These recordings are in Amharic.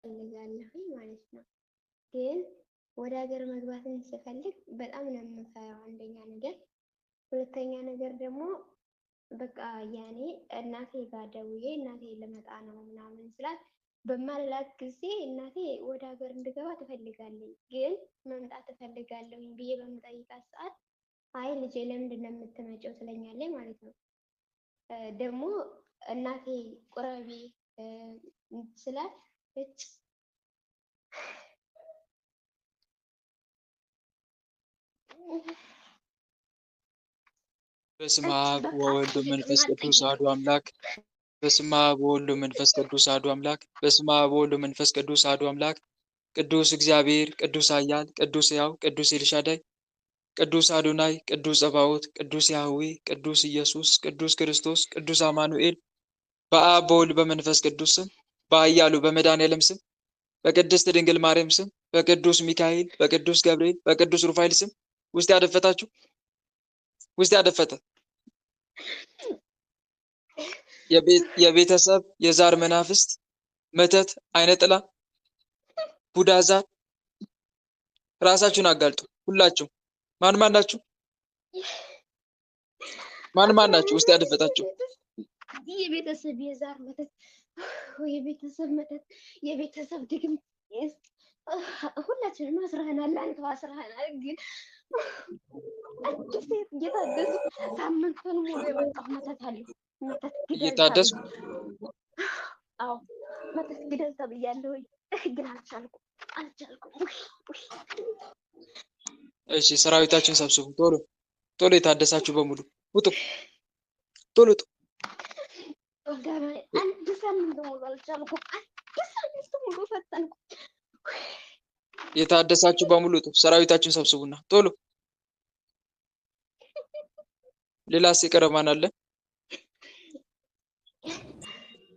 ፈልጋለሁኝ ማለት ነው። ግን ወደ ሀገር መግባትን ስፈልግ በጣም ነው የምፈራው አንደኛ ነገር። ሁለተኛ ነገር ደግሞ በቃ ያኔ እናቴ ጋር ደውዬ እናቴ ልመጣ ነው ምናምን ስላት በማልላት ጊዜ እናቴ ወደ ሀገር እንድገባ ትፈልጋለች። ግን መምጣት ትፈልጋለሁኝ ብዬ በምጠይቃት ሰዓት አይ ልጄ ለምንድን ነው የምትመጪው ትለኛለች ማለት ነው። ደግሞ እናቴ ቁረቢ ስላት እጭ በስመ አብ ወወልድ ወመንፈስ ቅዱስ አሐዱ አምላክ። በስመ አብ ወወልድ ወመንፈስ ቅዱስ አሐዱ አምላክ። በስመ አብ ወወልድ ወመንፈስ ቅዱስ አሐዱ አምላክ። ቅዱስ እግዚአብሔር፣ ቅዱስ ኃያል፣ ቅዱስ ሕያው፣ ቅዱስ ኤልሻዳይ፣ ቅዱስ አዶናይ፣ ቅዱስ ጸባኦት፣ ቅዱስ ያህዌ፣ ቅዱስ ኢየሱስ፣ ቅዱስ ክርስቶስ፣ ቅዱስ አማኑኤል በአብ በወልድ በመንፈስ ቅዱስ ስም በኃያሉ በመድኃኔዓለም ስም በቅድስት ድንግል ማርያም ስም በቅዱስ ሚካኤል፣ በቅዱስ ገብርኤል፣ በቅዱስ ሩፋኤል ስም ውስጥ ያደፈታችሁ ውስጥ ያደፈተ የቤተሰብ የዛር መናፍስት መተት አይነ ጥላ ቡዳ ዛር ራሳችሁን አጋልጡ። ሁላችሁ ማን ናችሁ? ማን ናችሁ? ውስጥ ያደፈታችሁ የቤተሰብ የዛር መተት፣ የቤተሰብ መተት፣ የቤተሰብ ድግም ሁላችንም አስረህናል። አንተ አስረህናል። ግን አዲስ እየታደሱ ሳምንቱን ሙሉ የመጣው መተት አለ። መተት እየታደሱ አዎ መተት ግደል ተብያለሁ፣ ግን አልቻልኩም። እሺ ሰራዊታችን ሰብስቡ። ቶሎ የታደሳችሁ በሙሉ ውጡ። ቶሎ አንድ ሳምንት ሙሉ አልቻልኩም። አንድ ሳምንት ሙሉ ፈተንኩ። የታደሳችሁ በሙሉ ውጡ። ሰራዊታችን ሰብስቡና ቶሎ። ሌላስ የቀረ ማን አለ?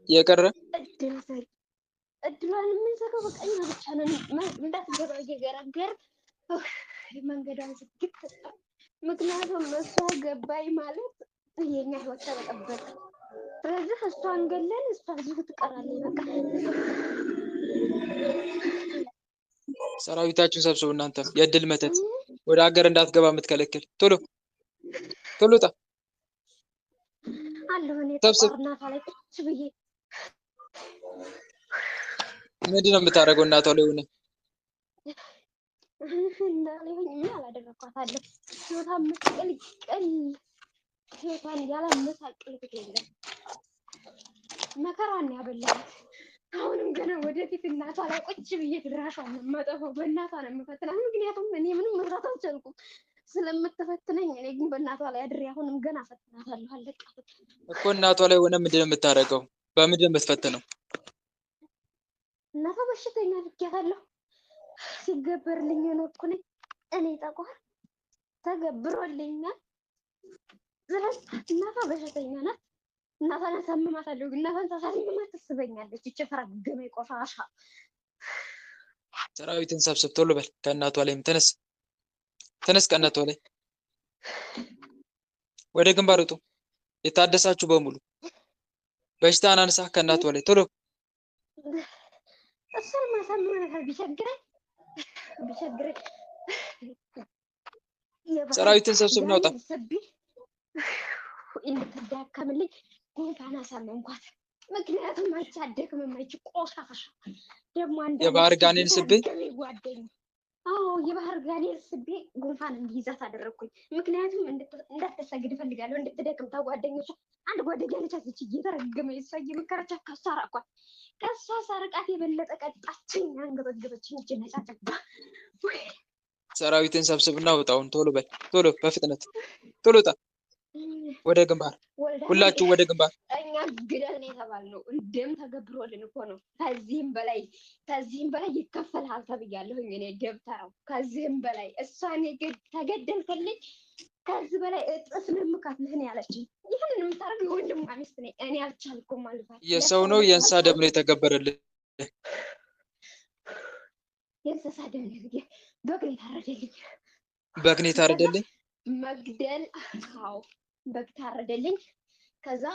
የቀረ እድሏን የምንዘጋው በቀኝ ብቻ ነን። እንዳትገባ እየገረገር መንገዷን ዝግት። ምክንያቱም እሷ ገባይ ማለት የኛ ህይወት ተበጠበጠ። ስለዚህ እሷን ገለን እሷ እዚሁ ትቀራለች። በቃ ሰራዊታችሁን ሰብስቡ። እናንተም የእድል መተት ወደ ሀገር እንዳትገባ የምትከለክል ቶሎ ጣ አለሁ እኔ ተቆርና ታለች ብዬ ምንድን ነው የምታደርገው? እናቷ ላይ ሆነ እንዳለኝ ምን አላደረኳታለሁ። ህይወቷን መስቀል ህይወቷን ያላመሳቀልኩት የለም። መከራን ያበላል። አሁንም ገና ወደፊት እናቷ ላይ ቁጭ ብዬ ድራሿን ነው የማጠፋው። በእናቷ ነው የምፈትናት። ምክንያቱም እኔ ምንም መስራት አልቻልኩም ስለምትፈትነኝ። እኔ ግን በእናቷ ላይ አድሬ አሁንም ገና ፈትናታለሁ። አለቃት እኮ እናቷ ላይ ሆነ ምንድን ነው የምታደርገው? በምንድን ነው የምትፈትነው? እናቷ በሽተኛ ልኬያታለሁ። ሲገበርልኝ የኖርኩ ነኝ እኔ። ጠቋር ተገብሮልኛል። ስለዚህ እናቷ በሽተኛ ናት። እናቷን አሳምማታለሁ። እናቷን ሳሳምማት ትስበኛለች። ይቺ ተረገመ ቆሻሻ። ሰራዊትን ሰብስብ። ቶሎ በል። ከእናቷ ላይም ተነስ ከእናቷ ላይ ወደ ግንባር ውጡ። የታደሳችሁ በሙሉ በሽታን አንሳ ከእናቷ ላይ ቶሎ። እሷን ማሳምማታል ቢቸግረኝ ሰራዊትን ሰብስብ። ናውጣ እንድትዳከምልኝ ጉንፋን አሳመምኳት። ምክንያቱም አንቺ አትደክምም። አንቺ ቆሻሻ ደግሞ አንድ የባህር ጋኔን ስብኝ ጓደኛ የባህር ጋኔን ስቤ ጉንፋን እንዲይዛት አደረግኩኝ። ምክንያቱም እንዳትሰግድ እፈልጋለሁ፣ እንድትደክም ታጓደኞቿ። አንድ ጓደኛ ልቻት እቺ እየተረገመ እሷ እየመከረቻ ከሷ ራኳት። ከሷ ሳርቃት የበለጠ ቀጣችኝ፣ አንገበገበችኝ። እጅ ነጫጨባ። ሰራዊትን ሰብስብና ውጣውን። ቶሎ በል፣ ቶሎ በፍጥነት ቶሎ ውጣ። ወደ ግንባር ሁላችሁ ወደ ግንባር። እኛ ግደል ነው የተባልነው። ደም ተገብሮልን እኮ ነው። ከዚህም በላይ ይከፈልሃል ተብያለሁኝ እኔ ደብተራው። ከዚህም በላይ እሷን ተገደልክልኝ፣ ከዚህ በላይ እጥፍ ነው የምከፍልህ ነው ያለችኝ። ይህንን የምታደርገው የወንድሟ ሚስት ነኝ እኔ። አልቻልኩም አልኳት። የሰው ነው የእንስሳ ደም ነው የተገበረልህ? የእንስሳ ደም ነው። በግ ነው የታረደልኝ። በግ ነው የታረደልኝ። መግደል በግ ታረደልኝ። ከዛ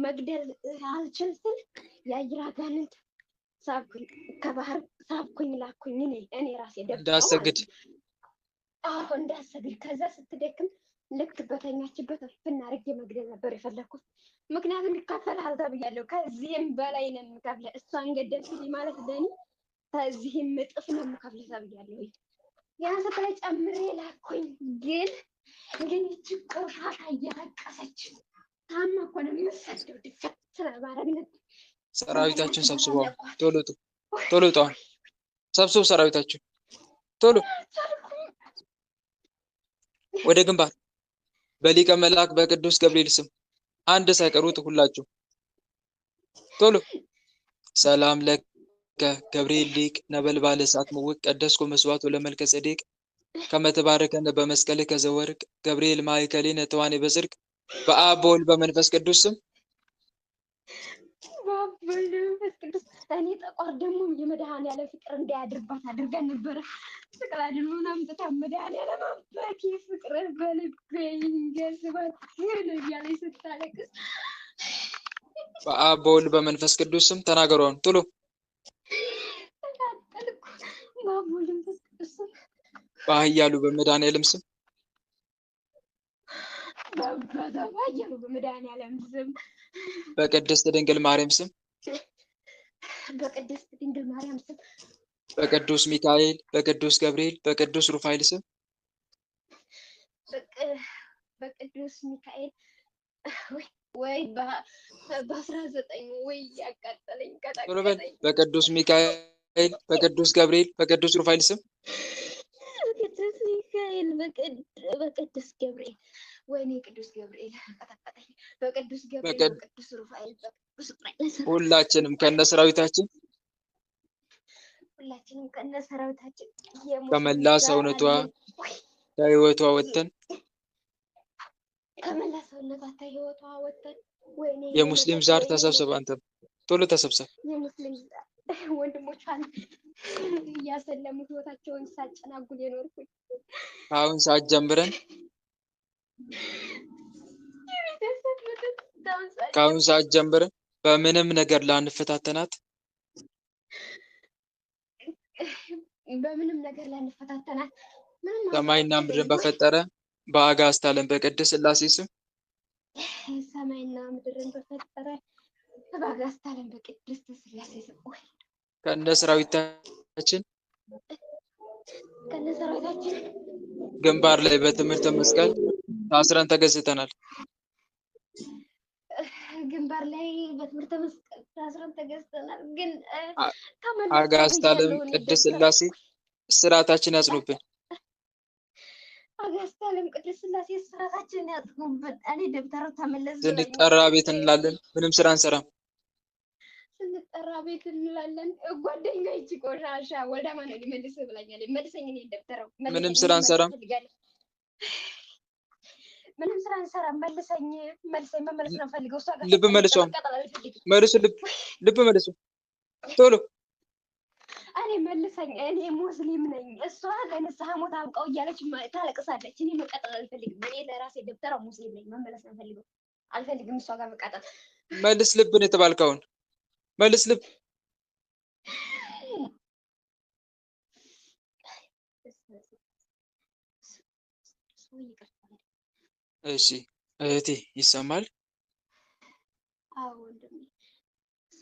መግደል አልችል ስል የአየር አጋንንት ሳብኩኝ ከባህር ሳብኩኝ ላኩኝ እኔ ራሴ ደብተው እንዳሰግድ አዎ እንዳሰግድ። ከዛ ስትደክም ልክ በተኛችበት እፍና አድርጌ መግደል ነበር የፈለኩት። ምክንያቱም ይከፈልሃል ተብያለሁ። ከዚህም በላይ ነው የምከፍልህ። እሷን ገደልሽልኝ ማለት ለእኔ ከዚህም እጥፍ ነው የምከፍልህ ተብያለሁ። ያን ስትለኝ ጨምሬ ላኩኝ። ግን ይቺ ቆሻሻ እያለቀሰች ታማ እኮ ነው የምትሰደው። ድፍት ስለማድረግ ነበር። ሰራዊታችን ሰብስበዋል። ቶሎ ጣውን ሰብስብ ሰራዊታችን ቶሎ ወደ ግንባር በሊቀ መልአክ በቅዱስ ገብርኤል ስም አንድ ሳይቀሩት ሁላችሁ ቶሎ። ሰላም ለከ ገብርኤል ሊቅ ነበልባለ እሳት ምውቅ ቀደስኩ መስዋዕቱ ለመልከ ጼዴቅ ከመ ትባርከነ በመስቀልከ ዘወርቅ ገብርኤል ማእከሌነ ተዋኔ በጽድቅ በአብ በወልድ በመንፈስ ቅዱስ ስም መንፈስ ቅዱስ እኔ ጠቋር ደግሞ የመድኃኔዓለም ፍቅር እንዳያድርባት አድርገን ነበረ። ስቅላድን ምናምን ጥታ መድኃኔዓለም አባቴ ፍቅር በልቤ ይንገስባት እያለች ስታለቅስ በአብ በወልድ በመንፈስ ቅዱስ ስም ተናገሯን ቶሎ። ተቃጠልኩ። በአብ በወልድ በመንፈስ ቅዱስ ስም በኃያሉ በመድኃኔዓለም ስም በኃያሉ በመድኃኔዓለም ስም በቅድስት ድንግል ማርያም ስም በቅድስት ድንግል ማርያም ስም በቅዱስ ሚካኤል በቅዱስ ገብርኤል በቅዱስ ሩፋኤል ስም በቅዱስ ሚካኤል ወይ በ19 ወይ ያቃጠለኝ ቀጠቀጠኝ። በቅዱስ ሚካኤል በቅዱስ ገብርኤል በቅዱስ ሩፋኤል ስም በቅዱስ ሚካኤል በቅዱስ ገብርኤል ወይኔ ቅዱስ ገብርኤል ቀጠቀጠኝ። በቅዱስ ገብርኤል በቅዱስ ሩፋኤል በቅዱስ ሩፋኤል ሁላችንም ከነሰራዊታችን ከመላ ሰውነቷ ከህይወቷ ወጥተን ወይኔ የሙስሊም ዛር ተሰብሰብ። አንተ ቶሎ ተሰብሰብ። የሙስሊም ወንድሞቿን እያሰለሙ ህይወታቸውን ሳጨናጉል የኖርኩኝ አሁን ሰዓት ጀምረን ከአሁን ሰዓት ጀምረን በምንም ነገር ላንፈታተናት ሰማይና ምድርን በፈጠረ በአጋዕዝተ ዓለም በቅድስት ሥላሴ ስም ሰማይና ምድርን በፈጠረ በአጋዕዝተ ዓለም በቅድስት ሥላሴ ስም ከነሰራዊታችን ግንባር ላይ በትምህርተ መስቀል ታስረን ተገዝተናል። ግንባር ላይ በትምህርተ መስቀል ታስረን ተገዝተናል። ግን አጋዕዝተ ዓለም ቅድስት ሥላሴ እስራታችን ያጽኑብን። አጋዕዝተ ዓለም ቅድስት ሥላሴ እስራታችን ያጽኑብን። እኔ ደብተራው ተመለስ ስንጠራ ቤት እንላለን፣ ምንም ስራ አንሰራም። ስንጠራ ቤት እንላለን። ጓደኛ ይቺ ቆሻሻ ወልዳ ማነው ሊመልስ ብላኛለች። መልሰኝ። እኔ ደብተራው ምንም ስራ አንሰራም። ምንም ስራ አንሰራም። መልሰኝ መመለስ ነው ፈልገው። እሷ ጋር ልብ መልሶ ልብ መልሶ ቶሎ እኔ መልሰኝ። እኔ ሙስሊም ነኝ። እሷ ለንስሐ ሞት አብቃው እያለች ታለቅሳለች። እኔ መቀጠል አልፈልግም። እኔ ለራሴ ደብተራው ሙስሊም ነኝ። መመለስ ነው ፈልገው። አልፈልግም እሷ ጋር መቀጠል። መልስ ልብን የተባልከውን መልስ ልብ። እሺ እህቴ ይሰማል? አዎ ወንድሜ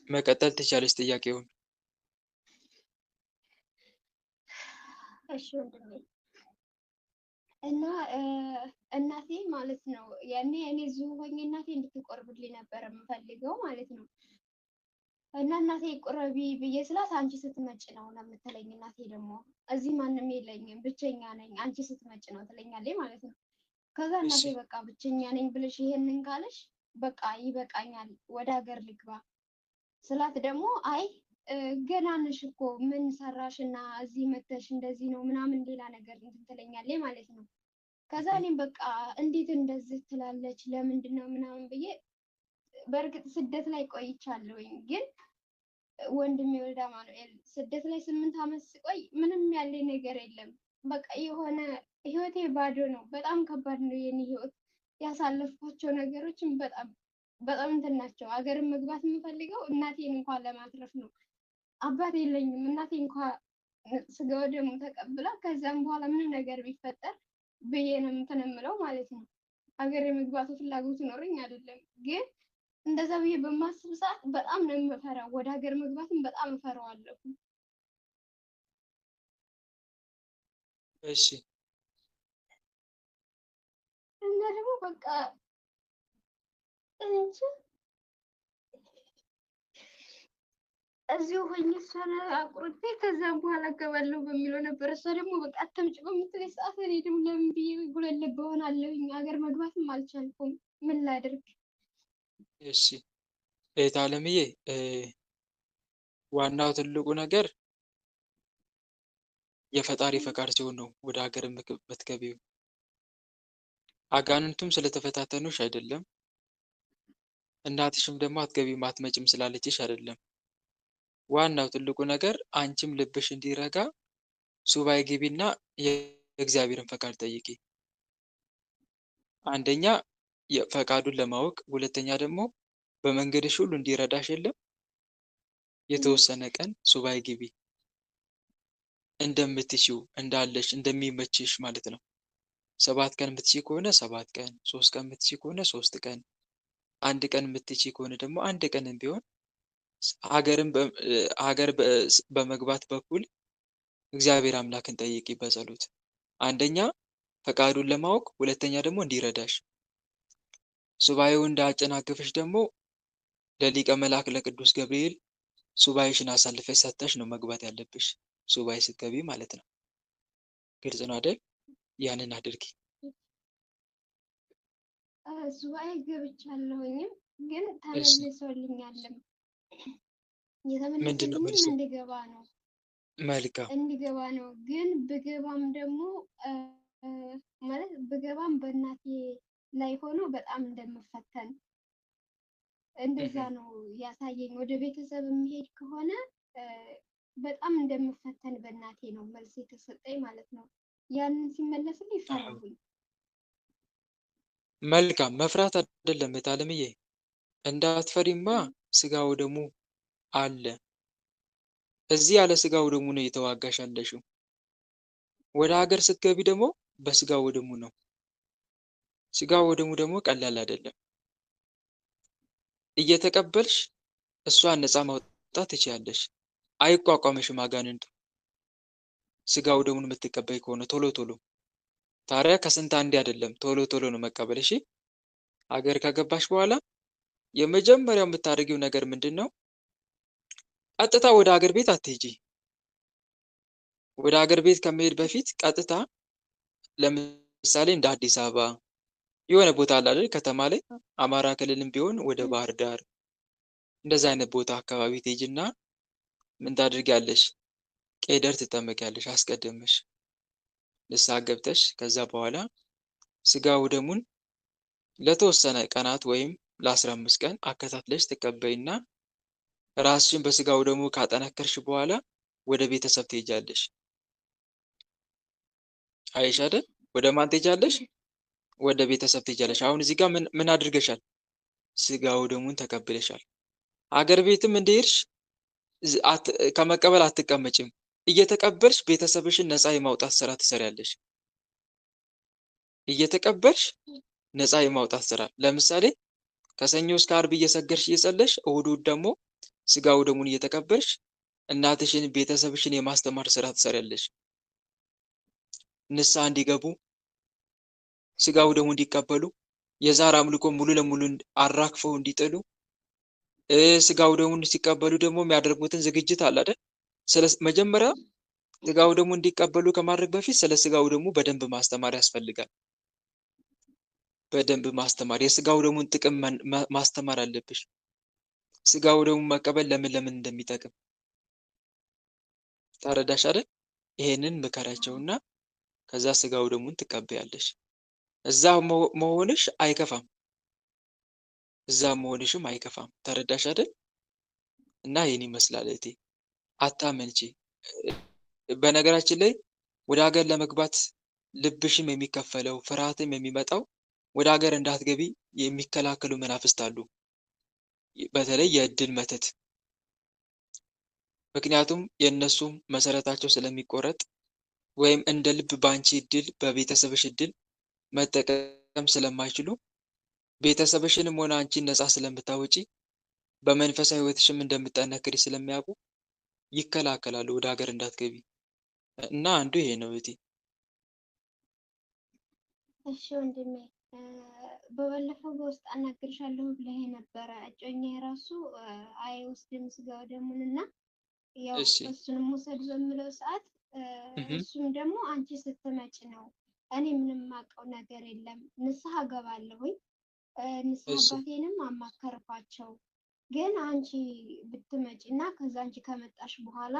መቀጠል ትቻለች ጥያቄውን። እሺ ወንድሜ እና እናቴ ማለት ነው ያኔ እኔ እዚሁ ሆኜ እናቴ እንድትቆርብልኝ ነበር የምፈልገው ማለት ነው። እና እናቴ ቁረቢ ብዬ ስላት አንቺ ስትመጭ ነው የምትለኝ። እናቴ ደግሞ እዚህ ማንም የለኝም ብቸኛ ነኝ አንቺ ስትመጭ ነው ትለኛለች ማለት ነው። ከዛ እናቴ በቃ ብቸኛ ነኝ ብለሽ ይሄንን ካለሽ በቃ ይበቃኛል ወደ ሀገር ልግባ ስላት ደግሞ አይ ገና ነሽ እኮ ምን ሰራሽና እዚህ መተሽ እንደዚህ ነው ምናምን ሌላ ነገር እንትን ትለኛለች ማለት ነው። ከዛ እኔም በቃ እንዴት እንደዚህ ትላለች ለምንድን ነው ምናምን ብዬ በእርግጥ ስደት ላይ ቆይቻለሁኝ። ግን ወንድሜ ወልደ አማኑኤል ስደት ላይ 8 ዓመት ስቆይ ምንም ያለኝ ነገር የለም። በቃ የሆነ ህይወቴ ባዶ ነው። በጣም ከባድ ነው የኔ ህይወት። ያሳለፍኳቸው ነገሮችን በጣም እንትን ናቸው። ሀገርን መግባት የምፈልገው እናቴን እንኳን ለማትረፍ ነው። አባት የለኝም። እናቴ እንኳ ስጋ ወደሙ ተቀብላ ከዛም በኋላ ምንም ነገር ቢፈጠር ብዬ ነው እንትን የምለው ማለት ነው። ሀገር የመግባቱ ፍላጎት ኖረኝ አይደለም፣ ግን እንደዛ ብዬ በማስብ ሰዓት በጣም ነው የምፈራው። ወደ ሀገር መግባትን በጣም እፈራዋለሁ። እሺ እና ደግሞ በቃ እንጂ እዚሁ ሆኜ እሷን አቁርቤ ከዛም በኋላ እገባለሁ በሚለው ነበር። እሷ ደግሞ በቃ አትምጭ በምትለኝ ሰዓት እኔ ደግሞ ለምን ብዬ ጉለለብ እሆናለሁኝ። ሀገር መግባትም አልቻልኩም። ምን ላድርግ? እሺ እህት አለምዬ ዋናው ትልቁ ነገር የፈጣሪ ፈቃድ ሲሆን ነው ወደ ሀገር የምትገቢው። አጋንንቱም ስለተፈታተኑሽ አይደለም፣ እናትሽም ደግሞ አትገቢም አትመጭም ስላለችሽ አይደለም። ዋናው ትልቁ ነገር አንቺም ልብሽ እንዲረጋ ሱባኤ ግቢና የእግዚአብሔርን ፈቃድ ጠይቂ። አንደኛ ፈቃዱን ለማወቅ፣ ሁለተኛ ደግሞ በመንገድሽ ሁሉ እንዲረዳሽ የለም የተወሰነ ቀን ሱባኤ ግቢ እንደምትችው እንዳለሽ እንደሚመችሽ ማለት ነው። 7 ቀን የምትችይ ከሆነ 7 ቀን፣ 3 ቀን የምትችይ ከሆነ 3 ቀን፣ 1 ቀን የምትችይ ከሆነ ደግሞ 1 ቀንም ቢሆን ሀገር በመግባት በኩል እግዚአብሔር አምላክን ጠይቂ በጸሎት። አንደኛ ፈቃዱን ለማወቅ፣ ሁለተኛ ደግሞ እንዲረዳሽ። ሱባኤው እንዳያጨናግፍሽ ደግሞ ለሊቀ መልአክ ለቅዱስ ገብርኤል ሱባኤሽን አሳልፈሽ ሰጥተሽ ነው መግባት ያለብሽ፣ ሱባኤ ስትገቢ ማለት ነው። ግልጽ ነው አይደል? ያንን አድርጊ። ሱባኤ ገብቻለሁኝም ግን ተመልሶልኛልም። የተመለሰልኝም እንድገባ ነው። መልካም እንዲገባ ነው። ግን ብገባም ደግሞ ማለት ብገባም በእናቴ ላይ ሆኖ በጣም እንደምፈተን እንደዛ ነው ያሳየኝ። ወደ ቤተሰብ የሚሄድ ከሆነ በጣም እንደምፈተን በእናቴ ነው መልስ የተሰጠኝ ማለት ነው። ያንን ሲመለስልኝ ፈራሁኝ። መልካም መፍራት አይደለም እህት አለምዬ፣ እንዳትፈሪማ ስጋው ደግሞ አለ። እዚህ ያለ ስጋው ደግሞ ነው እየተዋጋሽ ያለሽው። ወደ ሀገር ስትገቢ ደግሞ በስጋው ደግሞ ነው። ስጋው ደግሞ ደግሞ ቀላል አይደለም። እየተቀበልሽ እሷን ነፃ ማውጣት ትችያለሽ። አይቋቋምሽም አጋንንቱ ስጋው ደሙን የምትቀበይ ከሆነ ቶሎ ቶሎ። ታዲያ ከስንት አንዴ አይደለም፣ ቶሎ ቶሎ ነው መቀበል። እሺ ሀገር ከገባሽ በኋላ የመጀመሪያው የምታደርጊው ነገር ምንድን ነው? ቀጥታ ወደ ሀገር ቤት አትሄጂ። ወደ ሀገር ቤት ከመሄድ በፊት ቀጥታ ለምሳሌ እንደ አዲስ አበባ የሆነ ቦታ አለ አይደል? ከተማ ላይ አማራ ክልልም ቢሆን ወደ ባህር ዳር እንደዛ አይነት ቦታ አካባቢ ትሄጂና ምን ታደርጊያለሽ? ቄደር ትጠመቂያለሽ። አስቀድመሽ ንስሐ ገብተሽ ከዛ በኋላ ስጋው ደሙን ለተወሰነ ቀናት ወይም ለ15 ቀን አከታትለሽ ትቀበይና ራስሽን በስጋው ደግሞ ካጠነከርሽ በኋላ ወደ ቤተሰብ ትሄጃለሽ። አይሽ አይደል? ወደ ማን ትሄጃለሽ? ወደ ቤተሰብ ትሄጃለሽ። አሁን እዚህ ጋር ምን አድርገሻል? ስጋው ደሙን ተቀብለሻል። ሀገር ቤትም እንደሄድሽ ከመቀበል አትቀመጭም። እየተቀበልሽ ቤተሰብሽን ነፃ የማውጣት ስራ ትሰሪያለሽ። እየተቀበልሽ ነፃ የማውጣት ስራ፣ ለምሳሌ ከሰኞ እስከ ዓርብ እየሰገድሽ እየጸለሽ፣ እሑድ ደግሞ ስጋው ደሙን እየተቀበልሽ እናትሽን ቤተሰብሽን የማስተማር ስራ ትሰሪያለሽ። ንስሐ እንዲገቡ ስጋው ደሙ እንዲቀበሉ የዛር አምልኮ ሙሉ ለሙሉ አራክፈው እንዲጥሉ ስጋው ደሙን ሲቀበሉ ደግሞ የሚያደርጉትን ዝግጅት አለ አይደል? መጀመሪያ ስጋው ደሙ እንዲቀበሉ ከማድረግ በፊት ስለ ስጋው ደሙ በደንብ ማስተማር ያስፈልጋል። በደንብ ማስተማር፣ የስጋው ደሙን ጥቅም ማስተማር አለብሽ። ስጋው ደሙን መቀበል ለምን እንደሚጠቅም ታረዳሽ አይደል? ይሄንን ምከራቸውና ከዛ ስጋው ደሙን ትቀበያለሽ። እዛ መሆንሽ አይከፋም። እዛ መሆንሽም አይከፋም። ተረዳሽ አይደል? እና ይህን ይመስላል እህቴ። አታመንቺ። በነገራችን ላይ ወደ ሀገር ለመግባት ልብሽም የሚከፈለው ፍርሃትም የሚመጣው ወደ ሀገር እንዳትገቢ የሚከላከሉ መናፍስት አሉ። በተለይ የእድል መተት ምክንያቱም የእነሱም መሰረታቸው ስለሚቆረጥ ወይም እንደ ልብ በአንቺ እድል በቤተሰብሽ እድል መጠቀም ስለማይችሉ ቤተሰብሽንም ሆነ አንቺን ነፃ ስለምታወጪ በመንፈሳዊ ህይወትሽም እንደምጠነክሪ ስለሚያውቁ ይከላከላሉ ወደ ሀገር እንዳትገቢ እና አንዱ ይሄ ነው እህቴ። እሺ ወንድሜ፣ በባለፈው በውስጥ አናግርሻለሁ ብለህ ነበረ። እጮኛ የራሱ አይወስድም ስጋው ደሙን እና ያው እሺ እሱንም ውሰድ በምለው ሰዓት እሱም ደግሞ አንቺ ስትመጪ ነው፣ እኔ ምንም የማውቀው ነገር የለም፣ ንስሐ ገባለሁኝ፣ ንስሐ አባቴንም አማከርኳቸው፣ ግን አንቺ ብትመጪ እና ከዛ አንቺ ከመጣሽ በኋላ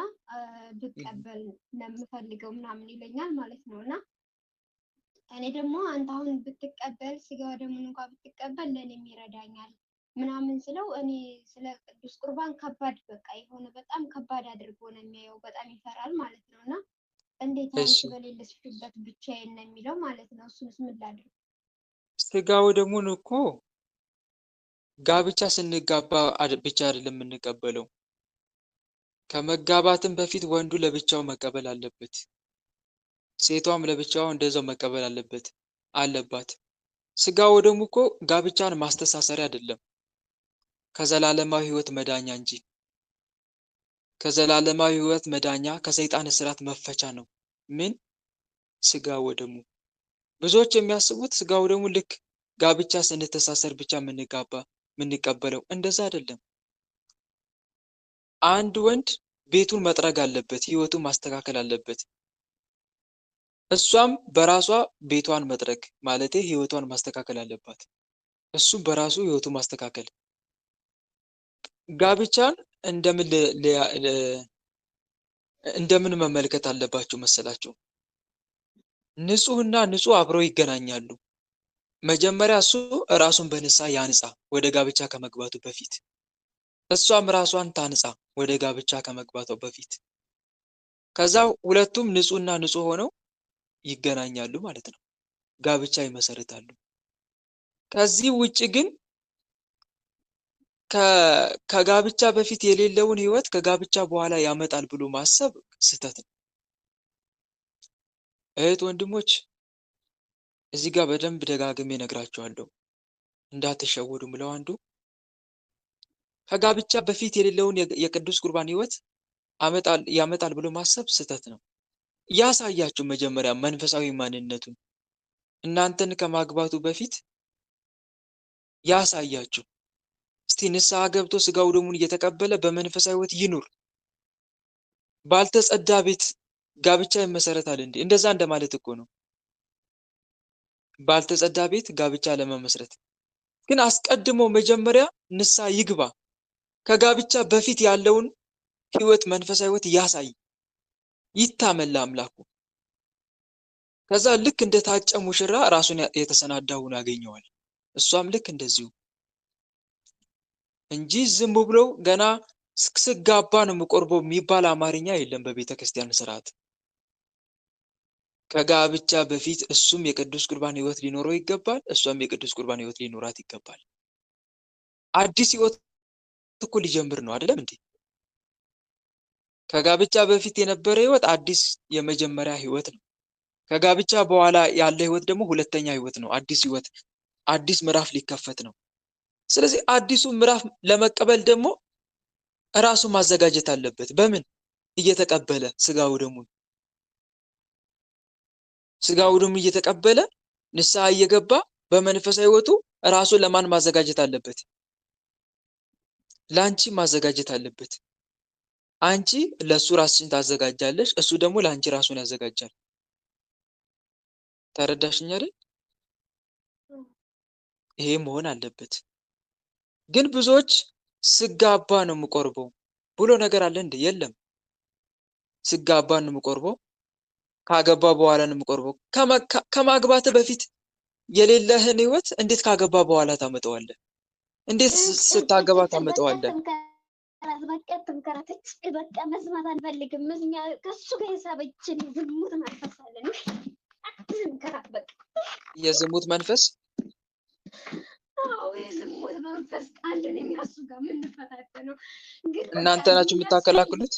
ብቀበል ነው የምፈልገው ምናምን ይለኛል ማለት ነው። እና እኔ ደግሞ አንተ አሁን ብትቀበል ስጋው ደሙን እንኳን ብትቀበል ለእኔም ይረዳኛል ምናምን ስለው እኔ ስለ ቅዱስ ቁርባን ከባድ በቃ የሆነ በጣም ከባድ አድርጎ ነው የሚያየው። በጣም ይፈራል ማለት ነው። እና እንዴት አንቺ በሌለሽበት ብቻዬን ነው የሚለው ማለት ነው። እሱንስ ምን ላድርግ? ስጋው ደሙን እኮ ጋብቻ ስንጋባ ብቻ አይደለም የምንቀበለው። ከመጋባትም በፊት ወንዱ ለብቻው መቀበል አለበት፣ ሴቷም ለብቻው እንደዛው መቀበል አለባት። ስጋው ደሙ እኮ ጋብቻን ማስተሳሰሪያ አይደለም፣ ከዘላለማዊ ህይወት መዳኛ እንጂ። ከዘላለማዊ ህይወት መዳኛ ከሰይጣን እስራት መፈቻ ነው። ምን ስጋው ደሙ? ብዙዎች የሚያስቡት ስጋው ደሙ ልክ ጋብቻ ስንተሳሰር ብቻ የምንቀበለው፣ እንደዛ አይደለም። አንድ ወንድ ቤቱን መጥረግ አለበት፣ ህይወቱን ማስተካከል አለበት። እሷም በራሷ ቤቷን መጥረግ ማለቴ ህይወቷን ማስተካከል አለባት። እሱም በራሱ ህይወቱን ማስተካከል። ጋብቻን እንደምን መመልከት አለባችሁ መሰላችሁ? ንጹህና ንጹህ አብረው ይገናኛሉ። መጀመሪያ እሱ ራሱን በንስሐ ያንጻ ወደ ጋብቻ ከመግባቱ በፊት፣ እሷም ራሷን ታንጻ ወደ ጋብቻ ከመግባቷ በፊት። ከዛ ሁለቱም ንጹህና ንጹህ ሆነው ይገናኛሉ ማለት ነው፣ ጋብቻ ይመሰርታሉ። ከዚህ ውጭ ግን ከጋብቻ በፊት የሌለውን ህይወት ከጋብቻ በኋላ ያመጣል ብሎ ማሰብ ስህተት ነው። እህት ወንድሞች፣ እዚህ ጋር በደንብ ደጋግሜ እነግራችኋለሁ እንዳትሸወዱ ምለው አንዱ ከጋብቻ በፊት የሌለውን የቅዱስ ቁርባን ህይወት ያመጣል ብሎ ማሰብ ስህተት ነው። ያሳያችሁ መጀመሪያ መንፈሳዊ ማንነቱን እናንተን ከማግባቱ በፊት ያሳያችሁ። እስቲ ንስሐ ገብቶ ስጋው ደሙን እየተቀበለ በመንፈሳዊ ህይወት ይኑር። ባልተጸዳ ቤት ጋብቻ ይመሰረታል እንዴ? እንደዛ እንደማለት እኮ ነው። ባልተጸዳ ቤት ጋብቻ ለመመስረት ግን አስቀድሞ መጀመሪያ ንስሐ ይግባ። ከጋብቻ በፊት ያለውን ህይወት መንፈሳዊ ህይወት ያሳይ፣ ይታመን ለአምላኩ። ከዛ ልክ እንደታጨ ሙሽራ ራሱን የተሰናዳውን ያገኘዋል። እሷም ልክ እንደዚሁ እንጂ ዝም ብሎ ገና ስጋባ ነው የምቆርበው የሚባል አማርኛ የለም በቤተ ክርስቲያን ስርዓት። ከጋብቻ በፊት እሱም የቅዱስ ቁርባን ህይወት ሊኖረው ይገባል፣ እሷም የቅዱስ ቁርባን ህይወት ሊኖራት ይገባል። አዲስ ህይወት እኮ ሊጀምር ነው አይደለም እንዴ? ከጋብቻ በፊት የነበረ ህይወት አዲስ የመጀመሪያ ህይወት ነው። ከጋብቻ በኋላ ያለ ህይወት ደግሞ ሁለተኛ ህይወት ነው። አዲስ ህይወት፣ አዲስ ምዕራፍ ሊከፈት ነው። ስለዚህ አዲሱ ምዕራፍ ለመቀበል ደግሞ ራሱ ማዘጋጀት አለበት። በምን? እየተቀበለ ስጋው ደሙን እየተቀበለ ንስሐ እየገባ በመንፈሳዊ ህይወቱ ራሱን ለማን ማዘጋጀት አለበት? ለአንቺ ማዘጋጀት አለበት። አንቺ ለሱ ራስሽን ታዘጋጃለሽ፣ እሱ ደግሞ ለአንቺ ራሱን ያዘጋጃል። ተረዳሽኝ አይደል? ይሄ መሆን አለበት። ግን ብዙዎች ስጋባ ነው የምቆርበው ብሎ ነገር አለ እንዴ? የለም። ስጋባ ነው የምቆርበው፣ ካገባ በኋላ ነው የምቆርበው። ከማግባት በፊት የሌለህን ህይወት እንዴት ካገባ በኋላ ታመጣዋለህ? እንዴት ስታገባ ታመጣዋለህ? በቃ መስማት አልፈልግም። ከሱ ጋር የሳበችን ዝሙት መንፈስ አለን። የዝሙት መንፈስ? አዎ የዝሙት መንፈስ አለን። እኛ እሱ ጋር የምንፈታተነው ግን እናንተ ናችሁ የምታከላክሉት?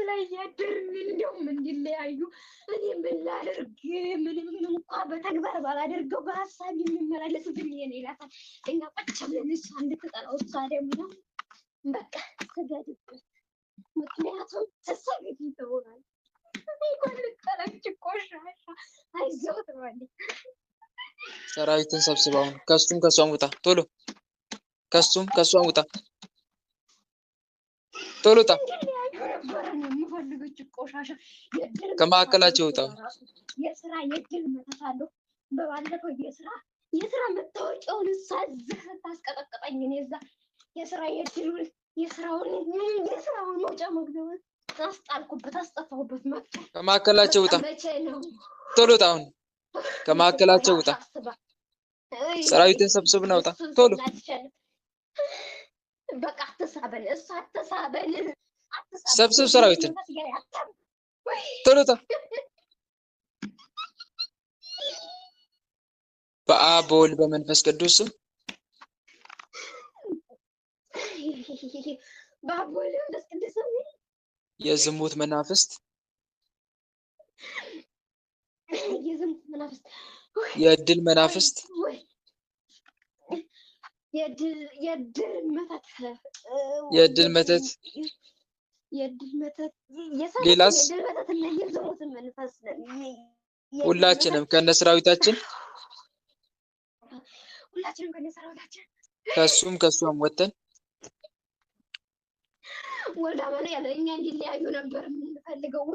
ላይ እያደርን እንደውም እንዲለያዩ እኔ ምን ላድርግ? ምንም እንኳ በተግባር ባላደርገው በሀሳብ የሚመላለስ ግን የኔ ይላታል። እኛ ቁጭ ብለን እሷ እንድትጠላው እሷ ደግሞ በቃ ተጋድበት። ምክንያቱም ተሰግድ ይተውናል። ሰራዊትን ሰብስበው ከሱም ከሷም ውጣ፣ ቶሎ ከሱም ከሷም ውጣ፣ ቶሎ ውጣ፣ ከማዕከላቸው ውጣ። የስራ የድል መተታለሁ። በባለፈው የስራ መታወቂያውን ሳዝህ ታስቀጠቀጠኝ። እኔ እዛ የስራ የድሉን የስራውን መውጫ መግቢያውን አስጣልኩበት፣ አስጠፋሁበት። መጥቶ ከማዕከላቸው ውጣ፣ መቼ ነው? ቶሎ ውጣ። አሁን ከማዕከላቸው ውጣ። ሰራዊትን ሰብስብና ውጣ ቶሎ። በቃ አትሳበን፣ እሱ አትሳበን። ሰብስብ ሰራዊትን ቶሎ ውጣ። በአብ በወልድ በመንፈስ ቅዱስ ስም በአብ በወልድ በመንፈስ ቅዱስ ስም የዝሙት መናፍስት የእድል መናፍስት የእድል መተት ሌላስ ሁላችንም ከነሰራዊታችን ከሱም ከሷም ወተን ወልዳ ማለት ያለ እኛ እንዲለያዩ ነበር የምንፈልገው።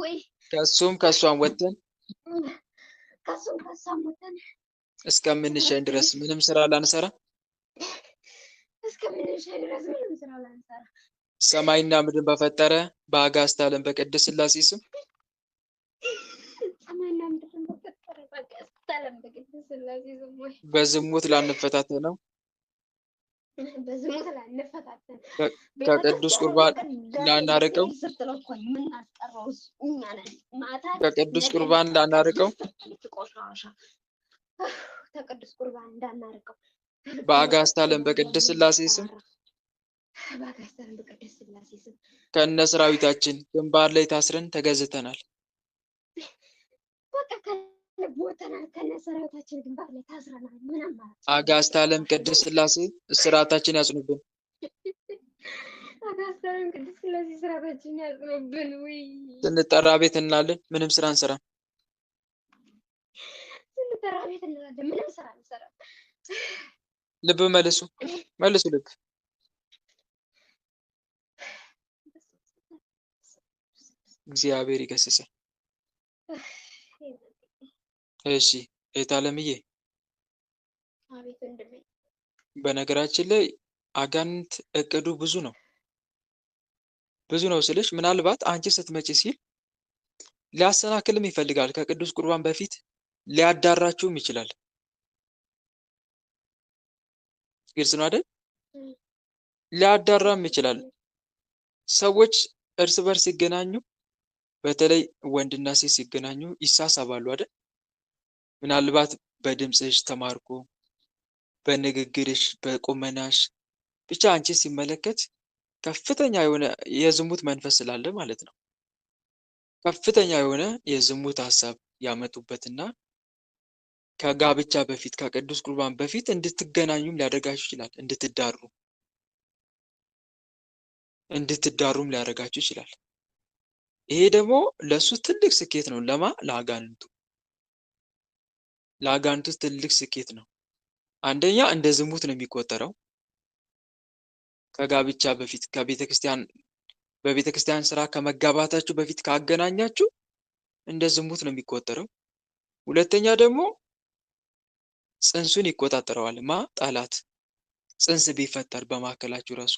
ወይ ከሱም ከሷም ወተን እስከምንሸኝ ድረስ ምንም ስራ ላንሰራ ሰማይና ምድርን በፈጠረ በአጋዕዝተ ዓለም በቅድስት ሥላሴ ስም በዝሙት ላንፈታተነው ከቅዱስ ቁርባን ላናርቀው ከቅዱስ ቁርባን ላናርቀው በአጋዕዝተ ዓለም በቅድስት ሥላሴ ስም ከነ ሰራዊታችን ግንባር ላይ ታስረን ተገዝተናል። አጋዕዝተ ዓለም ቅድስት ሥላሴ እስራታችን ያጽኑብን። ስንጠራ ቤት እንላለን፣ ምንም ስራ አንሰራም። ልብ መልሱ፣ መልሱ ልብ። እግዚአብሔር ይገስጸን። እሺ እህት ዓለምዬ፣ በነገራችን ላይ አጋንንት እቅዱ ብዙ ነው። ብዙ ነው ስልሽ ምናልባት አንቺ ስትመጪ ሲል ሊያሰናክልም ይፈልጋል። ከቅዱስ ቁርባን በፊት ሊያዳራችሁም ይችላል። ግልጽ ነው አይደል? ሊያዳራም ይችላል። ሰዎች እርስ በርስ ሲገናኙ፣ በተለይ ወንድና ሴት ሲገናኙ ይሳሳባሉ አይደል? ምናልባት በድምፅሽ ተማርኮ፣ በንግግርሽ፣ በቁመናሽ ብቻ አንቺ ሲመለከት ከፍተኛ የሆነ የዝሙት መንፈስ ስላለ ማለት ነው። ከፍተኛ የሆነ የዝሙት ሀሳብ ያመጡበትና ከጋብቻ በፊት ከቅዱስ ቁርባን በፊት እንድትገናኙም ሊያደርጋችሁ ይችላል። እንድትዳሩም ሊያደርጋችሁ ይችላል። ይሄ ደግሞ ለሱ ትልቅ ስኬት ነው። ለአጋንንቱ ትልቅ ስኬት ነው። አንደኛ እንደ ዝሙት ነው የሚቆጠረው። ከጋብቻ በፊት በቤተ ክርስቲያን ስራ ከመጋባታችሁ በፊት ካገናኛችሁ እንደ ዝሙት ነው የሚቆጠረው። ሁለተኛ ደግሞ ጽንሱን ይቆጣጠረዋል። ጠላት ጽንስ ቢፈጠር በማዕከላችሁ ራሱ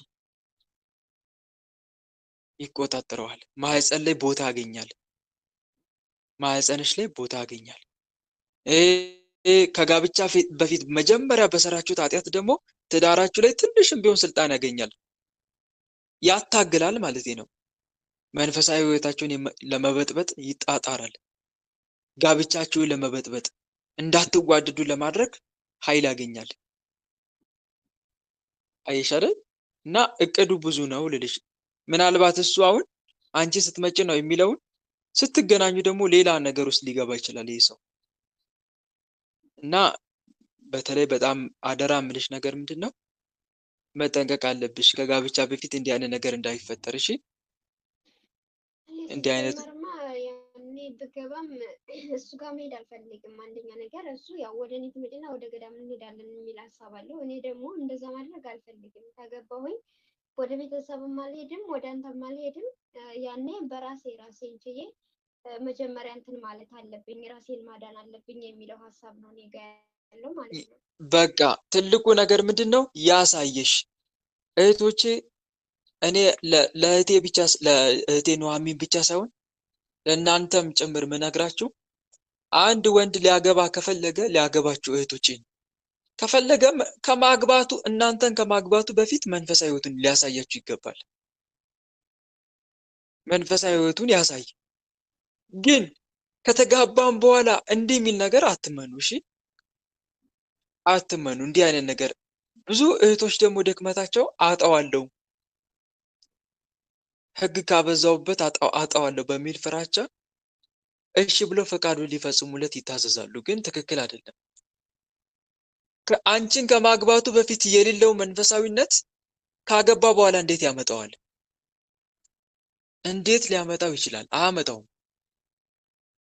ይቆጣጠረዋል። ማህፀን ላይ ቦታ ያገኛል። ማህፀንሽ ላይ ቦታ ያገኛል። ከጋብቻ በፊት መጀመሪያ በሰራችሁት ኃጢአት ደግሞ ትዳራችሁ ላይ ትንሽም ቢሆን ስልጣን ያገኛል። ያታግላል ማለት ነው። መንፈሳዊ ህይወታችሁን ለመበጥበጥ ይጣጣራል። ጋብቻችሁን ለመበጥበጥ እንዳትዋደዱ ለማድረግ ኃይል ያገኛል። አይሻለ እና እቅዱ ብዙ ነው ልልሽ። ምናልባት እሱ አሁን አንቺ ስትመጪ ነው የሚለውን ስትገናኙ ደግሞ ሌላ ነገር ውስጥ ሊገባ ይችላል ይህ ሰው። እና በተለይ በጣም አደራ የምልሽ ነገር ምንድን ነው? መጠንቀቅ አለብሽ ከጋብቻ በፊት እንዲህ አይነት ነገር እንዳይፈጠር። እሺ እንዲህ አይነት ሲጀመርማ ያኔ ብገባም እሱ ጋር መሄድ አልፈልግም። አንደኛ ነገር እሱ ያው ወደ እኔ ትመጪና ወደ ገዳም እንሄዳለን የሚል ሀሳብ አለው። እኔ ደግሞ እንደዛ ማድረግ አልፈልግም። ከገባሁኝ ወደ ቤተሰብም አልሄድም፣ ወደ አንተም አልሄድም። ያኔ ራሴን ችዬ መጀመሪያ እንትን ማለት አለብኝ፣ ራሴን ማዳን አለብኝ የሚለው ሀሳብ ነው እኔ ጋ ያለው ማለት ነው። በቃ ትልቁ ነገር ምንድን ነው ያሳየሽ እህቶቼ፣ እኔ ለእህቴ ኑሐሚን ብቻ ሳይሆን ለእናንተም ጭምር ምነግራችሁ አንድ ወንድ ሊያገባ ከፈለገ ሊያገባችሁ እህቶቼ ከፈለገ እናንተን ከማግባቱ በፊት መንፈሳዊ ህይወቱን ሊያሳያችሁ ይገባል። መንፈሳዊ ህይወቱን ያሳይ። ግን ከተጋባም በኋላ እንዲህ የሚል ነገር አትመኑ። እሺ አትመኑ እንዲህ አይነት ነገር። ብዙ እህቶች ደግሞ ድክመታቸው አጣዋለሁ፣ ህግ ካበዛውበት አጣዋለሁ በሚል ፍራቻ እሺ ብሎ ፈቃዱን ሊፈጽሙለት ይታዘዛሉ። ግን ትክክል አይደለም። አንቺን ከማግባቱ በፊት የሌለው መንፈሳዊነት ካገባ በኋላ እንዴት ያመጣዋል? እንዴት ሊያመጣው ይችላል? አያመጣውም።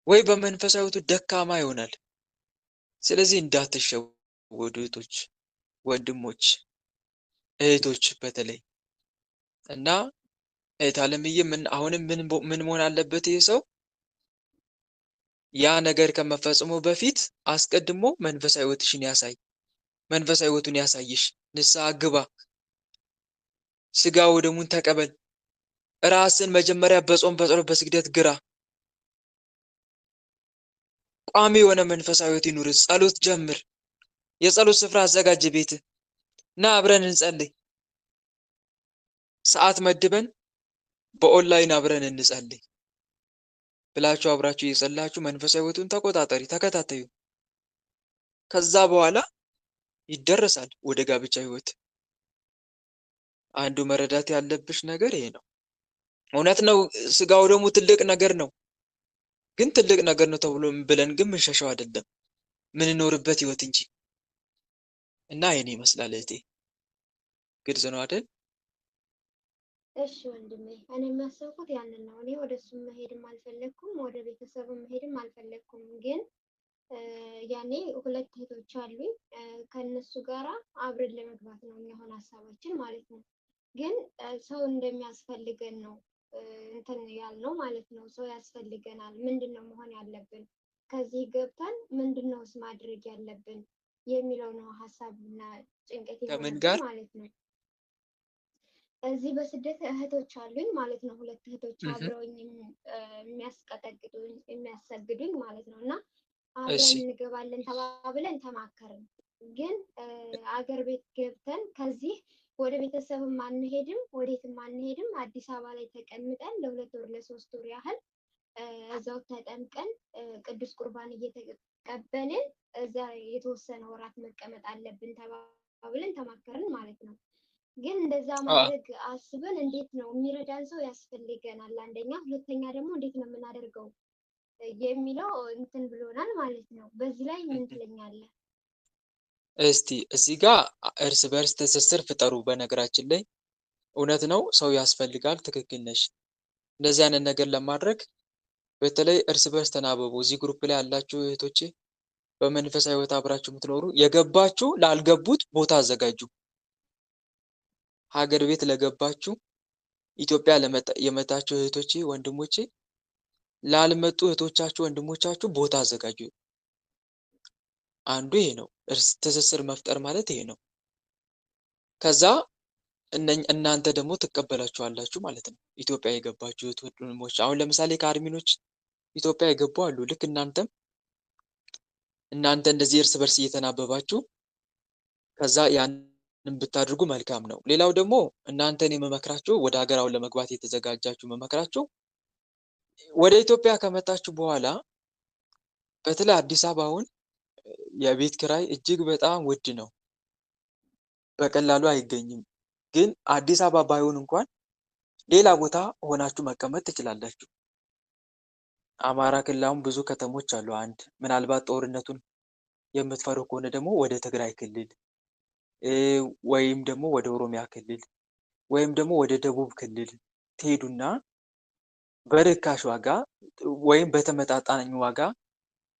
ወይ በመንፈሳዊቱ ደካማ ይሆናል። ስለዚህ እንዳትሸወዱ እህቶች፣ ወንድሞች፣ እህቶች በተለይ እና እህት አለምዬ አሁንም ምን መሆን አለበት ይህ ሰው ያ ነገር ከመፈጸሙ በፊት አስቀድሞ መንፈሳዊ ህይወትሽን ያሳይ። መንፈሳዊ ህይወቱን ያሳይሽ። ንስሐ ግባ፣ ስጋ ወደሙን ተቀበል። ራስን መጀመሪያ በጾም በጸሎት በስግደት ግራ። ቋሚ የሆነ መንፈሳዊ ህይወት ይኑር። ጸሎት ጀምር። የጸሎት ስፍራ አዘጋጅ ቤት እና አብረን እንጸልይ። ሰዓት መድበን በኦንላይን አብረን እንጸልይ ብላችሁ አብራችሁ እየጸላችሁ መንፈሳዊ ህይወቱን ተከታተዩ። ከዛ በኋላ ይደረሳል ወደ ጋብቻ ህይወት። አንዱ መረዳት ያለብሽ ነገር ይሄ ነው። እውነት ነው ስጋው ደግሞ ትልቅ ነገር ነው። ግን ትልቅ ነገር ነው ተብሎ ብለን ግን ምንሸሸው አይደለም፣ ምንኖርበት ህይወት እንጂ። እና ይሄን ይመስላል እህቴ። ግልጽ ነው አይደል? እሺ ወንድሜ፣ እኔ የሚያሰብኩት ያንን ነው። እኔ ወደ እሱም መሄድም አልፈለግኩም፣ ወደ ቤተሰብም መሄድም አልፈለግኩም። ግን ያኔ ሁለት እህቶች አሉኝ። ከእነሱ ጋራ አብረን ለመግባት ነው የሚሆን ሀሳባችን ማለት ነው። ግን ሰው እንደሚያስፈልገን ነው እንትን ያልነው ማለት ነው። ሰው ያስፈልገናል። ምንድን ነው መሆን ያለብን? ከዚህ ገብተን ምንድን ነውስ ማድረግ ያለብን የሚለው ነው ሀሳብና ጭንቀት ማለት ነው። እዚህ በስደት እህቶች አሉኝ ማለት ነው። ሁለት እህቶች አብረውኝ የሚያስቀጠቅጡኝ የሚያሰግዱኝ ማለት ነው። እና አብረን እንገባለን ተባብለን ተማከርን። ግን አገር ቤት ገብተን ከዚህ ወደ ቤተሰብም አንሄድም፣ ወዴትም አንሄድም። አዲስ አበባ ላይ ተቀምጠን ለ2 ወር ለ3 ወር ያህል እዛው ተጠምቀን ቅዱስ ቁርባን እየተቀበልን እዛ የተወሰነ ወራት መቀመጥ አለብን ተባብለን ተማከርን ማለት ነው። ግን እንደዛ ማድረግ አስበን እንዴት ነው የሚረዳን ሰው ያስፈልገናል። አንደኛ፣ ሁለተኛ ደግሞ እንዴት ነው የምናደርገው የሚለው እንትን ብሎናል ማለት ነው። በዚህ ላይ ምን ትለኛለህ? እስቲ እዚህ ጋር እርስ በርስ ትስስር ፍጠሩ። በነገራችን ላይ እውነት ነው ሰው ያስፈልጋል። ትክክል ነሽ። እንደዚህ አይነት ነገር ለማድረግ በተለይ እርስ በርስ ተናበቡ። እዚህ ግሩፕ ላይ ያላችሁ እህቶቼ በመንፈሳዊ ህይወት አብራችሁ የምትኖሩ የገባችሁ ላልገቡት ቦታ አዘጋጁ። ሀገር ቤት ለገባችሁ ኢትዮጵያ የመጣችሁ እህቶቼ ወንድሞቼ ላልመጡ እህቶቻችሁ ወንድሞቻችሁ ቦታ አዘጋጁ። አንዱ ይሄ ነው። ትስስር መፍጠር ማለት ይሄ ነው። ከዛ እናንተ ደግሞ ትቀበላችኋላችሁ ማለት ነው። ኢትዮጵያ የገባችሁ እህት ወንድሞች አሁን ለምሳሌ ከአርሚኖች ኢትዮጵያ የገቡ አሉ። ልክ እናንተ እንደዚህ እርስ በርስ እየተናበባችሁ ከዛ ያንን ብታደርጉ መልካም ነው። ሌላው ደግሞ እናንተን የመመክራችሁ ወደ ሀገር አሁን ለመግባት የተዘጋጃችሁ መመክራችሁ ወደ ኢትዮጵያ ከመጣችሁ በኋላ በተለይ አዲስ አበባ አሁን የቤት ኪራይ እጅግ በጣም ውድ ነው። በቀላሉ አይገኝም። ግን አዲስ አበባ ባይሆን እንኳን ሌላ ቦታ ሆናችሁ መቀመጥ ትችላላችሁ። አማራ ክልል አሁን ብዙ ከተሞች አሉ። አንድ ምናልባት ጦርነቱን የምትፈሩ ከሆነ ደግሞ ወደ ትግራይ ክልል ወይም ደግሞ ወደ ኦሮሚያ ክልል ወይም ደግሞ ወደ ደቡብ ክልል ትሄዱና በርካሽ ዋጋ ወይም በተመጣጣኝ ዋጋ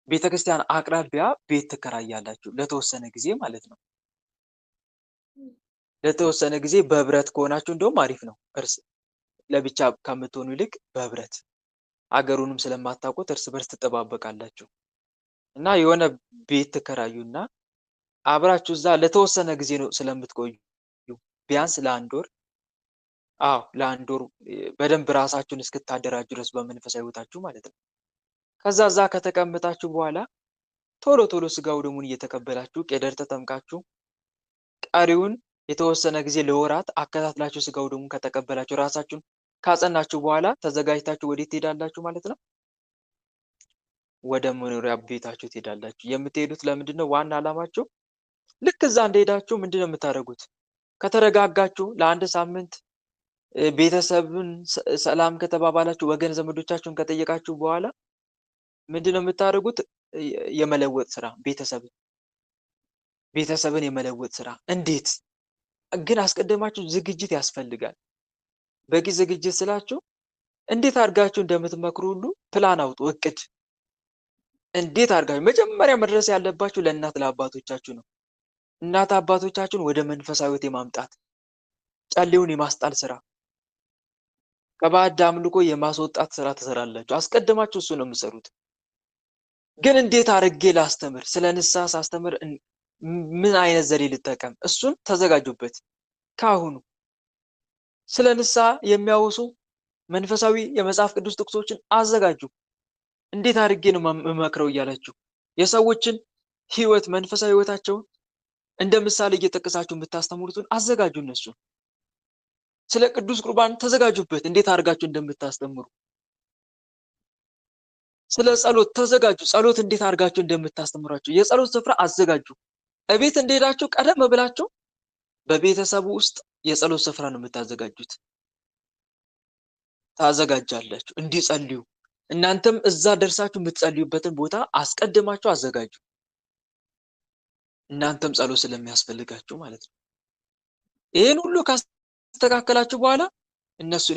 ቤተክርስቲያን አቅራቢያ ቤት ትከራያላችሁ ለተወሰነ ጊዜ ማለት ነው። ለተወሰነ ጊዜ በህብረት ከሆናችሁ እንደውም አሪፍ ነው። ለብቻ ከምትሆኑ ይልቅ በህብረት አገሩንም ስለማታውቁት እርስ በርስ ትጠባበቃላችሁ እና የሆነ ቤት ትከራዩና አብራችሁ እዛ ለተወሰነ ጊዜ ነው ስለምትቆዩ ቢያንስ ለአንድ ወር ለአንድ ወር በደንብ ራሳችሁን እስክታደራጁ ድረስ በመንፈሳዊ ህይወታችሁ ማለት ነው። ከዛ እዛ ከተቀመጣችሁ በኋላ ቶሎ ቶሎ ስጋው ደሙን እየተቀበላችሁ ቄደር ተጠምቃችሁ ቀሪውን የተወሰነ ጊዜ ለወራት አከታትላችሁ ስጋው ደሙን ከተቀበላችሁ ራሳችሁን ካጸናችሁ በኋላ ተዘጋጅታችሁ ወዴት ትሄዳላችሁ ማለት ነው? ወደ መኖሪያ ቤታችሁ ትሄዳላችሁ። የምትሄዱት ለምንድን ነው? ዋና ዓላማችሁ ልክ እዛ እንደሄዳችሁ ምንድን ነው የምታደርጉት? ከተረጋጋችሁ ለአንድ ሳምንት ቤተሰብን ሰላም ከተባባላችሁ ወገን ዘመዶቻችሁን ከጠየቃችሁ በኋላ ምንድን ነው የምታደርጉት? የመለወጥ ስራ ቤተሰብን የመለወጥ ስራ። እንዴት ግን? አስቀድማችሁ ዝግጅት ያስፈልጋል። በቂ ዝግጅት ስላችሁ እንዴት አድርጋችሁ እንደምትመክሩ ሁሉ ፕላን አውጡ፣ እቅድ። እንዴት አድርጋችሁ መጀመሪያ መድረስ ያለባችሁ ለእናት ለአባቶቻችሁ ነው። እናት አባቶቻችሁን ወደ መንፈሳዊት የማምጣት ጨሌውን የማስጣል ስራ፣ ከባዕድ አምልኮ የማስወጣት ስራ ትሰራላችሁ። አስቀድማችሁ እሱ ነው የምትሰሩት። ግን እንዴት አድርጌ ላስተምር? ስለ ንስሐ ሳስተምር ምን አይነት ዘዴ ልጠቀም? እሱን ተዘጋጁበት ካሁኑ። ስለ ንስሐ የሚያወሱ መንፈሳዊ የመጽሐፍ ቅዱስ ጥቅሶችን አዘጋጁ። እንዴት አድርጌ ነው የምመክረው እያላችሁ የሰዎችን ህይወት መንፈሳዊ ህይወታቸውን እንደ ምሳሌ እየጠቀሳችሁ የምታስተምሩትን አዘጋጁ። እነሱን ስለ ቅዱስ ቁርባን ተዘጋጁበት፣ እንዴት አድርጋችሁ እንደምታስተምሩ። ስለ ጸሎት ተዘጋጁ፣ ጸሎት እንዴት አድርጋችሁ እንደምታስተምሯቸው የጸሎት ስፍራ አዘጋጁ። እቤት እንደሄዳችሁ ቀደም ብላችሁ በቤተሰቡ ውስጥ የጸሎት ስፍራ ነው የምታዘጋጁት። ታዘጋጃላችሁ እንዲጸልዩ። እናንተም እዛ ደርሳችሁ የምትጸልዩበትን ቦታ አስቀድማችሁ አዘጋጁ። እናንተም ጸሎት ስለሚያስፈልጋችሁ ማለት ነው። ይሄን ሁሉ ካስተካከላችሁ በኋላ እነሱ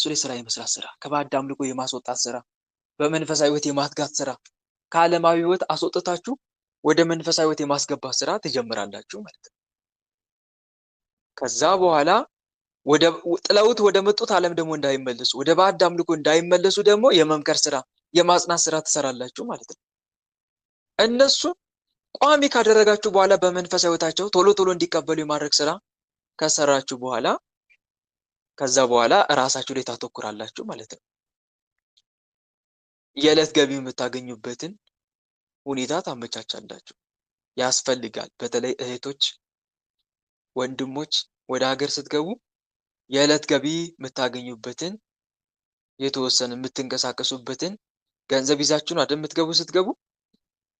ላይ ስራ የመስራት ስራ፣ ከባዕድ አምልኮ የማስወጣት ስራ፣ በመንፈሳዊ ህይወት የማትጋት ስራ፣ ከዓለማዊ ህይወት አስወጥታችሁ ወደ መንፈሳዊ ህይወት የማስገባት ስራ ትጀምራላችሁ ማለት ነው። ከዛ በኋላ ጥለውት ወደ መጡት ዓለም ደግሞ እንዳይመለሱ፣ ወደ ባዕድ አምልኮ እንዳይመለሱ ደግሞ የመምከር ስራ፣ የማጽናት ስራ ትሰራላችሁ ማለት ነው። እነሱን ቋሚ ካደረጋችሁ በኋላ በመንፈሳዊ ህይወታቸው ቶሎ ቶሎ እንዲቀበሉ የማድረግ ስራ ከሰራችሁ በኋላ ከዛ በኋላ ራሳችሁ ላይ ታተኩራላችሁ ማለት ነው። የዕለት ገቢ የምታገኙበትን ሁኔታ ታመቻቻላችሁ። ያስፈልጋል። በተለይ እህቶች፣ ወንድሞች ወደ ሀገር ስትገቡ የዕለት ገቢ የምታገኙበትን የተወሰነ የምትንቀሳቀሱበትን ገንዘብ ይዛችሁን አይደል የምትገቡ። ስትገቡ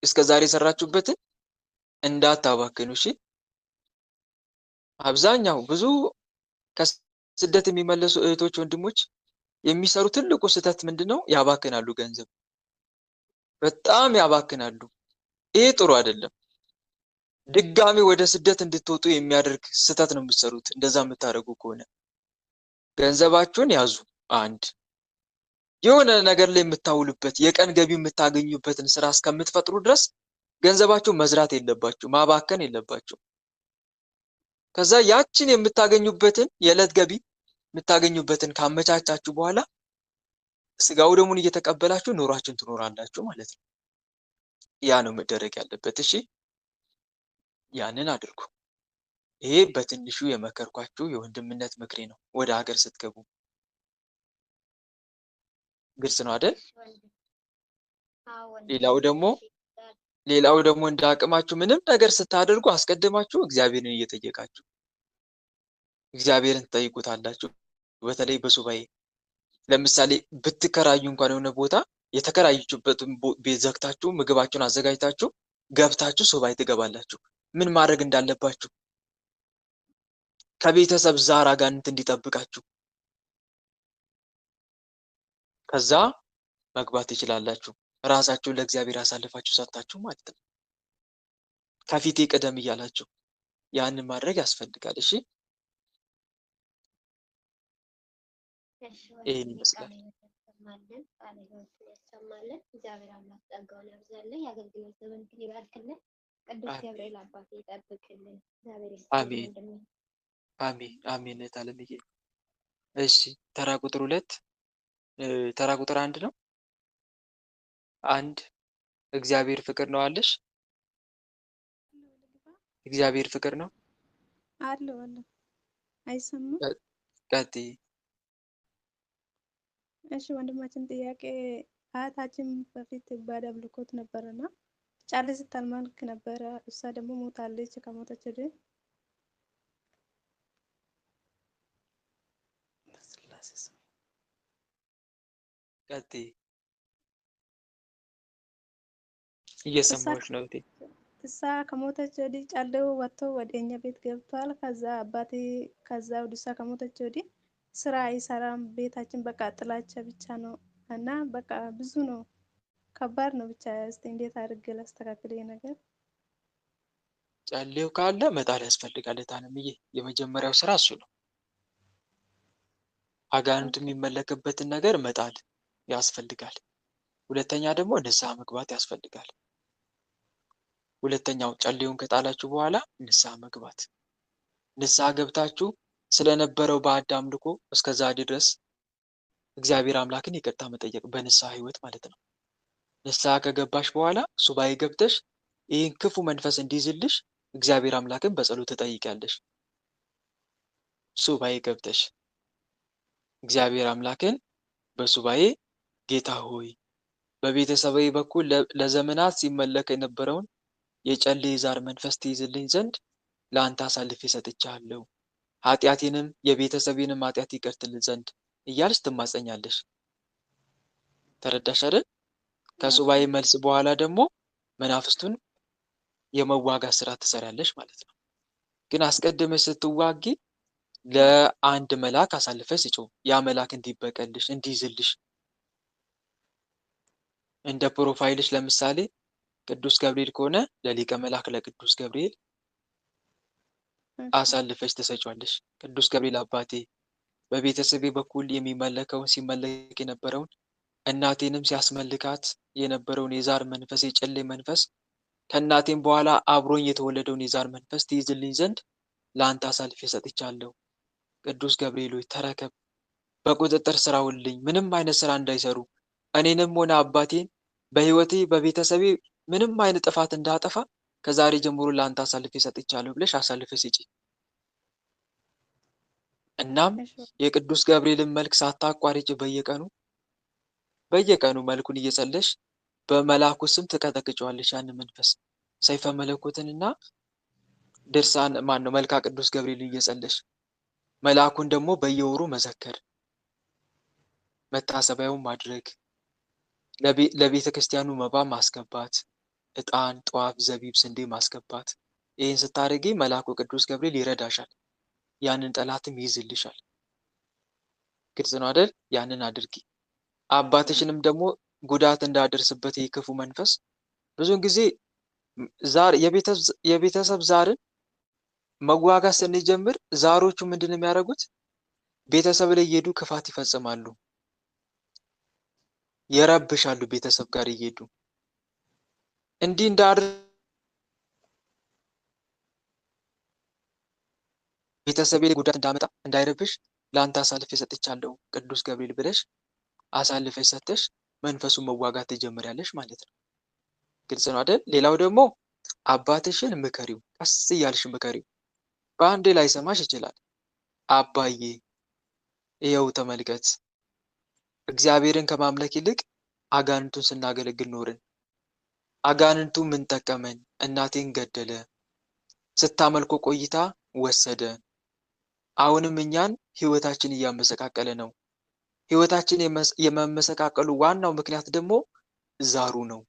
እስከዛሬ የሰራችሁበትን እንዳታባክኑ። እሺ። አብዛኛው ብዙ ከስደት የሚመለሱ እህቶች፣ ወንድሞች የሚሰሩ ትልቁ ስህተት ምንድነው? ያባክናሉ። ገንዘብ በጣም ያባክናሉ። ይሄ ጥሩ አይደለም። ድጋሚ ወደ ስደት እንድትወጡ የሚያደርግ ስህተት ነው የምትሰሩት። እንደዛ የምታደርጉ ከሆነ ገንዘባችሁን ያዙ። አንድ የሆነ ነገር ላይ የምታውሉበት የቀን ገቢ የምታገኙበትን ስራ እስከምትፈጥሩ ድረስ ገንዘባችሁን መዝራት የለባችሁ፣ ማባከን የለባችሁ። ከዛ ያችን የምታገኙበትን የዕለት ገቢ የምታገኙበትን ካመቻቻችሁ በኋላ ስጋው ደሙን እየተቀበላችሁ ኑሯችሁን ትኖራላችሁ ማለት ነው። ያ ነው መደረግ ያለበት። እሺ፣ ያንን አድርጉ። ይሄ በትንሹ የመከርኳችሁ የወንድምነት ምክሬ ነው። ወደ ሀገር ስትገቡ ግልጽ ነው አይደል? ሌላው ደግሞ እንደ አቅማችሁ ምንም ነገር ስታደርጉ አስቀድማችሁ እግዚአብሔርን እየጠየቃችሁ እግዚአብሔርን ትጠይቁታላችሁ። በተለይ በሱባኤ ለምሳሌ ብትከራዩ እንኳን የሆነ ቦታ የተከራዩችሁበትን ቤት ዘግታችሁ ምግባችሁን አዘጋጅታችሁ ገብታችሁ ሱባኤ ትገባላችሁ። ምን ማድረግ እንዳለባችሁ ከቤተሰብ ዛር አጋንንት እንዲጠብቃችሁ ከዛ መግባት ትችላላችሁ። ራሳችሁን ለእግዚአብሔር አሳልፋችሁ ሰጥታችሁ ማለት ነው። ከፊቴ ቅደም እያላችሁ ያንን ማድረግ ያስፈልጋል። እሺ እሺ ይሄን ወንድሜ ቃለ ይመስላል። ሕይወት ያሰማልን፣ ቃለ ሕይወትን ያሰማልን። እግዚአብሔር አምላክ ጸጋውን ያብዛልን፣ የአገልግሎት ዘመን ይባርክልን። ቅዱስ አሜን ገብርኤል አባቴ ይጠብቅልን። እግዚአብሔር ይስጥልን አሜን ወንድሜ። አሜን አሜን። እህት አለምዬ እሺ ተራ ቁጥር 2 ተራ ቁጥር 1 ነው። አንድ እግዚአብሔር ፍቅር ነው አለሽ። እግዚአብሔር ፍቅር ነው። አለ አይሰማም? ቀጥይ። እሺ ወንድማችን ጥያቄ አያታችን በፊት ባዕድ አምልኮት ነበረና ጫሌ ስታመልክ ነበረ። እሷ ደግሞ ሞታለች። ከሞተች ወዲህ በስላሴ ስም ቀጥይ። እየሰማሁሽ ነው እህቴ። እሷ ከሞተች ወዲህ ጫሌው ወጥቶ ወደ እኛ ቤት ገብቷል። ከዛ አባቴ ከዛ ወዲህ እሷ ከሞተች ወዲህ ስራ አይሰራም። ቤታችን በቃ ጥላቻ ብቻ ነው እና በቃ ብዙ ነው፣ ከባድ ነው። ብቻ እስቲ እንዴት አድርጌ ላስተካክል ይሄ ነገር? ጨሌው ካለ መጣል ያስፈልጋል እህት አለምዬ። የመጀመሪያው ስራ እሱ ነው። አጋንንት የሚመለክበትን ነገር መጣል ያስፈልጋል። ሁለተኛ ደግሞ ንስሐ መግባት ያስፈልጋል። ሁለተኛው ጨሌውን ከጣላችሁ በኋላ ንስሐ መግባት። ንስሐ ገብታችሁ ስለነበረው ባዕድ አምልኮ እስከዛ ድረስ እግዚአብሔር አምላክን ይቅርታ መጠየቅ በንስሐ ህይወት ማለት ነው። ንስሐ ከገባሽ በኋላ ሱባኤ ገብተሽ ይህን ክፉ መንፈስ እንዲይዝልሽ እግዚአብሔር አምላክን በጸሎት ትጠይቂያለሽ። ሱባኤ ገብተሽ እግዚአብሔር አምላክን በሱባኤ ጌታ ሆይ በቤተሰቤ በኩል ለዘመናት ሲመለክ የነበረውን የጨሌ ዛር መንፈስ ትይዝልኝ ዘንድ ለአንተ አሳልፌ ሰጥቻለሁ፣ ኃጢአቴንም የቤተሰቤንም ኃጢአት ይቅር ትል ዘንድ እያልሽ ትማጸኛለሽ። ተረዳሽ አይደል? ከሱባኤ መልስ በኋላ ደግሞ መናፍስቱን የመዋጋት ስራ ትሰሪያለሽ ማለት ነው። ግን አስቀድመሽ ስትዋጊ ለአንድ መልአክ አሳልፈሽ ስጪው። ያ መልአክ እንዲበቀልሽ እንዲይዝልሽ። እንደ ፕሮፋይልሽ ለምሳሌ ቅዱስ ገብርኤል ከሆነ ለሊቀ መልአክ ለቅዱስ ገብርኤል አሳልፈሽ ትሰጪዋለሽ። ቅዱስ ገብርኤል አባቴ በቤተሰቤ በኩል የሚመለከውን ሲመለክ የነበረውን እናቴንም ሲያስመልካት የነበረውን የዛር መንፈስ የጨሌ መንፈስ ከእናቴም በኋላ አብሮኝ የተወለደውን የዛር መንፈስ ትይዝልኝ ዘንድ ለአንተ አሳልፌ ሰጥቻለሁ። ቅዱስ ገብርኤል ሆይ ተረከብ፣ በቁጥጥር ስር አውልኝ፣ ምንም አይነት ስራ እንዳይሰሩ እኔንም ሆነ አባቴን በህይወቴ በቤተሰቤ ምንም አይነት ጥፋት እንዳጠፋ ከዛሬ ጀምሮ ለአንተ አሳልፌ ሰጥቻለሁ ብለሽ አሳልፌ ስጪ። እናም የቅዱስ ገብርኤልን መልክ ሳታቋርጭ በየቀኑ መልኩን እየጸለሽ በመልአኩ ስም ትቀጠቅጨዋለሽ። ያን መንፈስ ሰይፈ መለኮትንና ድርሳን መልካ ቅዱስ ገብርኤልን እየጸለሽ መልአኩን ደግሞ በየወሩ መዘከር፣ መታሰቢያውን ማድረግ፣ ለቤተ ክርስቲያኑ መባ ማስገባት፣ ዕጣን፣ ጧፍ፣ ዘቢብ፣ ስንዴ ማስገባት። ይህን ስታደርጊ መልአኩ ቅዱስ ገብርኤል ይረዳሻል፣ ያንን ጠላትም ይይዝልሻል። ግልጽ ነው አይደል? ያንን አድርጊ። አባትሽንም ደግሞ ጉዳት እንዳደርስበት ይህ ክፉ መንፈስ ብዙውን ጊዜ የቤተሰብ ዛርን መዋጋት ስንጀምር ዛሮቹ ምንድን ነው የሚያደርጉት? ቤተሰብ ላይ እየሄዱ ክፋት ይፈጽማሉ፣ ይረብሻሉ። ቤተሰብ ጋር እየሄዱ እንዲህ ቤተሰቤ ላይ ጉዳት እንዳመጣ እንዳይረብሽ ለአንተ አሳልፌ ሰጥቻለሁ ቅዱስ ገብርኤል ብለሽ አሳልፈሽ ሰጥተሽ መንፈሱን መዋጋት ትጀምሪያለሽ ማለት ነው። ግልጽ ነው አይደል? ሌላው ደግሞ አባትሽን ምከሪው፣ ቀስ እያልሽ ምከሪው። በአንዴ ላይሰማሽ ይችላል። አባዬ ይኸው ተመልከት፣ እግዚአብሔርን ከማምለክ ይልቅ አጋንንቱን ስናገለግል ኖርን። አጋንንቱ ምን ጠቀመን? እናቴን ገደለ፣ ስታመልኮ ቆይታ ወሰደ። አሁንም እኛን ህይወታችን እያመሰቃቀለ ነው። ህይወታችን የመመሰቃቀሉ ዋናው ምክንያት ደግሞ ዛሩ ነው፣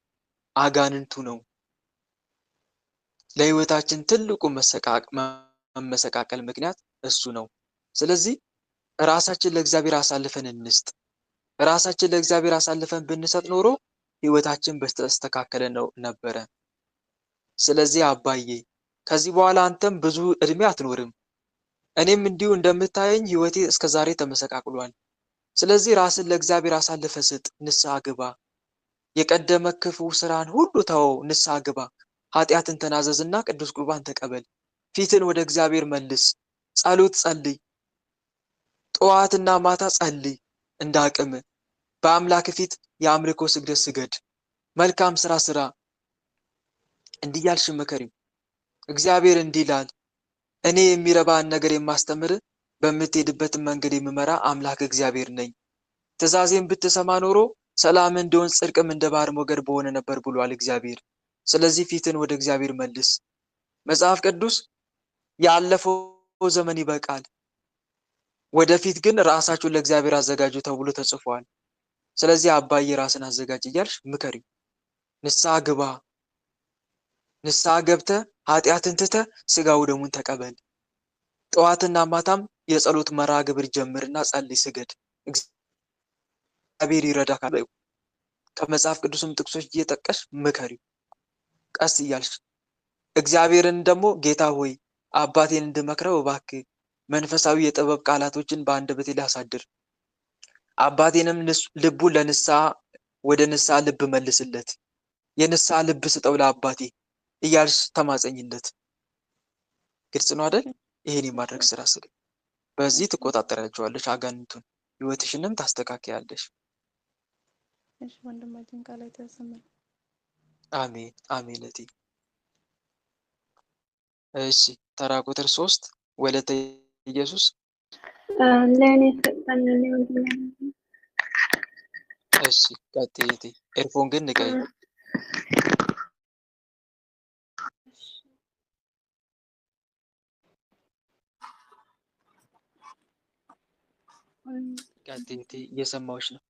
አጋንንቱ ነው። ለህይወታችን ትልቁ መመሰቃቀል ምክንያት እሱ ነው። ስለዚህ ራሳችን ለእግዚአብሔር አሳልፈን እንስጥ። ራሳችን ለእግዚአብሔር አሳልፈን ብንሰጥ ኖሮ ህይወታችን በስተስተካከለ ነው ነበረ። ስለዚህ አባዬ ከዚህ በኋላ አንተም ብዙ እድሜ አትኖርም፣ እኔም እንዲሁ እንደምታየኝ ህይወቴ እስከዛሬ ተመሰቃቅሏል። ስለዚህ ራስን ለእግዚአብሔር አሳልፈ ስጥ፣ ንስሐ ግባ፣ የቀደመ ክፉ ስራን ሁሉ ተወው፣ ንስሐ ግባ፣ ኃጢአትን ተናዘዝና ቅዱስ ቁርባን ተቀበል፣ ፊትን ወደ እግዚአብሔር መልስ፣ ጸሎት ጸልይ፣ ጠዋትና ማታ ጸልይ፣ እንደ አቅም በአምላክ ፊት የአምልኮ ስግደት ስገድ፣ መልካም ስራ ስራ፣ እንዲያልሽ ምከሪው። እግዚአብሔር እንዲህ ይላል፣ እኔ የሚረባን ነገር የማስተምር በምትሄድበትን መንገድ የምመራ አምላክ እግዚአብሔር ነኝ። ትእዛዜን ብትሰማ ኖሮ ሰላም እንደሆን ጽድቅም እንደ ባህር ሞገድ በሆነ ነበር ብሏል እግዚአብሔር። ስለዚህ ፊትን ወደ እግዚአብሔር መልስ። መጽሐፍ ቅዱስ ያለፈው ዘመን ይበቃል፣ ወደፊት ግን ራሳችሁን ለእግዚአብሔር አዘጋጁ ተብሎ ተጽፏል። ስለዚህ አባዬ ራስን አዘጋጅ እያልሽ ምከሪው። ንስሐ ግባ። ንስሐ ገብተህ ኃጢአትን ትተህ ስጋው ደሙን ተቀበል። ጠዋትና ማታም የጸሎት መርሃ ግብር ጀምርና ጸልይ፣ ስገድ። እግዚአብሔር ይረዳካል። ከመጽሐፍ ቅዱስም ጥቅሶች እየጠቀሽ ምከሪው ቀስ እያልሽ። እግዚአብሔርን ደግሞ ጌታ ሆይ አባቴን እንድመክረው እባክህ መንፈሳዊ የጥበብ ቃላቶችን በአንደበቴ ላይ አሳድር፣ አባቴንም ልቡን ለንስሐ ወደ ንስሐ ልብ መልስለት፣ የንስሐ ልብ ስጠው ለአባቴ እያልሽ ተማጸኝለት። ግልጽ ነው አይደል? ይሄን የማድረግ ስራ ስለ በዚህ ትቆጣጠሪያቸዋለሽ አጋንንቱን፣ ህይወትሽንም ታስተካክያለሽ። እሺ ወንድማችን ቃል አይተሰማል። አሜን አሜን። እቴ እሺ ተራ ቁጥር 3 ወለተ ኢየሱስ ለእኔ ሰጠኝ ነው። እሺ ቀጥይ እቴ። ኤርፎን ግን ንቀይ። ቀጥይ እቴ፣ እየሰማሁሽ ነው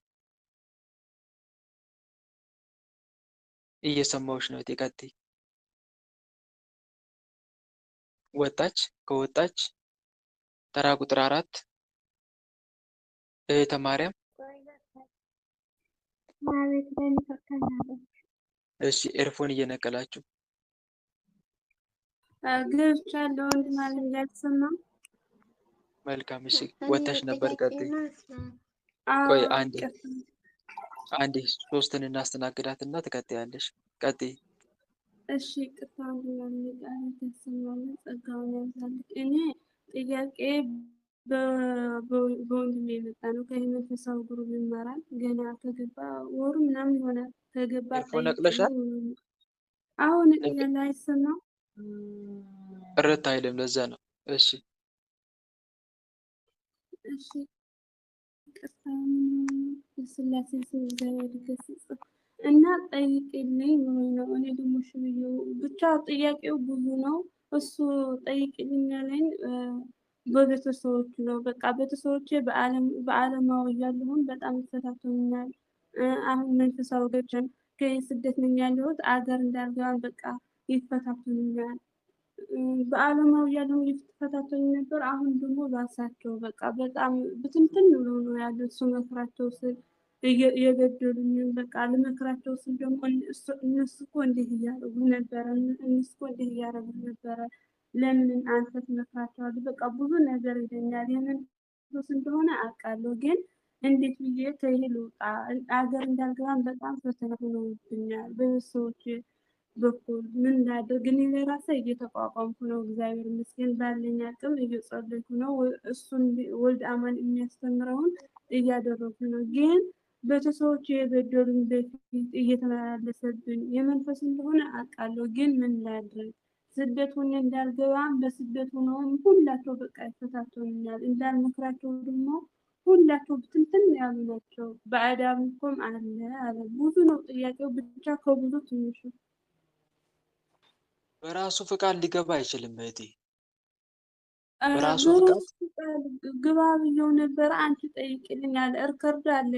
እየሰማሁሽ ነው እቴ፣ ቀጥይ። ወጣች። ከወጣች ተራ ቁጥር 4 እህተ ማርያም። ማለት ለእኔ ሰጠኝ። እሺ ኤርፎን እየነቀላችሁ ገብቻለሁ። ወንድም አለ እያልሰማሁ። መልካም። እሺ ወጣሽ ነበር። ቀጥይ። ቆይ አንዴ ሶስትን እናስተናግዳትና ትቀጥያለሽ። ቀጥይ። እሺ ቅርታ ወንድም ቃል ተሰማለ ጸጋውን ያብዛልህ። እኔ ጥያቄ በወንድሜ የመጣ ነው። ከመንፈሳዊ ግሩፕ ይማራል። ገና ከገባ ወሩ ምናምን ይሆናል። ከገባ ኤርፎን ነቅለሻል? አሁን ያለ አይሰማም። እረት አይልም። ለዛ ነው። እሺ እሺ ቅርታ ስላሴ ስም እግዚአብሔር ይገስጽ እና ጠይቅልኝ ነው። እኔ ደግሞ እሺ ብዬው ብቻ ጥያቄው ብዙ ነው። እሱ ጠይቅልኝ ያለኝ በቤተሰቦቹ ነው። በቃ ቤተሰቦቼ በዓለማዊ እያለሁም በጣም ይፈታተኑኛል። አሁን መንፈሳዊ ገብቼን ከስደት ነኝ ያለሁት አገር እንዳልገባን በቃ ይፈታተኑኛል። በዓለማዊ እያለሁ ይፈታተኑ ነበር። አሁን ደግሞ ባሳቸው በቃ በጣም ብትንትን ብለው ነው ያሉት። ስመክራቸው ስል የገደሉኝም በቃ ልመክራቸው ስል ደግሞ እነሱ እኮ እንዲህ እያደረጉ ነበረ፣ እነሱ እኮ እንዲህ እያደረጉ ነበረ፣ ለምን አንተ ትመክራቸዋለህ? በቃ ብዙ ነገር ይለኛል። የመንፈስ እንደሆነ አውቃለሁ፣ ግን እንዴት ብዬ ከይህ ልውጣ? አገር እንዳልገባን በጣም ፈተና ሆነውብኛል በሰዎች በኩል። ምን ላድርግ? እኔ ለራሴ እየተቋቋምኩ ነው። እግዚአብሔር ይመስገን ባለኝ አቅም እየጸለይኩ ነው። እሱን ወልድ አማን የሚያስተምረውን እያደረጉ ነው። ግን ቤተሰቦች የበደሉኝ በፊት እየተመላለሰብኝ የመንፈስ እንደሆነ አውቃለሁ፣ ግን ምን ላድርግ? ስደት ሆኜ እንዳልገባም በስደት ሆነውም ሁላቸው በቃ ይፈታተኑኛል። እንዳልመክራቸው ደግሞ ሁላቸው ብትንትን ያሉ ናቸው። በአዳምኮም አለ ብዙ ነው ጥያቄው። ብቻ ከብዙ ትንሹ በራሱ ፍቃድ ሊገባ አይችልም እህቴ። በራሱ ፍቃድ ግባ ብየው ነበር። አንቺ ጠይቅልኝ አለ። እርከርድ አለ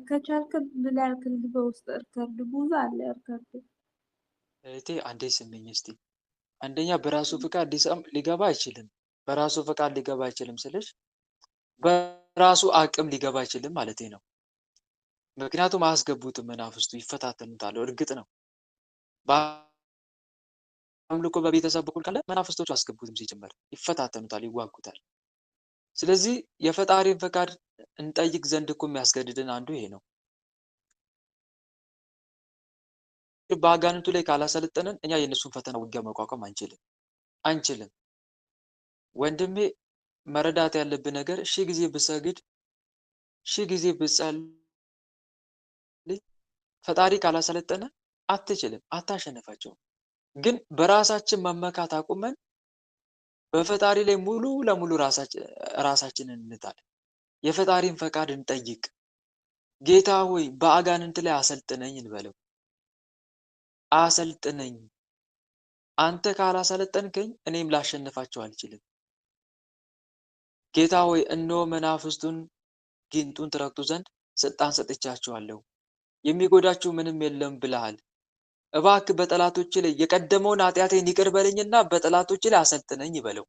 ከቻልክ ብላክልህ በውስጥ እርከርድ ብዙ አለ። እርከርድ እህቴ አንዴ ስምኝ እስቲ። አንደኛ በራሱ ፍቃድ ሊገባ አይችልም። በራሱ ፍቃድ ሊገባ አይችልም ስልሽ በራሱ አቅም ሊገባ አይችልም ማለት ነው። ምክንያቱም አያስገቡትም፣ መናፍስቱ ይፈታተኑታል። እርግጥ ነው በአምልኮ በቤተሰብ በኩል ካለ መናፍስቶቹ አያስገቡትም፣ ሲጀመር ይፈታተኑታል፣ ይዋጉታል። ስለዚህ የፈጣሪን ፈቃድ እንጠይቅ ዘንድ እኮ የሚያስገድድን አንዱ ይሄ ነው። በአጋንንቱ ላይ ካላሰለጠነን እኛ የእነሱን ፈተና ውጊያ መቋቋም አንችልም። ወንድሜ መረዳት ያለብን ነገር 1000 ጊዜ ብሰግድ 1000 ጊዜ ብጸልይ ፈጣሪ ካላሰለጠነ አትችልም፣ አታሸንፋቸውም። ግን በራሳችን መመካት አቁመን በፈጣሪ ላይ ሙሉ ለሙሉ ራሳችንን እንጣል። የፈጣሪን ፈቃድ እንጠይቅ። ጌታ ሆይ በአጋንንት ላይ አሰልጥነኝ እንበለው። አሰልጥነኝ፣ አንተ ካላሰለጠንከኝ እኔም ላሸንፋቸው አልችልም። ጌታ ሆይ እነሆ መናፍስቱን ጊንጡን ትረግጡ ዘንድ ስልጣን ሰጥቻችኋለሁ፣ የሚጎዳችሁ ምንም የለም ብለሃል። እባክህ በጠላቶች ላይ የቀደመውን ኃጢአቴን ይቅር በለኝና በጠላቶች ላይ አሰልጥነኝ ይበለው።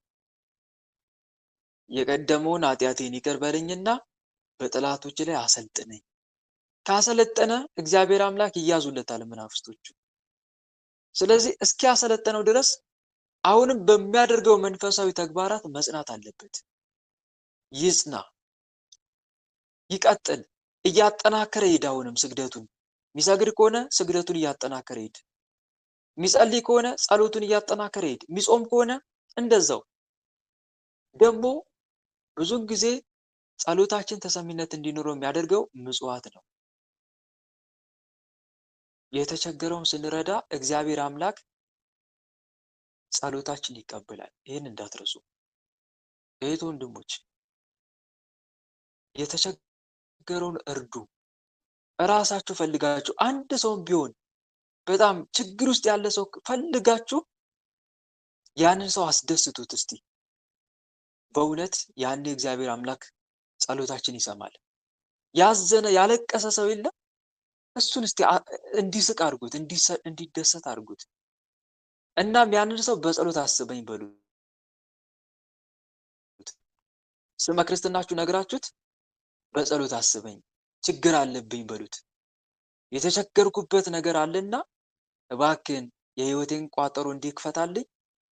የቀደመውን ኃጢአቴን ይቅር በለኝና በጠላቶች ላይ አሰልጥነኝ። ካሰለጠነ እግዚአብሔር አምላክ ይያዙለታል መናፍስቶቹ። ስለዚህ እስኪያሰለጠነው ድረስ አሁንም በሚያደርገው መንፈሳዊ ተግባራት መጽናት አለበት። ይጽና፣ ይቀጥል፣ እያጠናከረ ሄድ። አሁንም ስግደቱን የሚሰግድ ከሆነ ስግደቱን እያጠናከረ ሄድ። የሚጸልይ ከሆነ ጸሎቱን እያጠናከረ ሄድ። የሚጾም ከሆነ እንደዛው። ደግሞ ብዙን ጊዜ ጸሎታችን ተሰሚነት እንዲኖረው የሚያደርገው ምጽዋት ነው። የተቸገረውን ስንረዳ እግዚአብሔር አምላክ ጸሎታችን ይቀበላል። ይህን እንዳትረሱ እህት ወንድሞች፣ የተቸገረውን እርዱ። እራሳችሁ ፈልጋችሁ አንድ ሰውም ቢሆን በጣም ችግር ውስጥ ያለ ሰው ፈልጋችሁ ያንን ሰው አስደስቱት እስቲ። በእውነት ያኔ እግዚአብሔር አምላክ ጸሎታችን ይሰማል። ያዘነ ያለቀሰ ሰው የለም? እሱን እስቲ እንዲስቅ አድርጉት፣ እንዲደሰት አድርጉት። እናም ያንን ሰው በጸሎት አስበኝ በሉት። ስመ ክርስትናችሁ ነግራችሁት በጸሎት አስበኝ፣ ችግር አለብኝ በሉት። የተቸገርኩበት ነገር አለና እባክህን የህይወቴን ቋጠሮ እንዲክፈታልኝ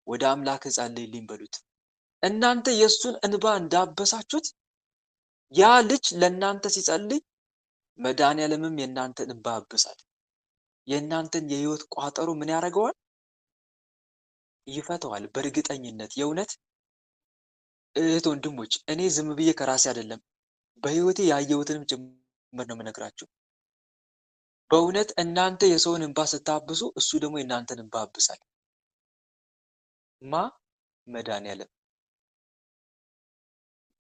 ወደ አምላክ ጸልይልኝ በሉት። እናንተ የእሱን እንባ እንዳበሳችሁት ያ ልጅ ለእናንተ ሲጸልይ መድኃኒዓለምም የእናንተን እንባ ያብሳል። የእናንተን የህይወት ቋጠሮ ምን ያደርገዋል? ይፈተዋል በእርግጠኝነት። የእውነት እህት ወንድሞች፣ እኔ ዝም ብዬ ከራሴ አይደለም በህይወቴ ያየሁትንም ጭምር ነው የምነግራችሁ። በእውነት እናንተ የሰውን እንባ ስታብሱ እሱ ደግሞ የእናንተን እንባ ያብሳል። መድኃኒዓለም።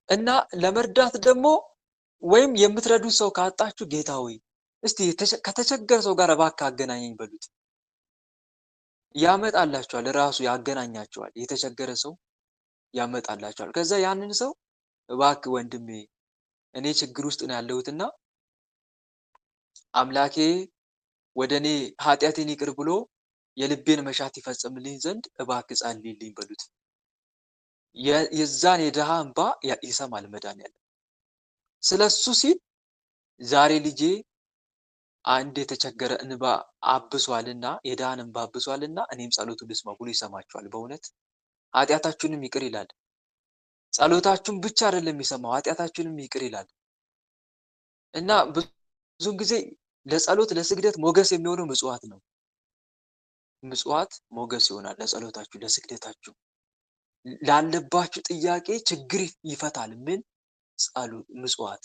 እና ለመርዳት ደግሞ ወይም የምትረዱት ሰው ካጣችሁ ጌታ ሆይ እስቲ ከተቸገረ ሰው ጋር እባክህ አገናኘኝ በሉት። ያመጣላችኋል፣ ራሱ ያገናኛችኋል። የተቸገረ ሰው ያመጣላችኋል። ከዛ ያንን ሰው እባክህ ወንድሜ እኔ ችግር ውስጥ ነው ያለሁትና አምላኬ ወደ እኔ ኃጢአቴን ይቅር ብሎ የልቤን መሻት ይፈጽምልኝ ዘንድ እባክህ ጸልይልኝ በሉት። የዛን የድሃ እንባ ይሰማል መድኃኒዓለም። ስለሱ ሲል ዛሬ ልጄ አንድ የተቸገረ እንባ አብሷልና የድሃን እንባ አብሷልና እኔም ጸሎቱን ልስማ ብሎ ይሰማችኋል። በእውነት ኃጢአታችሁንም ይቅር ይላል። ጸሎታችሁን ብቻ አይደለም የሚሰማው ኃጢአታችሁንም ይቅር ይላል። እና ብዙን ጊዜ ለጸሎት ለስግደት ሞገስ የሚሆነው ምጽዋት ነው። ምጽዋት ሞገስ ይሆናል ለጸሎታችሁ ለስግደታችሁ። ላለባችሁ ጥያቄ ችግር ይፈታል። ምን? ጸሎት፣ ምጽዋት።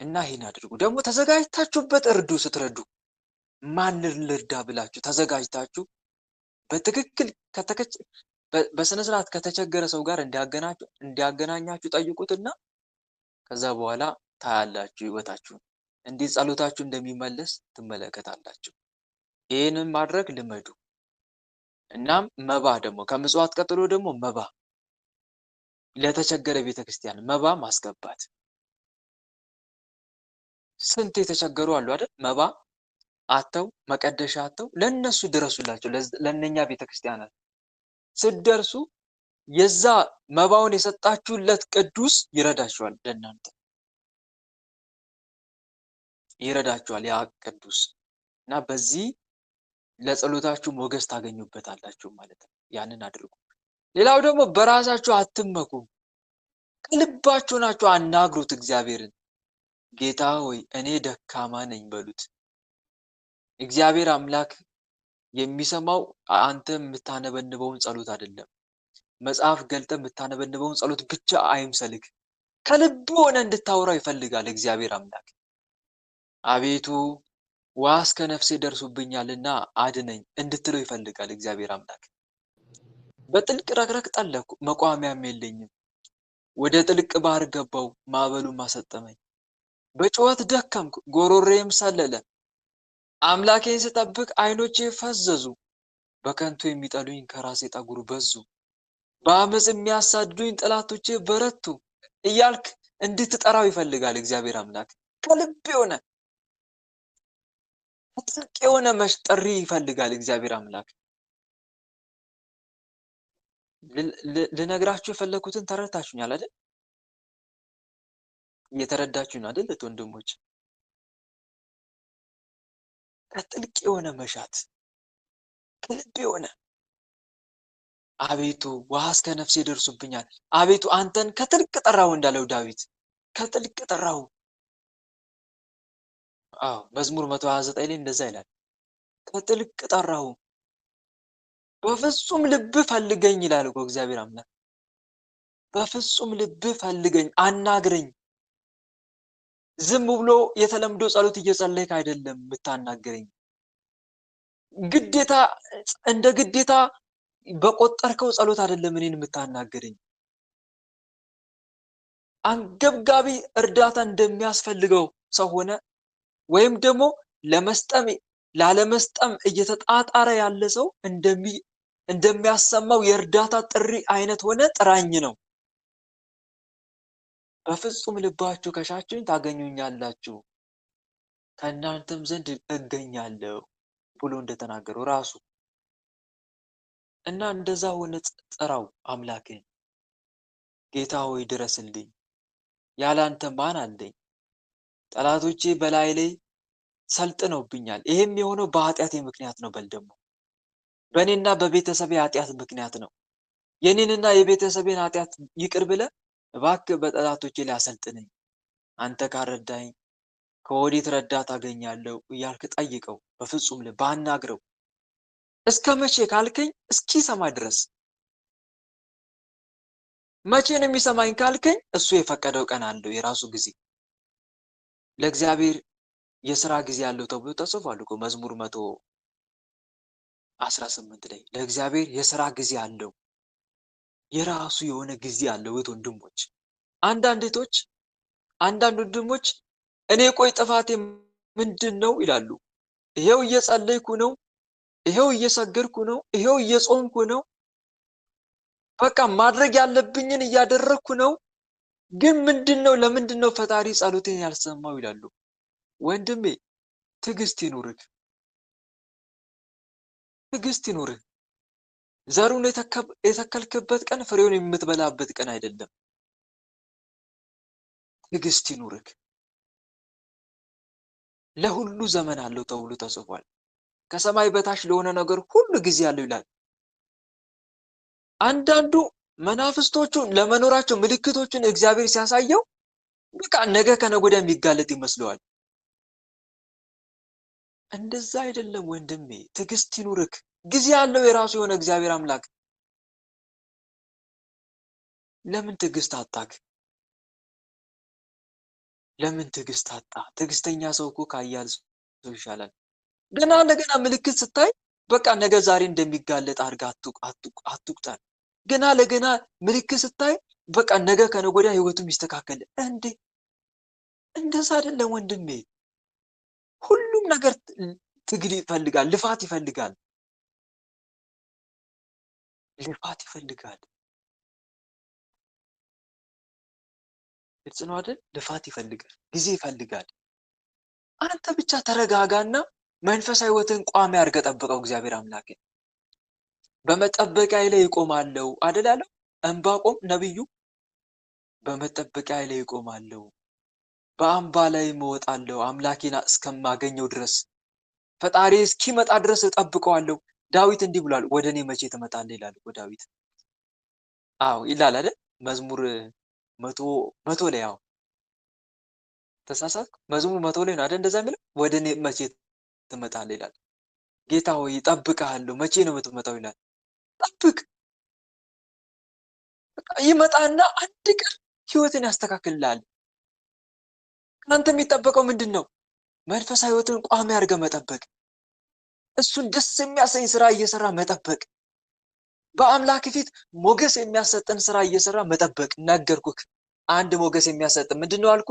እና ይሄን አድርጉ። ደግሞ ተዘጋጅታችሁበት እርዱ። ስትረዱ ማንን ልርዳ ብላችሁ ተዘጋጅታችሁ በትክክል በስነ ስርዓት ከተቸገረ ሰው ጋር እንዲያገናኛችሁ ጠይቁትና ከዛ በኋላ ታያላችሁ ህይወታችሁን እንዴት ጸሎታችሁ እንደሚመለስ ትመለከታላችሁ። ይህንን ማድረግ ልመዱ። እናም መባ ደግሞ ከምጽዋት ቀጥሎ ደግሞ መባ፣ ለተቸገረ ቤተክርስቲያን መባ ማስገባት። ስንት የተቸገሩ አሉ አይደል? መባ አተው መቀደሻ አተው ለነሱ ድረሱላቸው። ለነኛ ቤተክርስቲያናት ስትደርሱ የዛ መባውን የሰጣችሁለት ቅዱስ ይረዳችኋል ለእናንተ። ይረዳችኋል ያ ቅዱስ እና በዚህ ለጸሎታችሁ ሞገስ ታገኙበታላችሁ ማለት ነው። ያንን አድርጉ። ሌላው ደግሞ በራሳችሁ አትመኩ። ከልባችሁ ናችሁ አናግሩት እግዚአብሔርን። ጌታ ሆይ እኔ ደካማ ነኝ በሉት። እግዚአብሔር አምላክ የሚሰማው አንተ የምታነበንበውን ጸሎት አይደለም። መጽሐፍ ገልጠ የምታነበንበውን ጸሎት ብቻ አይምሰልክ። ከልብ ሆነ እንድታወራው ይፈልጋል እግዚአብሔር አምላክ። አቤቱ ውሃ እስከ ነፍሴ ደርሶብኛልና አድነኝ እንድትለው ይፈልጋል እግዚአብሔር አምላክ። በጥልቅ ረግረግ ጠለኩ፣ መቋሚያም የለኝም። ወደ ጥልቅ ባህር ገባው፣ ማዕበሉም አሰጠመኝ። በጩኸት ደከምኩ፣ ጎሮሬም ሰለለ። አምላኬን ስጠብቅ ዓይኖቼ ፈዘዙ። በከንቱ የሚጠሉኝ ከራሴ ጠጉር በዙ። በአመፅ የሚያሳድዱኝ ጠላቶቼ በረቱ እያልክ እንድትጠራው ይፈልጋል እግዚአብሔር አምላክ። ከልብ የሆነ ጥልቅ የሆነ ጥሪ ይፈልጋል እግዚአብሔር አምላክ። ልነግራችሁ የፈለኩትን ተረድታችሁኛል አይደል? እየተረዳችሁ ነው አይደል ወንድሞች? ከጥልቅ የሆነ መሻት፣ ከልብ የሆነ አቤቱ ውሃ እስከ ነፍሴ ደርሶብኛል፣ አቤቱ አንተን ከጥልቅ ጠራሁ እንዳለው ዳዊት ከጥልቅ ጠራሁ። መዝሙር 129 ላይ እንደዛ ይላል። ከጥልቅ ጠራሁ፣ በፍጹም ልብ ፈልገኝ ይላል እኮ እግዚአብሔር አምላክ። በፍጹም ልብ ፈልገኝ፣ አናግረኝ። ዝም ብሎ የተለምዶ ጸሎት እየጸለይክ አይደለም የምታናግረኝ። ግዴታ እንደ ግዴታ በቆጠርከው ጸሎት አይደለም እኔን የምታናግረኝ። አንገብጋቢ እርዳታ እንደሚያስፈልገው ሰው ሆነ ወይም ደግሞ ለመስጠም ላለመስጠም እየተጣጣረ ያለ ሰው እንደሚያሰማው የእርዳታ ጥሪ አይነት ሆነ ጥራኝ ነው። በፍጹም ልባችሁ ከሻችሁኝ ታገኙኛላችሁ፣ ከእናንተም ዘንድ እገኛለሁ ብሎ እንደተናገረው ራሱ እና እንደዛ ሆነ ጥራው አምላክን። ጌታ ሆይ ድረስልኝ፣ ያላንተ ማን አለኝ? ጠላቶቼ በላይ ላይ ሰልጥነውብኛል። ይሄም የሆነው በኃጢአቴ ምክንያት ነው። በል ደግሞ በእኔና በቤተሰቤ ኃጢአት ምክንያት ነው። የኔንና የቤተሰቤን ኃጢአት ይቅር ብለህ እባክህ በጠላቶቼ ላይ አሰልጥነኝ። አንተ ካረዳኝ ከወዴት ረዳት አገኛለሁ እያልክ ጠይቀው። በፍጹም ልብ አናግረው። እስከ መቼ ካልከኝ እስኪሰማ ድረስ። መቼ ነው የሚሰማኝ ካልከኝ እሱ የፈቀደው ቀን አለው፣ የራሱ ጊዜ። ለእግዚአብሔር የሥራ ጊዜ አለው ተብሎ ተጽፏል እኮ መዝሙር 118 ላይ። ለእግዚአብሔር የሥራ ጊዜ አለው፣ የራሱ የሆነ ጊዜ አለው። ወንድሞች፣ አንዳንድ ወንድሞች እኔ ቆይ ጥፋቴ ምንድን ነው ይላሉ። ይሄው እየጸለይኩ ነው፣ ይሄው እየሰገድኩ ነው፣ ይሄው እየጾምኩ ነው፣ በቃ ማድረግ ያለብኝን እያደረግኩ ነው። ግን ምንድነው ለምንድነው ፈጣሪ ጸሎቴን ያልሰማው ይላሉ። ወንድሜ ትዕግስት ይኑርህ፣ ትዕግስት ይኑርህ። ዘሩን የተከልክበት ቀን ፍሬውን የምትበላበት ቀን አይደለም። ትዕግስት ይኑርህ። ለሁሉ ዘመን አለው ተብሎ ተጽፏል። ከሰማይ በታች ለሆነ ነገር ሁሉ ጊዜ አለው ይላል። አንዳንዱ መናፍስቶቹ ለመኖራቸው ምልክቶችን እግዚአብሔር ሲያሳየው በቃ ነገ ከነገ ወዲያ የሚጋለጥ ይመስለዋል። እንደዛ አይደለም ወንድሜ፣ ትዕግስት ይኑርክ። ጊዜ አለው የራሱ የሆነ እግዚአብሔር አምላክ። ለምን ትዕግስት አጣክ? ለምን ትዕግስት አጣ? ትዕግስተኛ ሰው እኮ ከኃያል ሰው ይሻላል። ገና ለገና ምልክት ስታይ በቃ ነገ ዛሬ እንደሚጋለጥ አድርጋ አትቁጠር። ገና ለገና ምልክት ስታይ በቃ ነገ ከነገ ወዲያ ህይወቱም ይስተካከል እንዴ? እንደዛ አይደለም ወንድሜ። ሁሉም ነገር ትግል ይፈልጋል፣ ልፋት ይፈልጋል፣ ልፋት ይፈልጋል። ግልጽ ነው አይደል? ልፋት ይፈልጋል፣ ጊዜ ይፈልጋል። አንተ ብቻ ተረጋጋና መንፈሳዊ ህይወትን ቋሚ አድርገህ ጠብቀው። እግዚአብሔር አምላክ በመጠበቂያ ላይ ይቆማለሁ አይደል ያለው ዕንባቆም ነብዩ። በመጠበቂያ ላይ ይቆማለሁ በአምባ ላይ እወጣለሁ አምላኬን እስከማገኘው ድረስ ፈጣሪ እስኪመጣ ድረስ እጠብቀዋለሁ። ዳዊት እንዲህ ብሏል፣ ወደ እኔ መቼ ትመጣለህ ይላል እኮ ዳዊት። አዎ ይላል አይደል? መዝሙር መቶ ላይ አዎ ተሳሳትኩ። መዝሙር 100 ላይ ነው አይደል እንደዛ የሚለው? ወደ እኔ መቼ ትመጣለህ ይላል። ጌታ ሆይ እጠብቅሃለሁ፣ መቼ ነው የምትመጣው ይላል። ጠብቅ። በቃ ይመጣና አንድ ቀን ህይወትን ያስተካክልልሃል። እናንተ የሚጠበቀው ምንድን ነው? መንፈሳዊ ህይወትን ቋሚ አድርገህ መጠበቅ፣ እሱን ደስ የሚያሰኝ ስራ እየሰራ መጠበቅ፣ በአምላክ ፊት ሞገስ የሚያሰጥን ስራ እየሰራ መጠበቅ። ነገርኩክ። አንድ ሞገስ የሚያሰጥን ምንድነው አልኩ?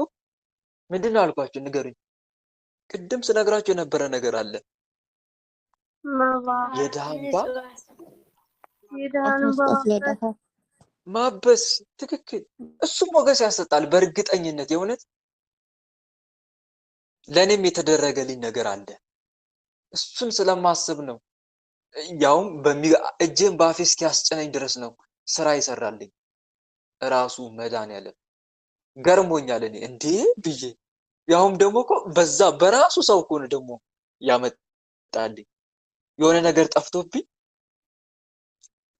ምንድነው አልኳችሁ? ንገሩኝ። ቅድም ስነግራችሁ የነበረ ነገር አለ። የድሃ እንባ ማበስ። ትክክል። እሱ ሞገስ ያሰጣል በእርግጠኝነት። የእውነት ለእኔም የተደረገልኝ ነገር አለ። እሱን ስለማስብ ነው። ያውም እጄን በአፌ እስኪያስጨነኝ ድረስ ነው ስራ ይሰራልኝ ራሱ መድኃኒዓለም። ገርሞኛል እኔ እንዴ ብዬ። ያውም ደግሞ እኮ በዛ በራሱ ሰው እኮ ነው ደግሞ ያመጣልኝ። የሆነ ነገር ጠፍቶብኝ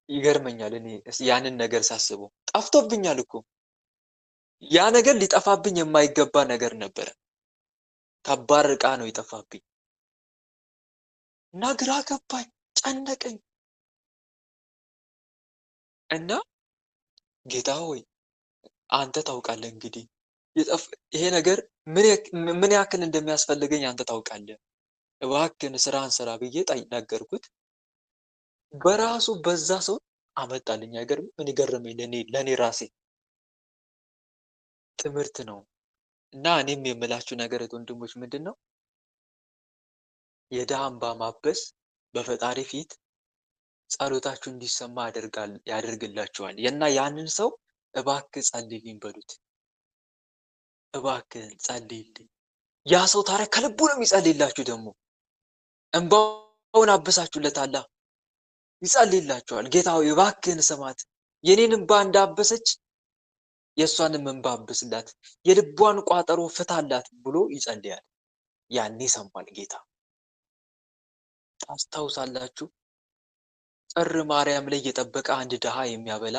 ይገርመኛል። እኔ ያንን ነገር ሳስበው ጠፍቶብኛል እኮ። ያ ነገር ሊጠፋብኝ የማይገባ ነገር ነበረ። ከባድ ዕቃ ነው የጠፋብኝ እና ግራ ገባኝ፣ ጨነቀኝ እና ጌታ ሆይ አንተ ታውቃለህ እንግዲህ ይሄ ነገር ምን ያክል እንደሚያስፈልገኝ አንተ ታውቃለህ። እባክህን ስራን ስራ ብዬ ነገርኩት። በራሱ በዛ ሰው አመጣልኝ። አይገርም? ምን ይገርመኝ ለኔ ራሴ ትምህርት ነው። እና እኔም የምላችሁ ነገር ወንድሞች ምንድን ነው የድሃ እንባ ማበስ በፈጣሪ ፊት ጸሎታችሁ እንዲሰማ ያደርግላችኋል። እና ያንን ሰው እባክህ ጸልይልኝ በሉት። እባክህ ጸልይልኝ። ያ ሰው ታዲያ ከልቡ ነው የሚጸልይላችሁ። ደግሞ እንባውን አበሳችሁለታል፣ ይጸልይላችኋል። ጌታ ሆይ እባክህን ስማት፣ የኔን እንባ እንዳበሰች የእሷንም እንባ አብስላት፣ የልቧን ቋጠሮ ፍታላት ብሎ ይጸልያል። ያኔ ሰማል ጌታ። ታስታውሳላችሁ? ጥር ማርያም ላይ የጠበቀ አንድ ድሃ የሚያበላ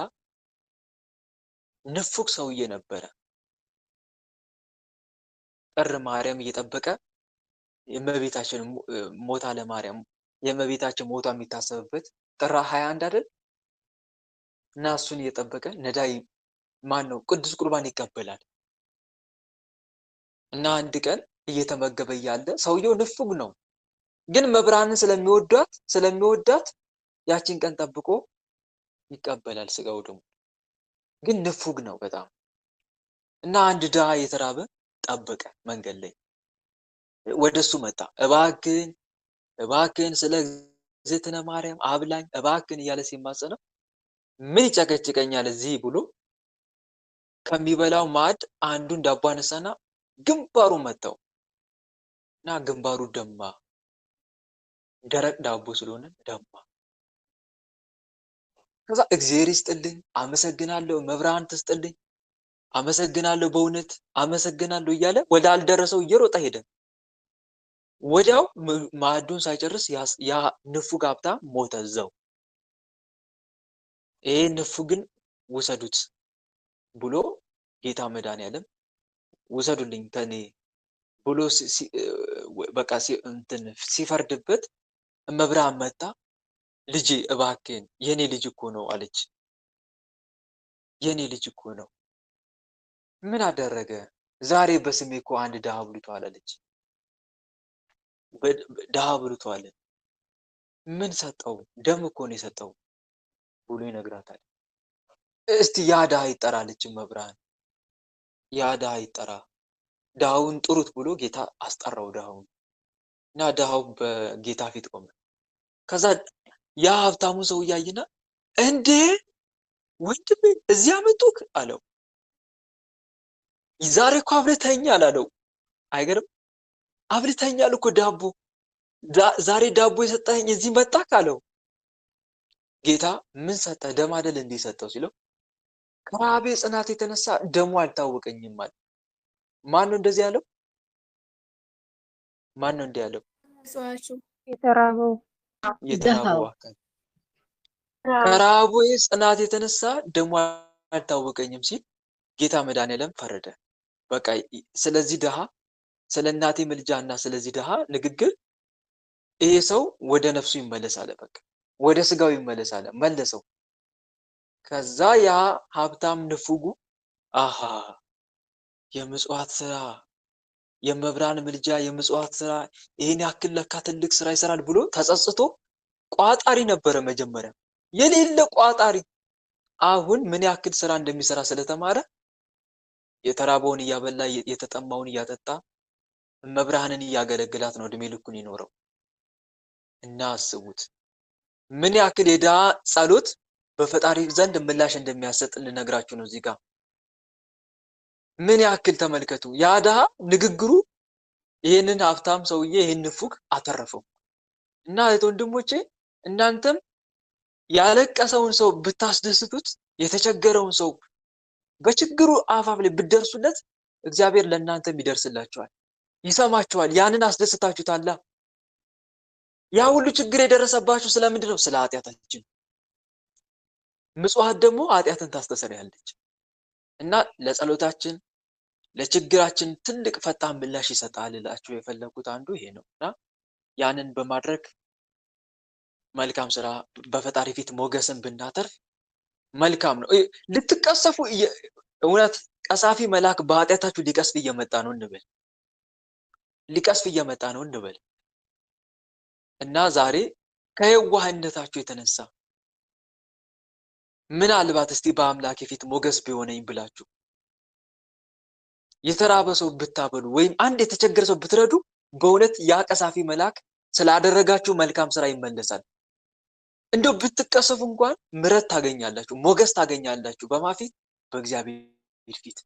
ንፉግ ሰውዬ ነበረ። ጥር ማርያም እየጠበቀ የእመቤታችን ሞታ ለማርያም የእመቤታችን ሞቷ የሚታሰብበት ጥር 21 አይደል? እና እሱን እየጠበቀ ነዳይ ማን ነው ቅዱስ ቁርባን ይቀበላል። እና አንድ ቀን እየተመገበ እያለ ሰውየው ንፉግ ነው፣ ግን መብራንን ስለሚወዳት ያችን ቀን ጠብቆ ይቀበላል ስጋው ደግሞ። ግን ንፉግ ነው በጣም። እና አንድ ድሃ የተራበ ጠበቀ መንገድ ላይ። ወደሱ መጣ። እባክህን ስለ እግዝእትነ ማርያም አብላኝ እባክህን እያለ ሲማጸነው ምን ይጨቀጭቀኛል እዚህ ብሎ ከሚበላው ማዕድ አንዱን ዳቦ አነሳና ግንባሩ መታው እና ግንባሩ ደማ። ደረቅ ዳቦ ስለሆነ ደማ። ከዛ እግዚአብሔር ይስጥልኝ፣ አመሰግናለሁ፣ መብርሃን ትስጥልኝ፣ አመሰግናለሁ፣ በእውነት አመሰግናለሁ እያለ ወደ አልደረሰው እየሮጠ ሄደ። ወዲያው ማዕዱን ሳይጨርስ ያ ንፉግ ሀብታም ሞተ እዛው። ይሄ ንፉግን ውሰዱት ብሎ ጌታ መድኃኒዓለም ውሰዱልኝ ከኔ ብሎ በቃ ሲፈርድበት እመብርሃን መጣ። ልጄ እባክህን የኔ ልጅ እኮ ነው አለች። የኔ ልጅ እኮ ነው። ምን አደረገ? ዛሬ በስሜ እኮ አንድ ድሃ ብሉቷል አለች። ድሃ ብሉቷል። ምን ሰጠው? ደም እኮ ነው የሰጠው ብሎ ይነግራታል። እስቲ ያ ድሃ ይጠራ አለች እመብርሃን። ያ ድሃ ይጠራ፣ ድሃውን ጥሩት ብሎ ጌታ አስጠራው ድሃውን እና ድሃው በጌታ ፊት ቆመ። ከዛ ያ ሀብታሙ ሰው እያየና እንዴ ወንድሜ እዚህ አመጡክ አለው። ዛሬ እኮ አብልተኛል አለው። አይገርም? አብልተኛል እኮ ዳቦ፣ ዛሬ ዳቦ የሰጠኸኝ እዚህ መጣክ አለው። ጌታ ምን ሰጠ? ደም አይደል እንዲህ ሰጠው ሲለው ከረሃቤ ጽናት የተነሳ ደሙ አልታወቀኝም አለ። ማን ነው እንደዚህ ያለው? ማን ነው እንዲህ ያለው? የተራበው የተራበው አካል ከረሃቡ ጽናት የተነሳ ደሙ አልታወቀኝም ሲል ጌታ መድኃኒዓለም ፈረደ። በቃ ስለዚህ ድሃ፣ ስለ እናቴ ምልጃና ስለዚህ ድሃ ንግግር ይሄ ሰው ወደ ነፍሱ ይመለሳል። በቃ ወደ ስጋው ይመለሳል። መለሰው። ከዛ ያ ሀብታም ንፉጉ አሃ የምጽዋት ስራ፣ የመብራን ምልጃ፣ የምጽዋት ስራ ይሄን ያክል ለካ ትልቅ ስራ ይሰራል ብሎ ተጸጽቶ ቋጣሪ ነበረ መጀመሪያ፣ የሌለ ቋጣሪ። አሁን ምን ያክል ስራ እንደሚሰራ ስለተማረ የተራበውን እያበላ የተጠማውን እያጠጣ መብራንን እያገለግላት ነው እድሜ ልኩን ይኖረው። እና አስቡት ምን ያክል የድሃ ጸሎት በፈጣሪ ዘንድ ምላሽ እንደሚያሰጥ ልነግራችሁ ነው። እዚህ ጋር ምን ያክል ተመልከቱ። ያ ድሃ ንግግሩ ይሄንን ሀብታም ሰውዬ ይሄን ንፉግ አተረፈው። እና እህት ወንድሞቼ እናንተም ያለቀሰውን ሰው ብታስደስቱት፣ የተቸገረውን ሰው በችግሩ አፋፍ ላይ ብትደርሱለት እግዚአብሔር ለእናንተም ይደርስላችኋል፣ ይሰማችኋል። ያንን አስደስታችሁታላ። ያ ሁሉ ችግር የደረሰባችሁ ስለምንድን ነው? ስለ ኃጢአታችን። ምጽዋት ደግሞ ኃጢአትን ታስተሰርያለች። እና ለጸሎታችን ለችግራችን ትልቅ ፈጣን ምላሽ ይሰጣል እላችሁ የፈለኩት አንዱ ይሄ ነው። እና ያንን በማድረግ መልካም ስራ በፈጣሪ ፊት ሞገስን ብናተርፍ መልካም ነው። ልትቀሰፉ እውነት ቀሳፊ መልአክ በኃጢአታችሁ ሊቀስፍ እየመጣ ነው እንበል፣ ሊቀስፍ እየመጣ ነው እንበል እና ዛሬ ከየዋህነታችሁ የተነሳ ምናልባት እስቲ በአምላክ ፊት ሞገስ ቢሆነኝ ብላችሁ የተራበ ሰው ብታበሉ ወይም አንድ የተቸገረ ሰው ብትረዱ በእውነት ያ ቀሳፊ መልአክ ስላደረጋችሁ መልካም ስራ ይመለሳል። እንደው ብትቀሰፉ እንኳን ምሕረት ታገኛላችሁ፣ ሞገስ ታገኛላችሁ። በማፊት በእግዚአብሔር ፊት።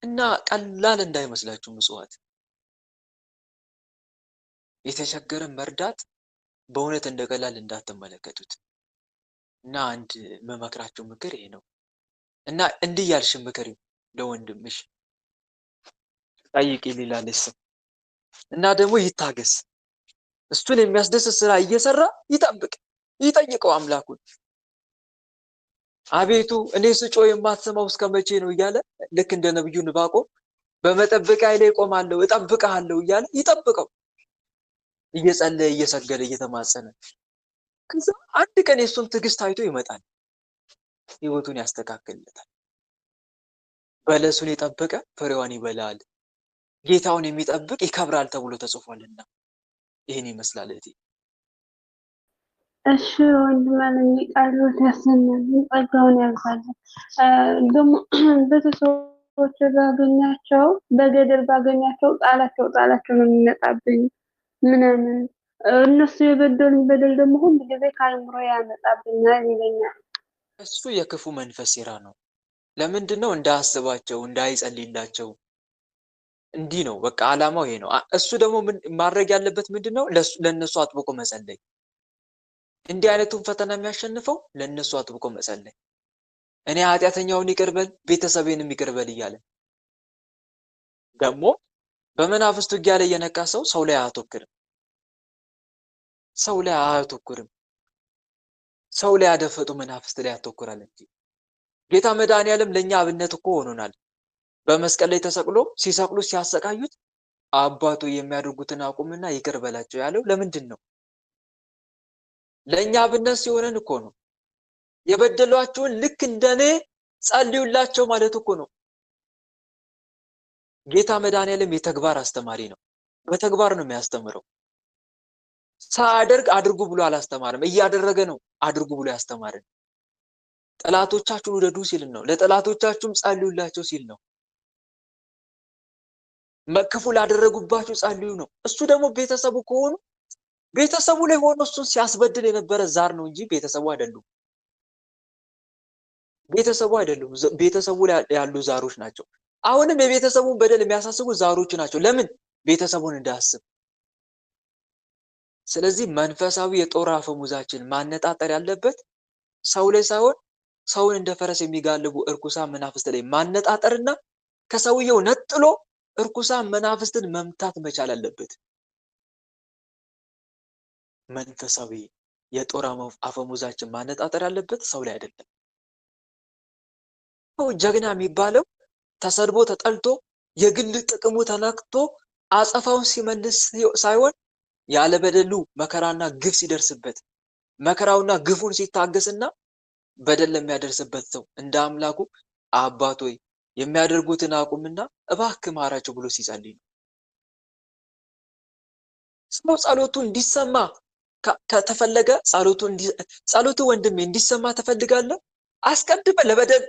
እና ቀላል እንዳይመስላችሁ ምጽዋት፣ የተቸገረን መርዳት በእውነት እንደቀላል እንዳትመለከቱት። እና አንድ መመክራችሁ ምክር ይሄ ነው። እና እንዲህ ያልሽ ምክሪው ለወንድምሽ ጠይቂ ሊላለሽ ሰው እና ደግሞ ይታገስ። እሱን የሚያስደስት ስራ እየሰራ ይጠብቅ፣ ይጠይቀው አምላኩን። አቤቱ እኔ ስጮ የማትሰማው እስከ መቼ ነው እያለ ልክ እንደ ነብዩ ዕንባቆም በመጠበቂያ ላይ ቆማለሁ እጠብቅሃለሁ እያለ ይጠብቀው፣ እየጸለየ እየሰገደ እየተማጸነ። ከዛ አንድ ቀን የሱን ትዕግስት አይቶ ይመጣል፣ ህይወቱን ያስተካክልለታል። በለሱን የጠበቀ ፍሬዋን ይበላል፣ ጌታውን የሚጠብቅ ይከብራል ተብሎ ተጽፏልና። ይሄን ይመስላል እህቴ። እሺ ወንድማን ቃሎት ያሰናል፣ ጸጋውን ያብዛልን። ደግሞ ቤተሰቦች ባገኛቸው በገደል ባገኛቸው ጣላቸው ነው የሚመጣብኝ ምናምን። እነሱ የበደሉኝ በደል ደግሞ ሁሉ ጊዜ ከአእምሮ ያመጣብኛል ይለኛል። እሱ የክፉ መንፈስ ሴራ ነው። ለምንድን ነው? እንዳያስባቸው እንዳይጸልይላቸው። እንዲህ ነው በቃ ዓላማው ይሄ ነው። እሱ ደግሞ ማድረግ ያለበት ምንድን ነው? ለእነሱ አጥብቆ መጸለይ። እንዲህ አይነቱን ፈተና የሚያሸንፈው ለእነሱ አጥብቆ መጸለይ። እኔ ኃጢአተኛውን ይቅርበል ቤተሰቤንም ይቅርበል እያለ ደግሞ በመናፍስት ውጊያ ላይ የነቃ ሰው ላይ አያተኩርም። ሰው ላይ አያተኩርም። ሰው ላይ ያደፈጡ መናፍስት ላይ ያተኩራል እንጂ። ጌታ መድኃኒዓለም ለኛ አብነት እኮ ሆኖናል። በመስቀል ላይ ተሰቅሎ ሲሰቅሉ ሲያሰቃዩት አባቱ የሚያደርጉትን አቁምና ይቅር በላቸው ያለው ለምንድን ነው? ለኛ አብነት ሲሆነን እኮ ነው። የበደሏቸውን ልክ እንደኔ ጸልዩላቸው ማለት እኮ ነው። ጌታ መድኃኒዓለም የተግባር አስተማሪ ነው። በተግባር ነው የሚያስተምረው። ሳያደርግ አድርጉ ብሎ አላስተማርም። እያደረገ ነው አድርጉ ብሎ ያስተማረን። ጠላቶቻችሁን ውደዱ ሲል ነው። ለጠላቶቻችሁም ጸልዩላቸው ሲል ነው። ክፉ ላደረጉባችሁ ጸልዩ ነው። እሱ ደግሞ ቤተሰቡ ከሆኑ ቤተሰቡ ላይ ሆኖ እሱን ሲያስበድል የነበረ ዛር ነው እንጂ ቤተሰቡ አይደሉም። ቤተሰቡ ላይ ያሉ ዛሮች ናቸው። አሁንም የቤተሰቡን በደል የሚያሳስቡ ዛሮች ናቸው። ለምን? ቤተሰቡን እንዳያስብ። ስለዚህ መንፈሳዊ የጦር አፈሙዛችን ማነጣጠር ያለበት ሰው ላይ ሳይሆን ሰውን እንደ ፈረስ የሚጋልቡ እርኩሳን መናፍስት ላይ ማነጣጠርና ከሰውየው ነጥሎ እርኩሳን መናፍስትን መምታት መቻል አለበት። መንፈሳዊ የጦር አፈሙዛችን ማነጣጠር ያለበት ሰው ላይ አይደለም። ጀግና የሚባለው ተሰድቦ ተጠልቶ የግል ጥቅሙ ተነክቶ አጸፋውን ሲመልስ ሳይሆን ያለበደሉ መከራና ግፍ ሲደርስበት መከራውና ግፉን ሲታገስና በደል ለሚያደርስበት ሰው እንደ አምላኩ አባት ሆይ የሚያደርጉትን አቁምና እባክህ ማራቸው ብሎ ሲጸልይ ነው። ሰው ጸሎቱ እንዲሰማ ከተፈለገ ጸሎቱ ወንድሜ እንዲሰማ ተፈልጋለህ? አስቀድመ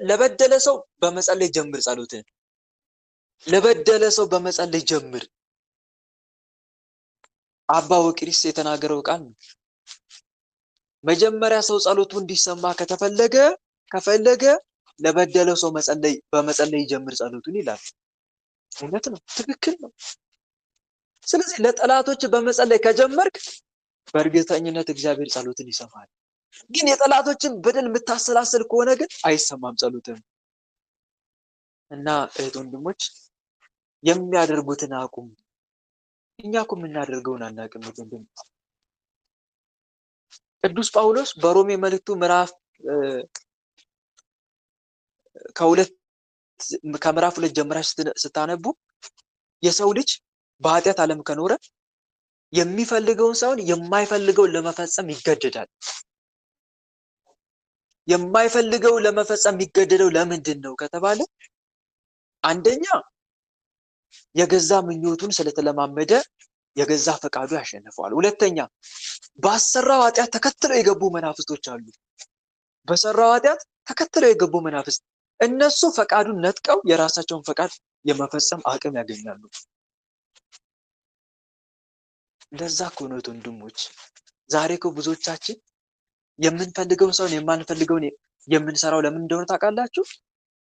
ለበደለ ሰው በመጸለይ ጀምር። ጸሎትን ለበደለ ሰው በመጸለይ ጀምር። አባ ወቅሪስ የተናገረው ቃል ነው። መጀመሪያ ሰው ጸሎቱ እንዲሰማ ከፈለገ ለበደለው ሰው በመጸለይ ጀምር ጸሎቱን ይላል። እውነት ነው፣ ትክክል ነው። ስለዚህ ለጠላቶች በመጸለይ ከጀመርክ በእርግጠኝነት እግዚአብሔር ጸሎትን ይሰማል። ግን የጠላቶችን በደል የምታሰላስል ከሆነ ግን አይሰማም ጸሎትም። እና እህት ወንድሞች የሚያደርጉትን አቁም። እኛ እኮ የምናደርገውን አናውቅም። ወንድም ቅዱስ ጳውሎስ በሮሜ መልእክቱ ምዕራፍ ከምዕራፍ 2 ጀምራችሁ ስታነቡ የሰው ልጅ በኃጢአት ዓለም ከኖረ የሚፈልገውን ሳይሆን የማይፈልገውን ለመፈጸም ይገደዳል። የማይፈልገው ለመፈጸም የሚገደደው ለምንድን ነው ከተባለ አንደኛ የገዛ ምኞቱን ስለተለማመደ የገዛ ፈቃዱ ያሸንፈዋል። ሁለተኛ ባሰራው ኃጢአት ተከትለው የገቡ መናፍስቶች አሉ። በሰራው ኃጢአት ተከትለው የገቡ መናፍስት እነሱ ፈቃዱን ነጥቀው የራሳቸውን ፈቃድ የመፈጸም አቅም ያገኛሉ። እንደዛ እኮ ነው ወንድሞች። ዛሬ እኮ ብዙዎቻችን የምንፈልገውን ሳይሆን የማንፈልገውን የምንሰራው ለምን እንደሆነ ታውቃላችሁ?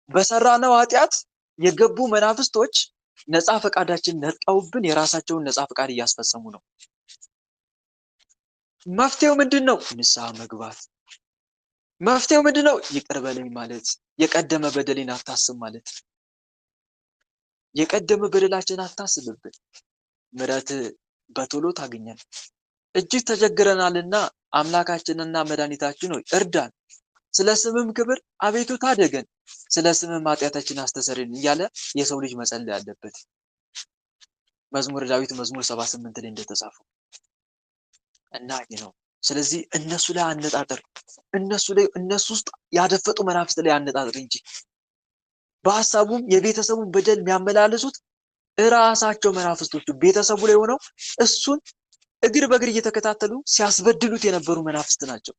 በሰራነው ኃጢአት የገቡ መናፍስቶች ነፃ ፈቃዳችን ነጥቀውብን የራሳቸውን ነፃ ፈቃድ እያስፈጸሙ ነው። መፍትሄው ምንድነው? ንስሐ መግባት። መፍትሄው ምንድነው? ይቅር በለኝ ማለት፣ የቀደመ በደሌን አታስብ ማለት። የቀደመ በደላችን አታስብብን፣ ምሕረት በቶሎ ታገኛል። እጅግ ተቸግረናልና አምላካችንና መድኃኒታችን ሆይ እርዳን፣ ስለ ስምም ክብር አቤቱ ታደገን፣ ስለ ስምም ኃጢአታችን አስተሰርይልን እያለ የሰው ልጅ መጸለይ አለበት። መዝሙረ ዳዊት መዝሙር 78 ላይ እንደተጻፈው እና ይሄ ነው። ስለዚህ እነሱ ላይ አነጣጠር፣ እነሱ ውስጥ ያደፈጡ መናፍስት ላይ አነጣጠር እንጂ በሐሳቡም የቤተሰቡን በደል የሚያመላልሱት እራሳቸው መናፍስቶቹ ቤተሰቡ ላይ ሆነው እሱን እግር በእግር እየተከታተሉ ሲያስበድሉት የነበሩ መናፍስት ናቸው።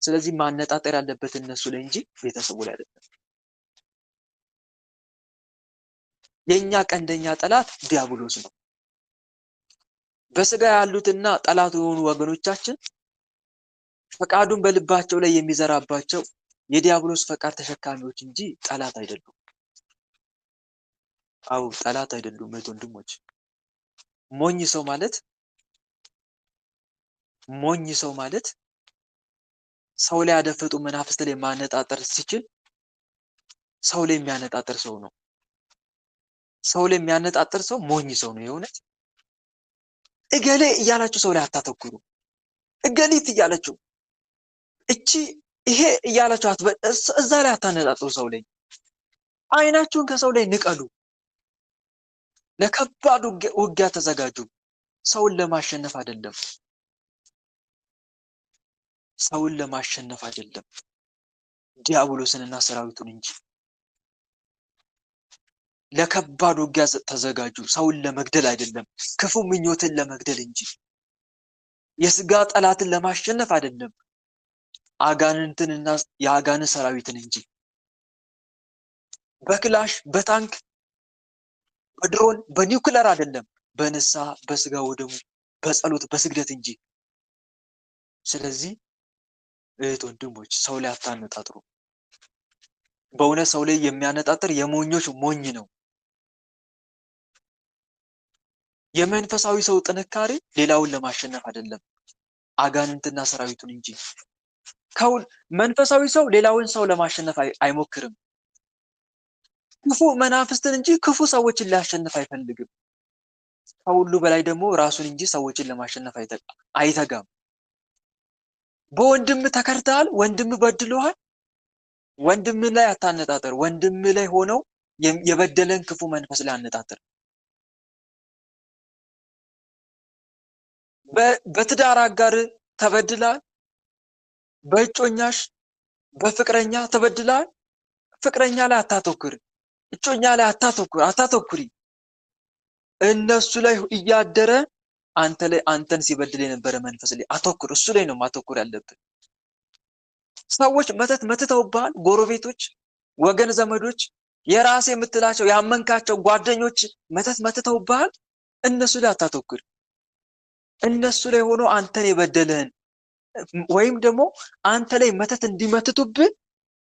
ስለዚህ ማነጣጠር ያለበት እነሱ ላይ እንጂ ቤተሰቡ ላይ አይደለም። የኛ ቀንደኛ ጠላት ዲያብሎስ ነው። በስጋ ያሉትና ጠላት የሆኑ ወገኖቻችን ፈቃዱን በልባቸው ላይ የሚዘራባቸው የዲያብሎስ ፈቃድ ተሸካሚዎች እንጂ ጠላት አይደሉም። አው ጠላት አይደሉም ወንድሞች። ሞኝ ሰው ማለት ሰው ላይ ያደፈጡ መናፍስት ላይ ማነጣጠር ሲችል ሰው ላይ የሚያነጣጠር ሰው ነው። ሰው ላይ የሚያነጣጠር ሰው ሞኝ ሰው ነው። የሆነች እገሌ እያላችሁ ሰው ላይ አታተኩሩ። እገሊት እያላችሁ ይሄ እያላችሁ እዛ ላይ አታነጣጥሩ። ሰው ላይ አይናችሁን ከሰው ላይ ንቀሉ። ለከባድ ውጊያ ተዘጋጁ። ሰውን ለማሸነፍ አይደለም። ሰውን ለማሸነፍ አይደለም፣ ዲያብሎስንና ሰራዊቱን እንጂ። ለከባድ ውጊያ ተዘጋጁ። ሰውን ለመግደል አይደለም፣ ክፉ ምኞትን ለመግደል እንጂ። የስጋ ጠላትን ለማሸነፍ አይደለም፣ አጋንንትንና የአጋንንት ሰራዊትን እንጂ። በክላሽ፣ በታንክ፣ በድሮን፣ በኒውክለር አይደለም፣ በንስሐ በስጋ ወደሙ በጸሎት በስግደት እንጂ። ስለዚህ እህት ወንድሞች ሰው ላይ አታነጣጥሩ። በእውነት ሰው ላይ የሚያነጣጥር የሞኞች ሞኝ ነው። የመንፈሳዊ ሰው ጥንካሬ ሌላውን ለማሸነፍ አይደለም፣ አጋንንትና ሰራዊቱን እንጂ። መንፈሳዊ ሰው ሌላውን ሰው ለማሸነፍ አይሞክርም። ክፉ መናፍስትን እንጂ ክፉ ሰዎችን ሊያሸንፍ አይፈልግም። ከሁሉ በላይ ደግሞ ራሱን እንጂ ሰዎችን ለማሸነፍ አይተጋም። በወንድም ተከርተሃል፣ ወንድም በድሎሃል፣ ወንድም ላይ አታነጣጠር። ወንድም ላይ ሆነው የበደለን ክፉ መንፈስ ላይ አነጣጠር። በትዳር አጋር ተበድለሃል፣ በእጮኛሽ በፍቅረኛ ተበድለሃል። ፍቅረኛ ላይ አታተኩር፣ እጮኛ ላይ አታተኩሪ። እነሱ ላይ እያደረ አንተን ሲበድል የነበረ መንፈስ ላይ አተኩር። እሱ ላይ ነው ማተኩር ያለብን። ሰዎች መተት መትተውብሃል፣ ጎረቤቶች፣ ወገን ዘመዶች፣ የራሴ የምትላቸው ያመንካቸው ጓደኞች መተት መትተውብሃል። እነሱ ላይ አታተኩር። እነሱ ላይ ሆኖ አንተን የበደለህን ወይም ደግሞ አንተ ላይ መተት እንዲመትቱብህ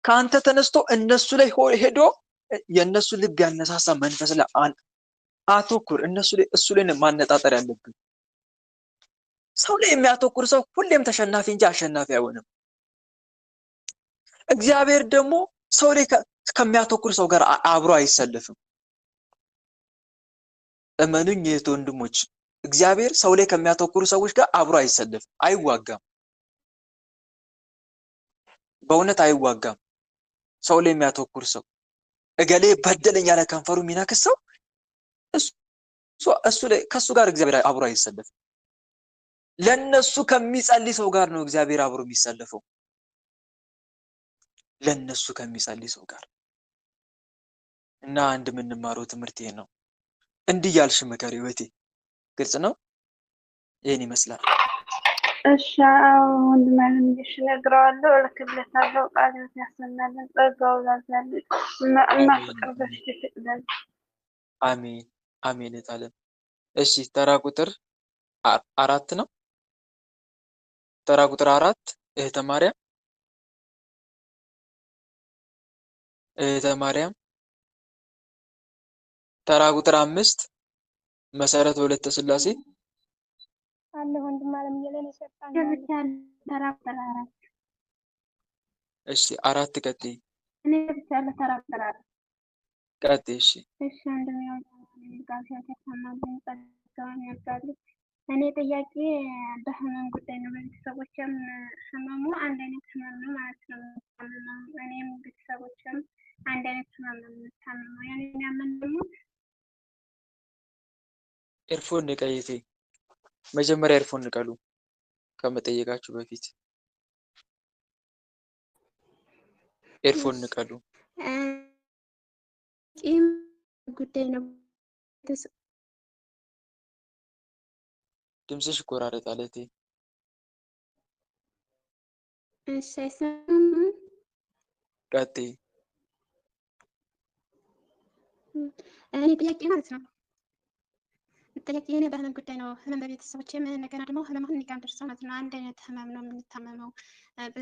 ከአንተ ተነስቶ እነሱ ላይ ሄዶ የእነሱ ልብ ያነሳሳ መንፈስ ላይ አተኩር። እሱ ላይ ማነጣጠር ያለብን። ሰው ላይ የሚያተኩር ሰው ሁሌም ተሸናፊ እንጂ አሸናፊ አይሆንም። እግዚአብሔር ደግሞ ሰው ላይ ከሚያተኩር ሰው ጋር አብሮ አይሰለፍም። እመኑኝ እህት ወንድሞች፣ እግዚአብሔር ሰው ላይ ከሚያተኩሩ ሰዎች ጋር አብሮ አይሰለፍም፣ አይዋጋም። በእውነት አይዋጋም። ሰው ላይ የሚያተኩር ሰው እገሌ በደለኝ ያለ ከንፈሩ የሚነክስ ሰው እሱ ላይ ከሱ ጋር እግዚአብሔር አብሮ አይሰለፍም። ለነሱ ከሚጸልይ ሰው ጋር ነው እግዚአብሔር አብሮ የሚሰለፈው። ለነሱ ከሚጸልይ ሰው ጋር እና አንድ የምንማረው ትምህርት ይሄ ነው። እንዲህ ያልሽ ምከሪ እህቴ። ግልጽ ነው። ይሄን ይመስላል። እሺ ወንድሜን እነግረዋለሁ፣ እልክለታለሁ። ቃል ያሰማልን፣ ጸጋው ያብዛልን እና ፍቅር በፊት ይስጥልን። አሜን አሜን። እታለም እሺ፣ ተራ ቁጥር 4 ነው። ተራ ቁጥር 4 እህተ ማርያም ተራ ቁጥር 5 መሰረት ወለተ ስላሴ አለ ወንድም አለም እየለን ይሰጣል። ተራ ቁጥር 4 እሺ፣ 4 ቀጥይ። እኔ ብቻ ተራ ቁጥር 4 ቀጥይ። እሺ አንደኛው ጋር ተማማኝ ጸጋውን ያጋሉ። እኔ ጥያቄ በህመም ጉዳይ ነው። ቤተሰቦችም ህመሙ አንድ አይነት ህመም ነው ማለት ነው። እኔም ቤተሰቦችም አንድ አይነት ህመም ነው የምታመመው። ያኔ የሚያመን ደግሞ ኤርፎን ንቀይቴ። መጀመሪያ ኤርፎን ንቀሉ ከመጠየቃችሁ በፊት ኤርፎን ንቀሉ። ቂም ጉዳይ ነው። ድምፅሽ ይቆራረጣል እህቴ። እሺ አይሰማም። ቀጥይ። እኔ ጥያቄ ማለት ነው ጥያቄ የኔ በህመም ጉዳይ ነው። ህመም በቤተሰቦቼ እንደገና ደግሞ ህመም እኔ ጋር ደርሶ ማለት ነው። አንድ አይነት ህመም ነው የምንታመመው።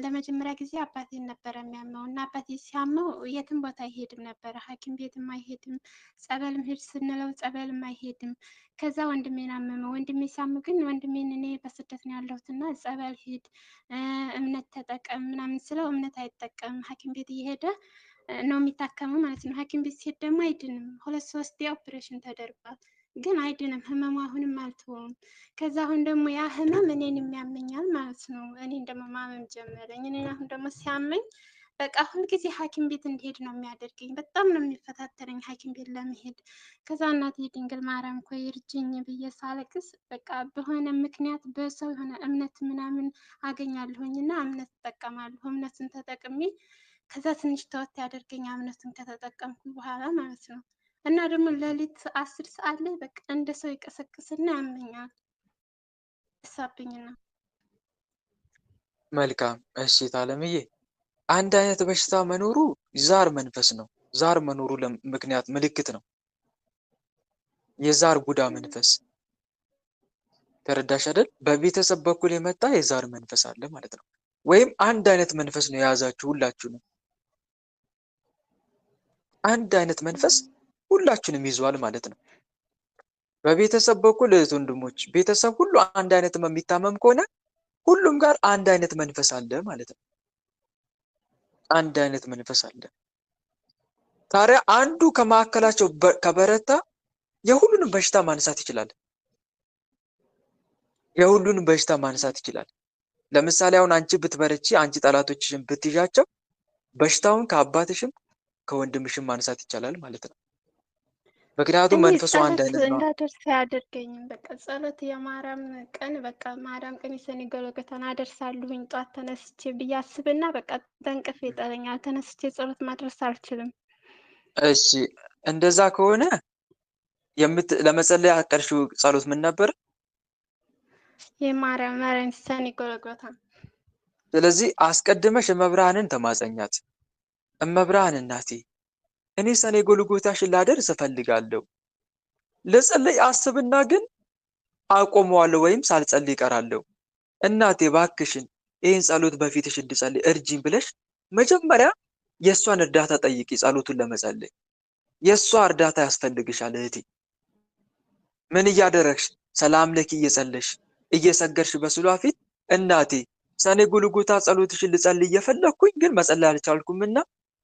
ለመጀመሪያ ጊዜ አባቴን ነበረ የሚያመው እና አባቴ ሲያመው የትም ቦታ አይሄድም ነበረ። ሐኪም ቤትም አይሄድም፣ ጸበልም ሂድ ስንለው ጸበልም አይሄድም። ከዛ ወንድሜን አመመው። ወንድሜ ሲያመው ግን ወንድሜን እኔ በስደት ነው ያለሁት እና ጸበል ሂድ፣ እምነት ተጠቀም ምናምን ስለው እምነት አይጠቀምም። ሐኪም ቤት እየሄደ ነው የሚታከመው ማለት ነው። ሐኪም ቤት ሲሄድ ደግሞ አይድንም። 2-3 ኦፕሬሽን ተደርጓል ግን አይድንም። ህመሙ አሁንም አልተወውም። ከዛ አሁን ደግሞ ያ ህመም እኔን የሚያመኛል ማለት ነው። እኔን ደግሞ ማመም ጀመረኝ። እኔን አሁን ደግሞ ሲያመኝ በቃ ሁልጊዜ ሐኪም ቤት እንድሄድ ነው የሚያደርገኝ። በጣም ነው የሚፈታተነኝ ሐኪም ቤት ለመሄድ። ከዛ እናቴ ድንግል ማርያም እኮ ይርጅኝ ብዬ ሳለቅስ በቃ በሆነ ምክንያት በሰው የሆነ እምነት ምናምን አገኛለሁኝ እና እምነት እጠቀማለሁ። እምነትን ተጠቅሜ ከዛ ትንሽ ተወት ያደርገኛ እምነትን ከተጠቀምኩ በኋላ ማለት ነው። እና ደግሞ ሌሊት 10 ሰዓት ላይ በቃ እንደ ሰው ይቀሰቅስና ያመኛል እሳብኝና። መልካም እሺ ታለምዬ፣ አንድ አይነት በሽታ መኖሩ ዛር መንፈስ ነው። ዛር መኖሩ ምክንያት ምልክት ነው። የዛር ቡዳ መንፈስ ተረዳሽ አይደል? በቤተሰብ በኩል የመጣ የዛር መንፈስ አለ ማለት ነው። ወይም አንድ አይነት መንፈስ ነው የያዛችሁ ሁላችሁ ነው። አንድ አይነት መንፈስ ሁላችንም ይዟል ማለት ነው። በቤተሰብ በኩል እህት ወንድሞች፣ ቤተሰብ ሁሉ አንድ አይነት የሚታመም ከሆነ ሁሉም ጋር አንድ አይነት መንፈስ አለ ማለት ነው። አንድ አይነት መንፈስ አለ። ታዲያ አንዱ ከማዕከላቸው ከበረታ የሁሉንም በሽታ ማንሳት ይችላል። የሁሉንም በሽታ ማንሳት ይችላል። ለምሳሌ አሁን አንቺ ብትበረቺ፣ አንቺ ጠላቶችሽን ብትይዣቸው በሽታውን ከአባትሽም ከወንድምሽም ማንሳት ይቻላል ማለት ነው። ምክንያቱም መንፈሱ አንድ አይነት ነው። እንዳደርስ ያደርገኝም በቃ ጸሎት የማርያም ቀን በቃ ማርያም ቀን የሰኔ ጎልጎታን አደርሳለሁኝ ጧት ተነስቼ ብዬ አስብና በቃ በእንቅልፍ ይጠለኛል። ተነስቼ ጸሎት ማድረስ አልችልም። እሺ እንደዛ ከሆነ ለመጸለይ ያቀርሽው ጸሎት ምን ነበር? የማርያም ሰኔ ጎልጎታ። ስለዚህ አስቀድመሽ እመብርሃንን ተማጸኛት። እመብርሃን እናቴ እኔ ሰኔ ጎልጎታሽን ላደርስ እፈልጋለሁ። ልጸልይ አስብና ግን አቆመዋለሁ ወይም ሳልጸልይ እቀራለሁ። እናቴ ባክሽን ይህን ጸሎት በፊትሽ እንድጸልይ እርጂኝ ብለሽ መጀመሪያ የእሷን እርዳታ ጠይቂ። ጸሎቱን ለመጸለይ የእሷ እርዳታ ያስፈልግሻል እህቴ። ምን እያደረግሽ? ሰላም ለኪ እየጸለሽ እየሰገርሽ በስሏ ፊት እናቴ ሰኔ ጎልጎታ ጸሎትሽን ልጸልይ እየፈለግኩኝ ግን መጸለይ አልቻልኩምና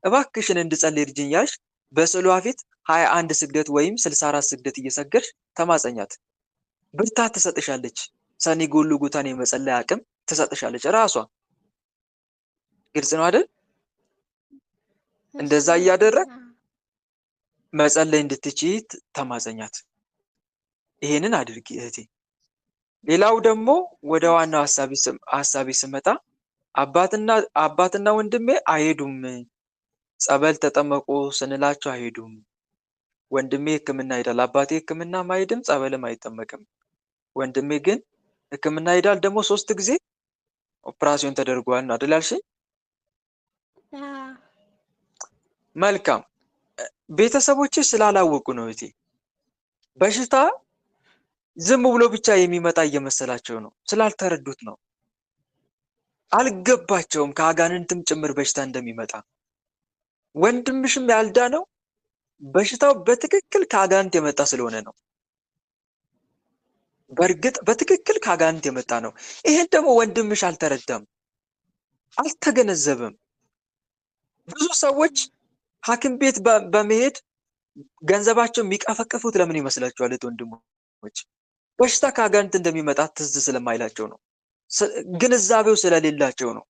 እባክሽን እንድጸልይ እርጂኝ ያልሽ በስሏ ፊት 21 ስግደት ወይም 64 ስግደት እየሰገርሽ ተማጸኛት። ብርታት ትሰጥሻለች። ሰኔ ጎልጎታን የመጸለይ አቅም ትሰጥሻለች ራሷ። ግልጽ ነው አይደል? እንደዛ እያደረግ መጸለይ እንድትችይ ተማጸኛት። ይሄንን አድርጊ እህቴ። ሌላው ደግሞ ወደ ዋናው ሐሳቤ ስመጣ አባትና ወንድሜ አይሄዱም። ጸበል ተጠመቁ ስንላቸው አይሄዱም። ወንድሜ ሕክምና ይሄዳል። አባቴ ሕክምናም አይሄድም፣ ጸበልም አይጠመቅም። ወንድሜ ግን ሕክምና ይሄዳል። ደግሞ 3 ጊዜ ኦፕራሲዮን ተደርጓል ነው አይደል ያልሽኝ? መልካም። ቤተሰቦች ስላላወቁ ነው እህቴ። በሽታ ዝም ብሎ ብቻ የሚመጣ እየመሰላቸው ነው፣ ስላልተረዱት ነው። አልገባቸውም ከአጋንንትም ጭምር በሽታ እንደሚመጣ። ወንድምሽም ያልዳነው በሽታው በትክክል ከአጋንንት የመጣ ስለሆነ ነው። በእርግጥ በትክክል ከአጋንንት የመጣ ነው። ይሄን ደግሞ ወንድምሽ አልተረዳም፣ አልተገነዘበም። ብዙ ሰዎች ሐኪም ቤት በመሄድ ገንዘባቸው የሚቀፈቅፉት ለምን ይመስላችኋል? ወንድሞች በሽታ ከአጋንንት እንደሚመጣ ትዝ ስለማይላቸው ነው፣ ግንዛቤው ስለሌላቸው ነው።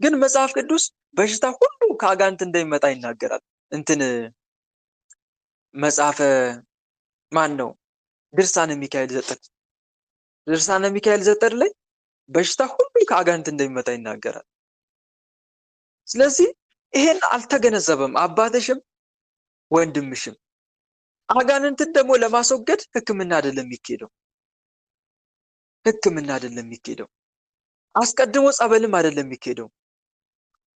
ግን መጽሐፍ ቅዱስ በሽታ ሁሉ ከአጋንንት እንደሚመጣ ይናገራል። መጽሐፈ ማን ነው? ድርሳነ ሚካኤል ዘጠር ላይ በሽታ ሁሉ ከአጋንንት እንደሚመጣ ይናገራል። ስለዚህ ይሄን አልተገነዘበም አባትሽም ወንድምሽም። አጋንንትን ደግሞ ለማስወገድ ሕክምና አይደለም የሚኬደው። አስቀድሞ ጸበልም አይደለም የሚኬደው።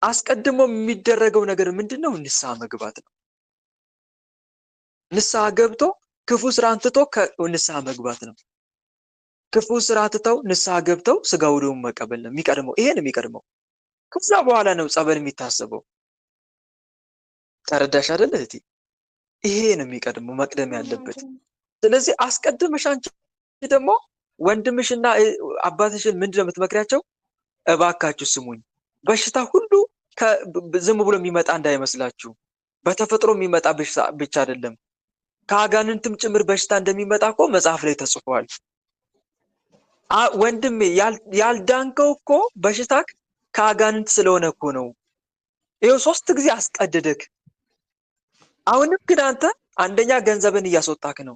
አስቀድሞ የሚደረገው ነገር ምንድነው? ንስሐ መግባት ነው። ንስሐ ገብቶ ክፉ ስራን ትቶ ንስሐ መግባት ነው። ክፉ ስራ ትተው ንስሐ ገብተው ስጋው ደሙን መቀበል ነው የሚቀድመው። ይሄን የሚቀድመው ከዛ በኋላ ነው ጸበል የሚታሰበው። ተረዳሽ አይደል እህቴ? ይሄ ነው የሚቀድመው፣ መቅደም ያለበት። ስለዚህ አስቀድመሽ አንቺ ደግሞ ወንድምሽና አባትሽን ምንድነው የምትመክሪያቸው? እባካችሁ ስሙኝ፣ በሽታ ሁሉ ዝም ብሎ የሚመጣ እንዳይመስላችሁ። በተፈጥሮ የሚመጣ በሽታ ብቻ አይደለም፣ ከአጋንንትም ጭምር በሽታ እንደሚመጣ እኮ መጽሐፍ ላይ ተጽፏል። ወንድሜ ያልዳንከው እኮ በሽታ ከአጋንንት ስለሆነ እኮ ነው። ይኸው 3 ጊዜ አስቀደደክ። አሁንም ግን አንተ አንደኛ ገንዘብን እያስወጣክ ነው፣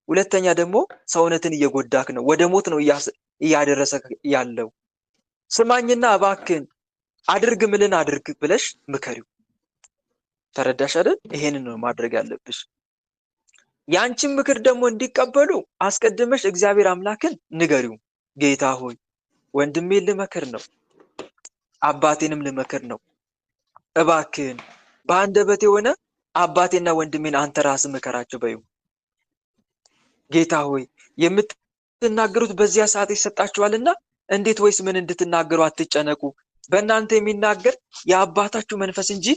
ሁለተኛ ደግሞ ሰውነትን እየጎዳክ ነው፣ ወደ ሞት ነው እያደረሰ ያለው። ስማኝና እባክህን አድርግ ምልን አድርግ ብለሽ ምከሪው። ተረዳሽ አይደል? ይሄንን ነው ማድረግ ያለብሽ። ያንቺን ምክር ደግሞ እንዲቀበሉ አስቀድመሽ እግዚአብሔር አምላክን ንገሪው። ጌታ ሆይ ወንድሜን ልመክር ነው፣ አባቴንም ልመክር ነው። እባክህን በአንደበቴ ሆነ አባቴና ወንድሜን አንተ ራስህ ምከራቸው በይው። ጌታ ሆይ የምትናገሩት በዚያ ሰዓት ይሰጣችኋልና እንዴት ወይስ ምን እንድትናገሩ አትጨነቁ። በእናንተ የሚናገር የአባታችሁ መንፈስ እንጂ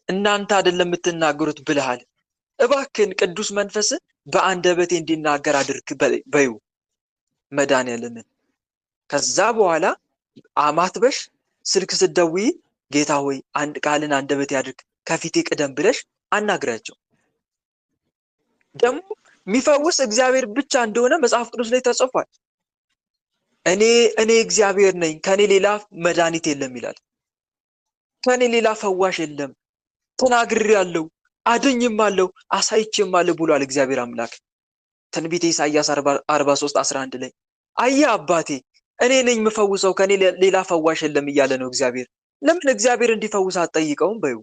እናንተ አይደለም የምትናገሩት ብለሃል። እባክህን ቅዱስ መንፈስ በአንደበቴ እንዲናገር አድርግ በይው መድኃኒዓለምን። ከዛ በኋላ አማትበሽ ስልክ ስትደውይ ጌታ ሆይ አንድ ቃልን አንደበቴ አድርግ ከፊቴ ቅደም ብለሽ አናግራቸው። ደግሞ የሚፈውስ እግዚአብሔር ብቻ እንደሆነ መጽሐፍ ቅዱስ ላይ ተጽፏል። እኔ እግዚአብሔር ነኝ፣ ከኔ ሌላ መድኃኒት የለም ይላል። ከኔ ሌላ ፈዋሽ የለም፣ ተናግሬአለሁ፣ አድኜማለሁ፣ አሳይቼማለሁ ብሏል እግዚአብሔር አምላክ ትንቢተ ኢሳይያስ 43:11 ላይ። አየህ አባቴ እኔ ነኝ የምፈውሰው፣ ከኔ ሌላ ፈዋሽ የለም እያለ ነው እግዚአብሔር። ለምን እግዚአብሔር እንዲፈውስ አትጠይቀውም? በይው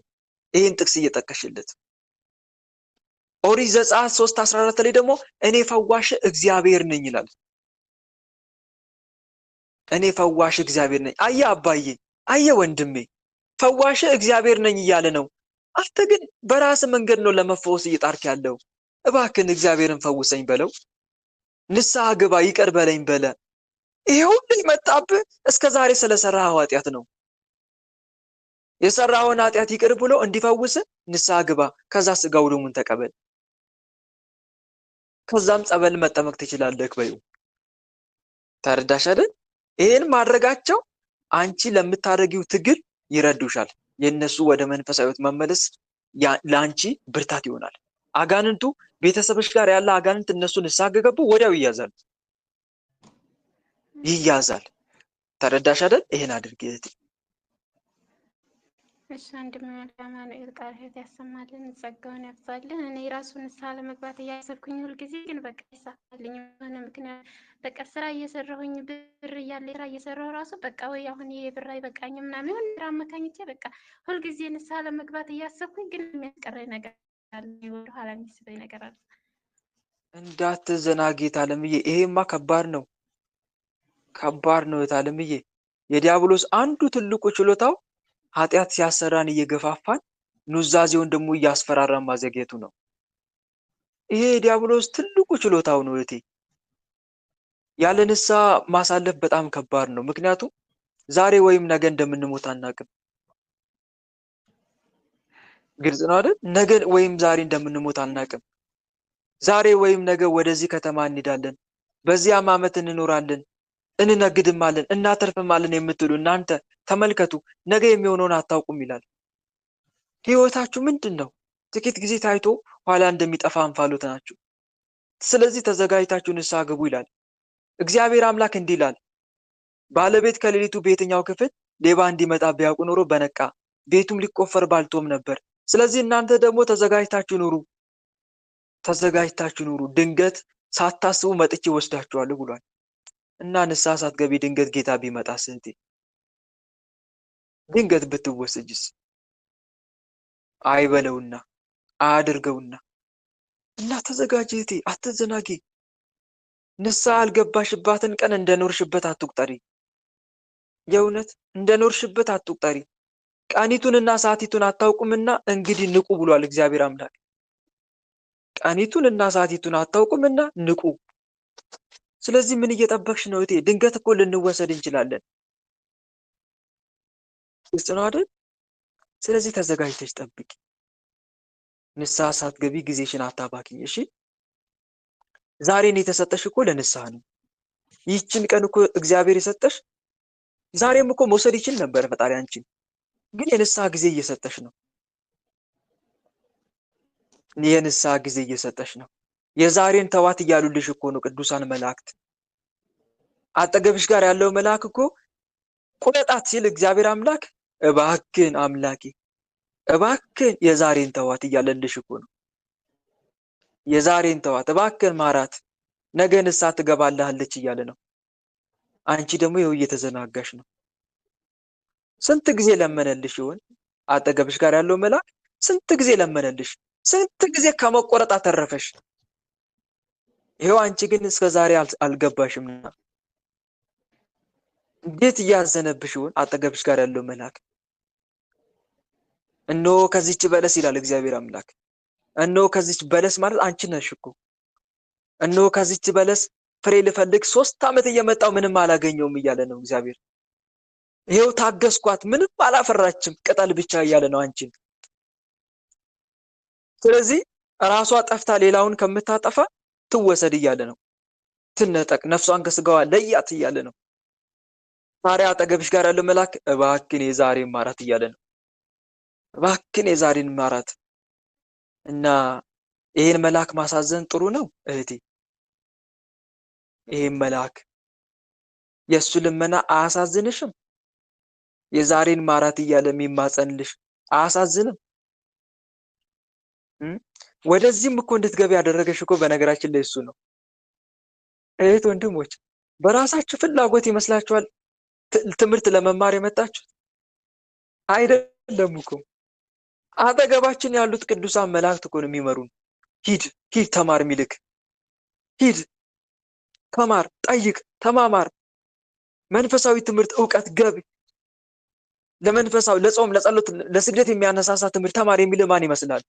ይህን ጥቅስ እየጠቀሽለት። ኦሪት ዘጸአት 3:14 ላይ ደግሞ እኔ ፈዋሽ እግዚአብሔር ነኝ ይላል። እኔ ፈዋሽ እግዚአብሔር ነኝ። አየህ አባዬ፣ አየህ ወንድሜ፣ ፈዋሽ እግዚአብሔር ነኝ እያለ ነው። አንተ ግን በራስ መንገድ ነው ለመፈወስ እየጣርክ ያለው። እባክን እግዚአብሔርን ፈውሰኝ በለው፣ ንስሐ ግባ፣ ይቅር በለኝ በለ። ይሄ ሁሉ የመጣብህ እስከ ዛሬ ስለሰራኸው ኃጢአት ነው። የሰራኸውን ኃጢአት ይቅር ብሎ እንዲፈውስ ንስሐ ግባ፣ ከዛ ስጋው ደሙን ተቀበል፣ ከዛም ጸበል መጠመቅ ትችላለህ በይው። ተረዳሽ አይደል? ይሄን ማድረጋቸው አንቺ ለምታደርጊው ትግል ይረዱሻል። የነሱ ወደ መንፈሳዊ ሕይወት መመለስ ለአንቺ ብርታት ይሆናል። አጋንንቱ ቤተሰብሽ ጋር ያለ አጋንንት እነሱ ንስሐ ከገቡ ወዲያው ይያዛል። ተረዳሽ አይደል? ይሄን አድርጊ እህቴ። እሺ ወንድሜ አማኑኤል ቃል ሕይወት ያሰማልን፣ ጸጋውን ያብዛልን። እኔ ራሱ ንስሐ ለመግባት እያሰብኩኝ ሁልጊዜ ግን በቃ ይሳካልኝ የሆነ ምክንያት በቃ ስራ እየሰራሁኝ ብር እያለ ስራ እየሰራሁ ራሱ በቃ ወይ አሁን ይሄ ብር አይበቃኝም ምናምን የሆነ ስራ አመካኝቼ በቃ ሁልጊዜ ንስሐ ለመግባት እያሰብኩኝ ግን የሚያስቀረኝ ነገር አለ፣ ወደኋላ የሚስበኝ ነገር አለ። እንዳትዘናጊ አለምዬ፣ ይሄማ ከባድ ነው አለምዬ። የዲያብሎስ አንዱ ትልቁ ችሎታው ኃጢአት ሲያሰራን እየገፋፋን ኑዛዜውን ደግሞ እያስፈራራን ማዘግየቱ ነው። ይሄ የዲያብሎስ ትልቁ ችሎታው ነው እህቴ። ያለ ንስሐ ማሳለፍ በጣም ከባድ ነው። ምክንያቱም ዛሬ ወይም ነገ እንደምንሞት አናውቅም። ግልጽ ነው አይደል? ነገ ወይም ዛሬ እንደምንሞት አናውቅም። ዛሬ ወይም ነገ ወደዚህ ከተማ እንሄዳለን፣ በዚያም ዓመት እንኖራለን፣ እንነግድማለን፣ እናተርፍማለን የምትሉ እናንተ ተመልከቱ፣ ነገ የሚሆነውን አታውቁም ይላል። ህይወታችሁ ምንድን ነው? ጥቂት ጊዜ ታይቶ ኋላ እንደሚጠፋ እንፋሎት ናችሁ። ስለዚህ ተዘጋጅታችሁ ንስሐ ግቡ ይላል እግዚአብሔር አምላክ። እንዲህ ይላል፣ ባለቤት ከሌሊቱ በየትኛው ክፍል ሌባ እንዲመጣ ቢያውቁ ኖሮ በነቃ፣ ቤቱም ሊቆፈር ባልቶም ነበር። ስለዚህ እናንተ ደግሞ ተዘጋጅታችሁ ኑሩ፣ ድንገት ሳታስቡ መጥቼ ወስዳችኋለሁ ብሏል። እና ንስሐ ሳትገቢ ድንገት ጌታ ቢመጣ ስንቴ ድንገት ብትወስጅስ? አይበለውና አያድርገውና። እና ተዘጋጂ እህቴ፣ አትዘናጊ። ንስሐ አልገባሽባትን ቀን እንደኖርሽበት አትቁጠሪ። የእውነት እንደኖርሽበት አትቁጠሪ። ቀኒቱንና ሰዓቲቱን አታውቁምና እንግዲህ ንቁ ብሏል እግዚአብሔር አምላክ። ቀኒቱንና ሰዓቲቱን አታውቁምና ንቁ። ስለዚህ ምን እየጠበቅሽ ነው እህቴ? ድንገት እኮ ልንወሰድ እንችላለን። ግልጽ ነው አይደል? ስለዚህ ተዘጋጅተሽ ጠብቂ። ንስሐ ሳትገቢ ጊዜሽን አታባክኝ። እሺ፣ ዛሬን የተሰጠሽ እኮ ለንስሐ ነው። ይህችን ቀን እኮ እግዚአብሔር የሰጠሽ፣ ዛሬም እኮ መውሰድ ይችል ነበር ፈጣሪ አንቺን፣ ግን የንስሐ ጊዜ እየሰጠሽ ነው። የንስሐ ጊዜ እየሰጠሽ ነው። የዛሬን ተዋት እያሉልሽ እኮ ነው ቅዱሳን መላእክት። አጠገብሽ ጋር ያለው መልአክ እኮ ቁረጣት ሲል እግዚአብሔር አምላክ እባክን አምላኬ እባክን የዛሬን ተዋት እያለልሽ እኮ ነው። የዛሬን ተዋት እባክን ማራት፣ ነገ ንስሐ ትገባልሃለች እያለ ነው። አንቺ ደግሞ ይኸው እየተዘናጋሽ ነው። ስንት ጊዜ ለመነልሽ ይሆን? አጠገብሽ ጋር ያለው መልአክ ስንት ጊዜ ለመነልሽ? ስንት ጊዜ ከመቆረጥ አተረፈሽ? ይኸው አንቺ ግን እስከ ዛሬ አልገባሽምና እንዴት እያዘነብሽ ይሆን አጠገብሽ ጋር ያለው መልአክ? እነሆ ከዚች በለስ ይላል እግዚአብሔር አምላክ። እነሆ ከዚች በለስ ማለት አንቺ ነሽ እኮ። እነሆ ከዚች በለስ ፍሬ ልፈልግ 3 ዓመት እየመጣው ምንም አላገኘውም እያለ ነው እግዚአብሔር። ይኸው ታገስኳት፣ ምንም አላፈራችም፣ ቅጠል ብቻ እያለ ነው አንቺን። ስለዚህ ራሷ ጠፍታ ሌላውን ከምታጠፋ ትወሰድ እያለ ነው። ትነጠቅ፣ ነፍሷን ከስጋዋ ለያት እያለ ነው። ታዲያ አጠገብሽ ጋር ያለው መልአክ እባክን የዛሬን ማራት እያለ ነው። እባክን የዛሬን ማራት። እና ይሄን መልአክ ማሳዘን ጥሩ ነው እህቴ? ይሄን መልአክ የእሱ ልመና አያሳዝንሽም? የዛሬን ማራት እያለ የሚማጸንልሽ አያሳዝንም? ወደዚህም እኮ እንድትገቢ ያደረገሽ እኮ በነገራችን ላይ እሱ ነው። እህት ወንድሞች፣ በራሳችሁ ፍላጎት ይመስላችኋል ትምህርት ለመማር የመጣችሁት? አይደለም እኮ። አጠገባችን ያሉት ቅዱሳን መላእክት እኮ ነው የሚመሩን። ሂድ ሂድ ተማር የሚልክ ሂድ ተማር፣ ጠይቅ፣ ተማማር፣ መንፈሳዊ ትምህርት እውቀት ገቢ፣ ለመንፈሳዊ ለጾም፣ ለጸሎት፣ ለስግደት የሚያነሳሳ ትምህርት ተማር የሚል ማን ይመስላል?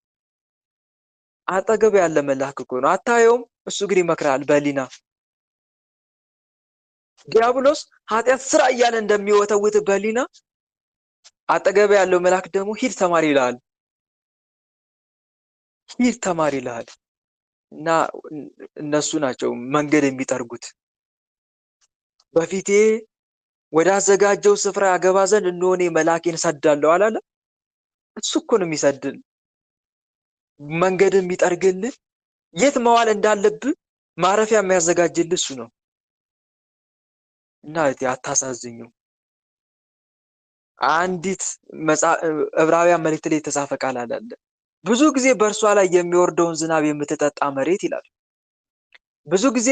አጠገብ ያለ መልአክ እኮ ነው። አታየውም? እሱ ግን ይመክራል በሊና። ዲያብሎስ ኃጢአት ስራ እያለ እንደሚወተውት በሊና አጠገብ ያለው መልአክ ደግሞ ሂድ ተማር ይልሃል። ሂድ ተማር ይልሃል። እና እነሱ ናቸው መንገድ የሚጠርጉት። በፊቴ ወዳዘጋጀው ስፍራ ያገባ ዘንድ እነሆ እኔ መልአኬን ሰዳለሁ አላለ? እሱ እኮ ነው የሚሰድል፣ መንገድ የሚጠርግልህ፣ የት መዋል እንዳለብህ ማረፊያ የሚያዘጋጅልህ እሱ ነው። እና አታሳዝኙ። አንዲት ዕብራውያን መልእክት ላይ የተጻፈ ቃል አለ። ብዙ ጊዜ በእርሷ ላይ የሚወርደውን ዝናብ የምትጠጣ መሬት ይላል። ብዙ ጊዜ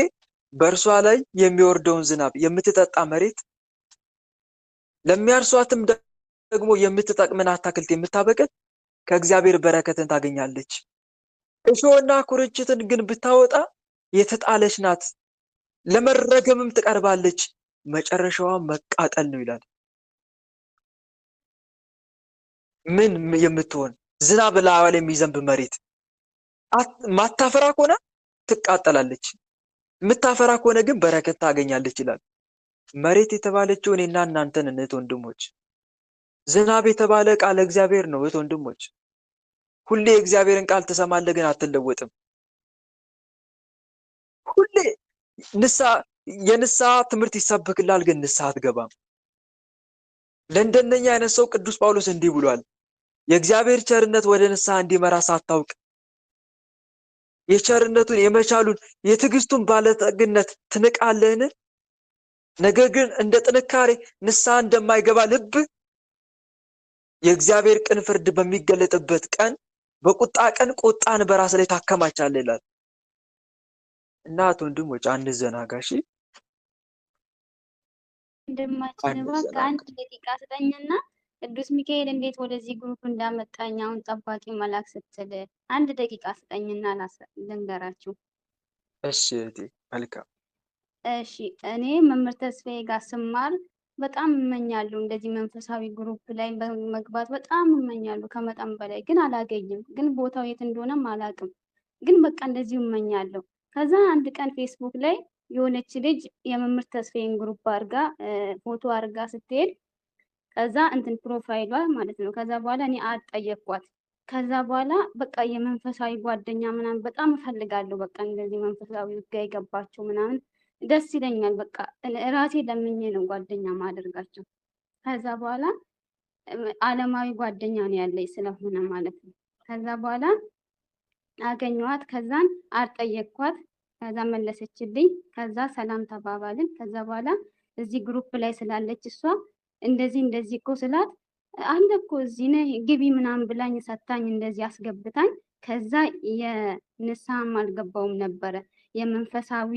በእርሷ ላይ የሚወርደውን ዝናብ የምትጠጣ መሬት፣ ለሚያርሷትም ደግሞ የምትጠቅምን አታክልት የምታበቅል ከእግዚአብሔር በረከትን ታገኛለች። እሾህና ኩርንችትን ግን ብታወጣ የተጣለች ናት፣ ለመረገምም ትቀርባለች፣ መጨረሻዋ መቃጠል ነው ይላል። ምን የምትሆን ዝናብ ላይዋ ላይ የሚዘንብ መሬት ማታፈራ ከሆነ ትቃጠላለች፣ የምታፈራ ከሆነ ግን በረከት ታገኛለች ይላል። መሬት የተባለችው እኔና እናንተን እህት ወንድሞች፣ ዝናብ የተባለ ቃል እግዚአብሔር ነው እህት ወንድሞች። ሁሌ የእግዚአብሔርን ቃል ትሰማለህ ግን አትለወጥም። ሁሌ የንስሐ ትምህርት ይሰብክላል ግን ንስሐ አትገባም። ለእንደነኛ አይነት ሰው ቅዱስ ጳውሎስ እንዲህ ብሏል፣ የእግዚአብሔር ቸርነት ወደ ንስሐ እንዲመራ ሳታውቅ የቸርነቱን የመቻሉን የትዕግስቱን ባለጠግነት ትንቃለህን? ነገር ግን እንደ ጥንካሬ ንስሐ እንደማይገባ ልብ የእግዚአብሔር ቅን ፍርድ በሚገለጥበት ቀን በቁጣ ቀን ቁጣን በራስ ላይ ታከማቻለህ ይላል። እናት ወንድሞች አንዘናጋሽ። እንደማችን እባክህ አንድ ደቂቃ ስጠኝና ቅዱስ ሚካኤል እንዴት ወደዚህ ግሩፕ እንዳመጣኝ አሁን ጠባቂ መልአክ ስትል አንድ ደቂቃ ስጠኝና ልንገራችሁ። እሺ እህቴ መልካም። እሺ እኔ መምህር ተስፋዬ ጋር ስማር በጣም እመኛለሁ እንደዚህ መንፈሳዊ ግሩፕ ላይ መግባት በጣም እመኛለሁ ከመጠን በላይ ግን አላገኝም። ግን ቦታው የት እንደሆነም አላውቅም። ግን በቃ እንደዚሁ እመኛለሁ። ከዛ አንድ ቀን ፌስቡክ ላይ የሆነች ልጅ የመምህር ተስፋዬን ግሩፕ አድርጋ ፎቶ አድርጋ ስትሄድ ከዛ እንትን ፕሮፋይሏ ማለት ነው። ከዛ በኋላ እኔ አጠየቅኳት። ከዛ በኋላ በቃ የመንፈሳዊ ጓደኛ ምናምን በጣም እፈልጋለሁ። በቃ እንደዚህ መንፈሳዊ ጋር የገባቸው ምናምን ደስ ይለኛል። በቃ ራሴ ለምኜ ነው ጓደኛ ማደርጋቸው። ከዛ በኋላ ዓለማዊ ጓደኛ ነው ያለኝ ስለሆነ ማለት ነው። ከዛ በኋላ አገኘኋት። ከዛን አልጠየቅኳት። ከዛ መለሰችልኝ። ከዛ ሰላም ተባባልን። ከዛ በኋላ እዚህ ግሩፕ ላይ ስላለች እሷ እንደዚህ እኮ ስላት አለ እኮ እዚህ ነህ ግቢ ምናምን ብላኝ ሰታኝ እንደዚህ አስገብታኝ። ከዛ የንስሐም አልገባውም ነበረ የመንፈሳዊ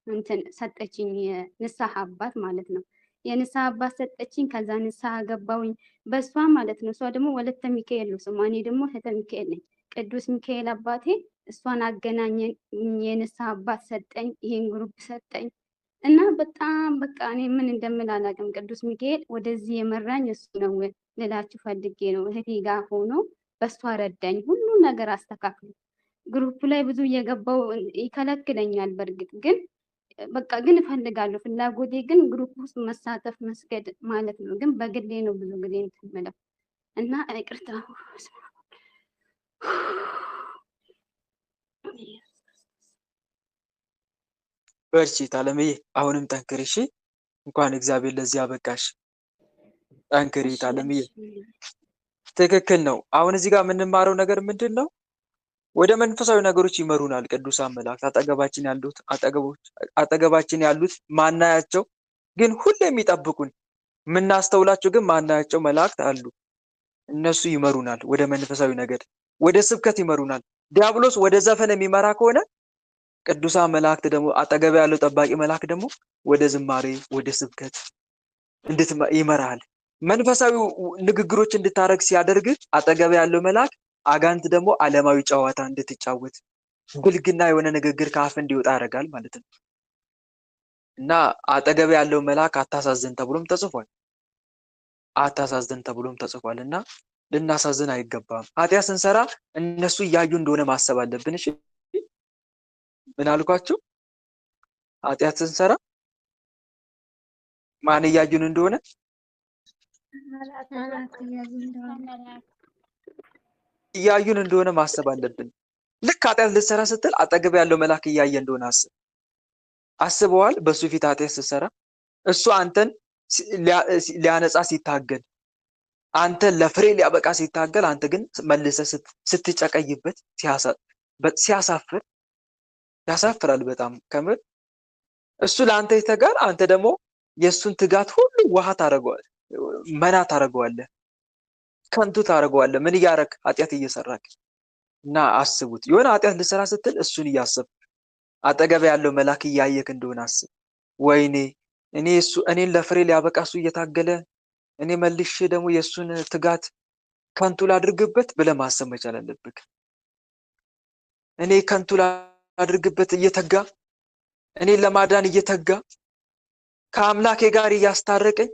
እንትን ሰጠችኝ፣ የንስሐ አባት ማለት ነው። የንስሐ አባት ሰጠችኝ። ከዛ ንስሐ ገባውኝ በሷ ማለት ነው። እሷ ደግሞ ወለተ ሚካኤል ነው ስሟ፣ እኔ ደግሞ እህተ ሚካኤል ነኝ። ቅዱስ ሚካኤል አባቴ እሷን አገናኘን፣ የንስሐ አባት ሰጠኝ፣ ይሄን ግሩፕ ሰጠኝ። እና በጣም በቃ እኔ ምን እንደምል አላውቅም። ቅዱስ ሚካኤል ወደዚህ የመራኝ እሱ ነው ልላችሁ ፈልጌ ነው። እህቴ ጋር ሆኖ በሷ ረዳኝ፣ ሁሉ ነገር አስተካክሎ። ግሩፕ ላይ ብዙ እየገባው ይከለክለኛል በእርግጥ ግን በቃ ግን እፈልጋለሁ። ፍላጎቴ ግን ግሩፕ ውስጥ መሳተፍ መስገድ ማለት ነው። ግን በግሌ ነው ብዙ ጊዜ እንትን የምለው እና ይቅርታ። በርቺ ታለምዬ፣ አሁንም ጠንክሪ እሺ። እንኳን እግዚአብሔር ለዚህ አበቃሽ። ጠንክሪ ታለምዬ። ትክክል ነው። አሁን እዚህ ጋር የምንማረው ነገር ምንድን ነው? ወደ መንፈሳዊ ነገሮች ይመሩናል። ቅዱሳን መላእክት አጠገባችን ያሉት ማናያቸው ግን ሁሌ የሚጠብቁን የምናስተውላቸው ግን ማናያቸው መላእክት አሉ። እነሱ ይመሩናል ወደ መንፈሳዊ ነገር፣ ወደ ስብከት ይመሩናል። ዲያብሎስ ወደ ዘፈን የሚመራ ከሆነ ቅዱሳን መላእክት ደግሞ አጠገብ ያለው ጠባቂ መልአክ ደግሞ ወደ ዝማሬ፣ ወደ ስብከት ይመራል። መንፈሳዊ ንግግሮች እንድታረግ ሲያደርግ አጠገብ ያለው መልአክ አጋንንት ደግሞ ዓለማዊ ጨዋታ እንድትጫወት ብልግና የሆነ ንግግር ከአፍ እንዲወጣ ያደርጋል ማለት ነው። እና አጠገብ ያለው መልአክ አታሳዝን ተብሎም ተጽፏል። አታሳዝን ተብሎም ተጽፏል። እና ልናሳዝን አይገባም። ኃጢአት ስንሰራ እነሱ እያዩ እንደሆነ ማሰብ አለብን። እሺ ምን አልኳችሁ? ኃጢአት ስንሰራ ማን እያዩን እንደሆነ እያዩን እንደሆነ ማሰብ አለብን። ልክ ኃጢአት ልትሰራ ስትል አጠገብ ያለው መልአክ እያየ እንደሆነ አስበዋል። በሱ ፊት ኃጢአት ስትሰራ እሱ አንተን ሊያነጻ ሲታገል፣ አንተን ለፍሬ ሊያበቃ ሲታገል፣ አንተ ግን መልሰህ ስትጨቀይበት ሲያሳፍር ያሳፍራል በጣም ከምር። እሱ ለአንተ ይተጋል፣ አንተ ደግሞ የእሱን ትጋት ሁሉ ውሃ ታደርገዋለህ፣ መና ታደርገዋለህ፣ ከንቱ ታደርገዋለህ። ምን እያደረክ? ኃጢአት እየሰራክ። እና አስቡት፣ የሆነ ኃጢአት ልሰራ ስትል እሱን እያሰብክ አጠገብ ያለው መልአክ እያየክ እንደሆነ አስብ። ወይኔ እኔን ለፍሬ ሊያበቃ እሱ እየታገለ እኔ መልሼ ደግሞ የእሱን ትጋት ከንቱ ላድርግበት ብለህ ማሰብ መቻል አለብህ። እኔ ከንቱ ላድርግበት እየተጋ እኔን ለማዳን እየተጋ ከአምላኬ ጋር እያስታረቀኝ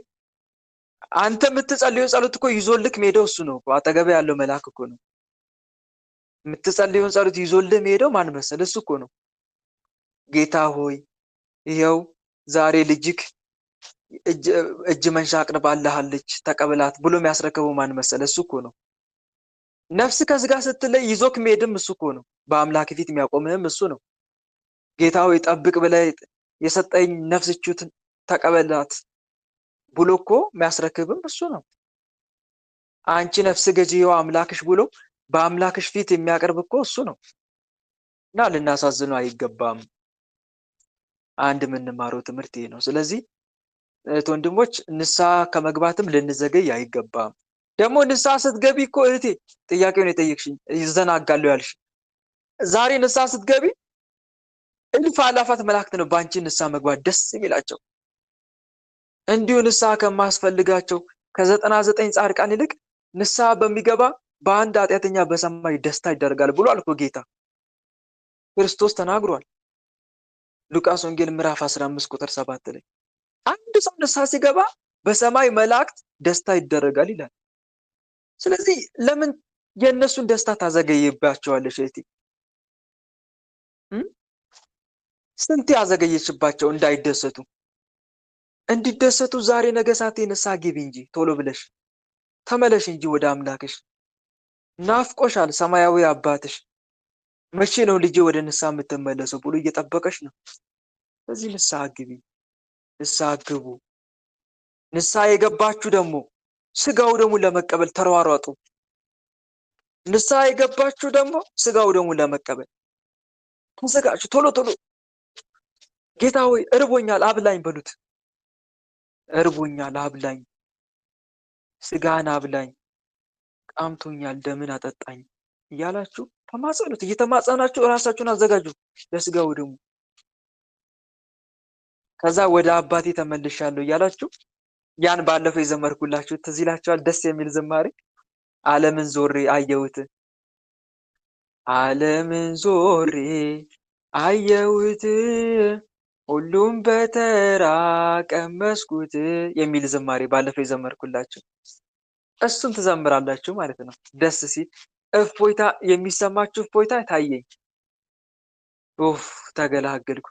አንተ የምትጸልየው ጸሎት እኮ ይዞልክ ሄደው እሱ ነው እኮ አጠገብ ያለው መልአክ እኮ ነው። የምትጸልየውን ጸሎት ይዞልህ ሄደው ማን መሰል? እሱ እኮ ነው። ጌታ ሆይ ይኸው ዛሬ ልጅክ እጅ መንሻ አቅርባልሃለች ተቀበላት ብሎ የሚያስረክበው ማን መሰለ? እሱ እኮ ነው። ነፍስ ከስጋ ስትለይ ይዞክ ሄድም እሱ እኮ ነው። በአምላክ ፊት የሚያቆምህም እሱ ነው። ጌታ ሆይ ጠብቅ ብለህ የሰጠኝ ነፍስ እቹትን ተቀበላት ብሎ እኮ የሚያስረክብም እሱ ነው። አንቺ ነፍስ ገዢው አምላክሽ ብሎ በአምላክሽ ፊት የሚያቀርብ እኮ እሱ ነው። እና ልናሳዝነው አይገባም። አንድ የምንማረው ትምህርት ይሄ ነው። ስለዚህ ወንድሞች ንስሐ ከመግባትም ልንዘገይ አይገባም። ደግሞ ንስሐ ስትገቢ እኮ እህቴ ጥያቄውን የጠየቅሽኝ ይዘናጋለሁ ያልሽ ዛሬ ንስሐ ስትገቢ እልፍ አላፋት መላእክት ነው በአንቺ ንስሐ መግባት ደስ የሚላቸው። እንዲሁ ንስሐ ከማስፈልጋቸው ከ99 ጻድቃን ይልቅ ንስሐ በሚገባ በአንድ ኃጢአተኛ በሰማይ ደስታ ይደረጋል ብሏል እኮ ጌታ ክርስቶስ ተናግሯል። ሉቃስ ወንጌል ምዕራፍ 15 ቁጥር 7 ላይ አንድ ሰው ንስሐ ሲገባ በሰማይ መላእክት ደስታ ይደረጋል ይላል። ስለዚህ ለምን የእነሱን ደስታ ታዘገይባቸዋለሽ እህቴ? ስንት ያዘገየችባቸው እንዳይደሰቱ። እንዲደሰቱ ዛሬ ነገ ሳትይ ንስሐ ግቢ እንጂ ቶሎ ብለሽ ተመለሽ እንጂ ወደ አምላክሽ። ናፍቆሻል ሰማያዊ አባትሽ። መቼ ነው ልጄ ወደ ንስሐ የምትመለሰው ብሎ እየጠበቀሽ ነው። ስለዚህ ንስሐ ግቢ፣ ንስሐ ግቡ። ንስሐ የገባችሁ ደግሞ ስጋው ደግሞ ለመቀበል ተሯሯጡ። ንስሐ የገባችሁ ደግሞ ስጋው ደግሞ ለመቀበል ተዘጋጁ። ቶሎ ቶሎ ጌታ ሆይ እርቦኛል አብላኝ በሉት። እርቦኛል አብላኝ፣ ስጋን አብላኝ፣ ቃምቶኛል ደምን አጠጣኝ እያላችሁ ተማጸኑት። እየተማጸናችሁ እራሳችሁን አዘጋጁ ለስጋው ደግሞ። ከዛ ወደ አባቴ ተመልሻለሁ እያላችሁ ያን ባለፈው የዘመርኩላችሁ ትዝ ይላችኋል። ደስ የሚል ዝማሬ ዓለምን ዞሬ አየሁት፣ ዓለምን ዞሬ አየሁት፣ ሁሉም በተራ ቀመስኩት የሚል ዝማሬ ባለፈው የዘመርኩላችሁ እሱን ትዘምራላችሁ ማለት ነው። ደስ ሲል እፎይታ የሚሰማችሁ እፎይታ ታየኝ። ኡፍ ተገላገልኩ፣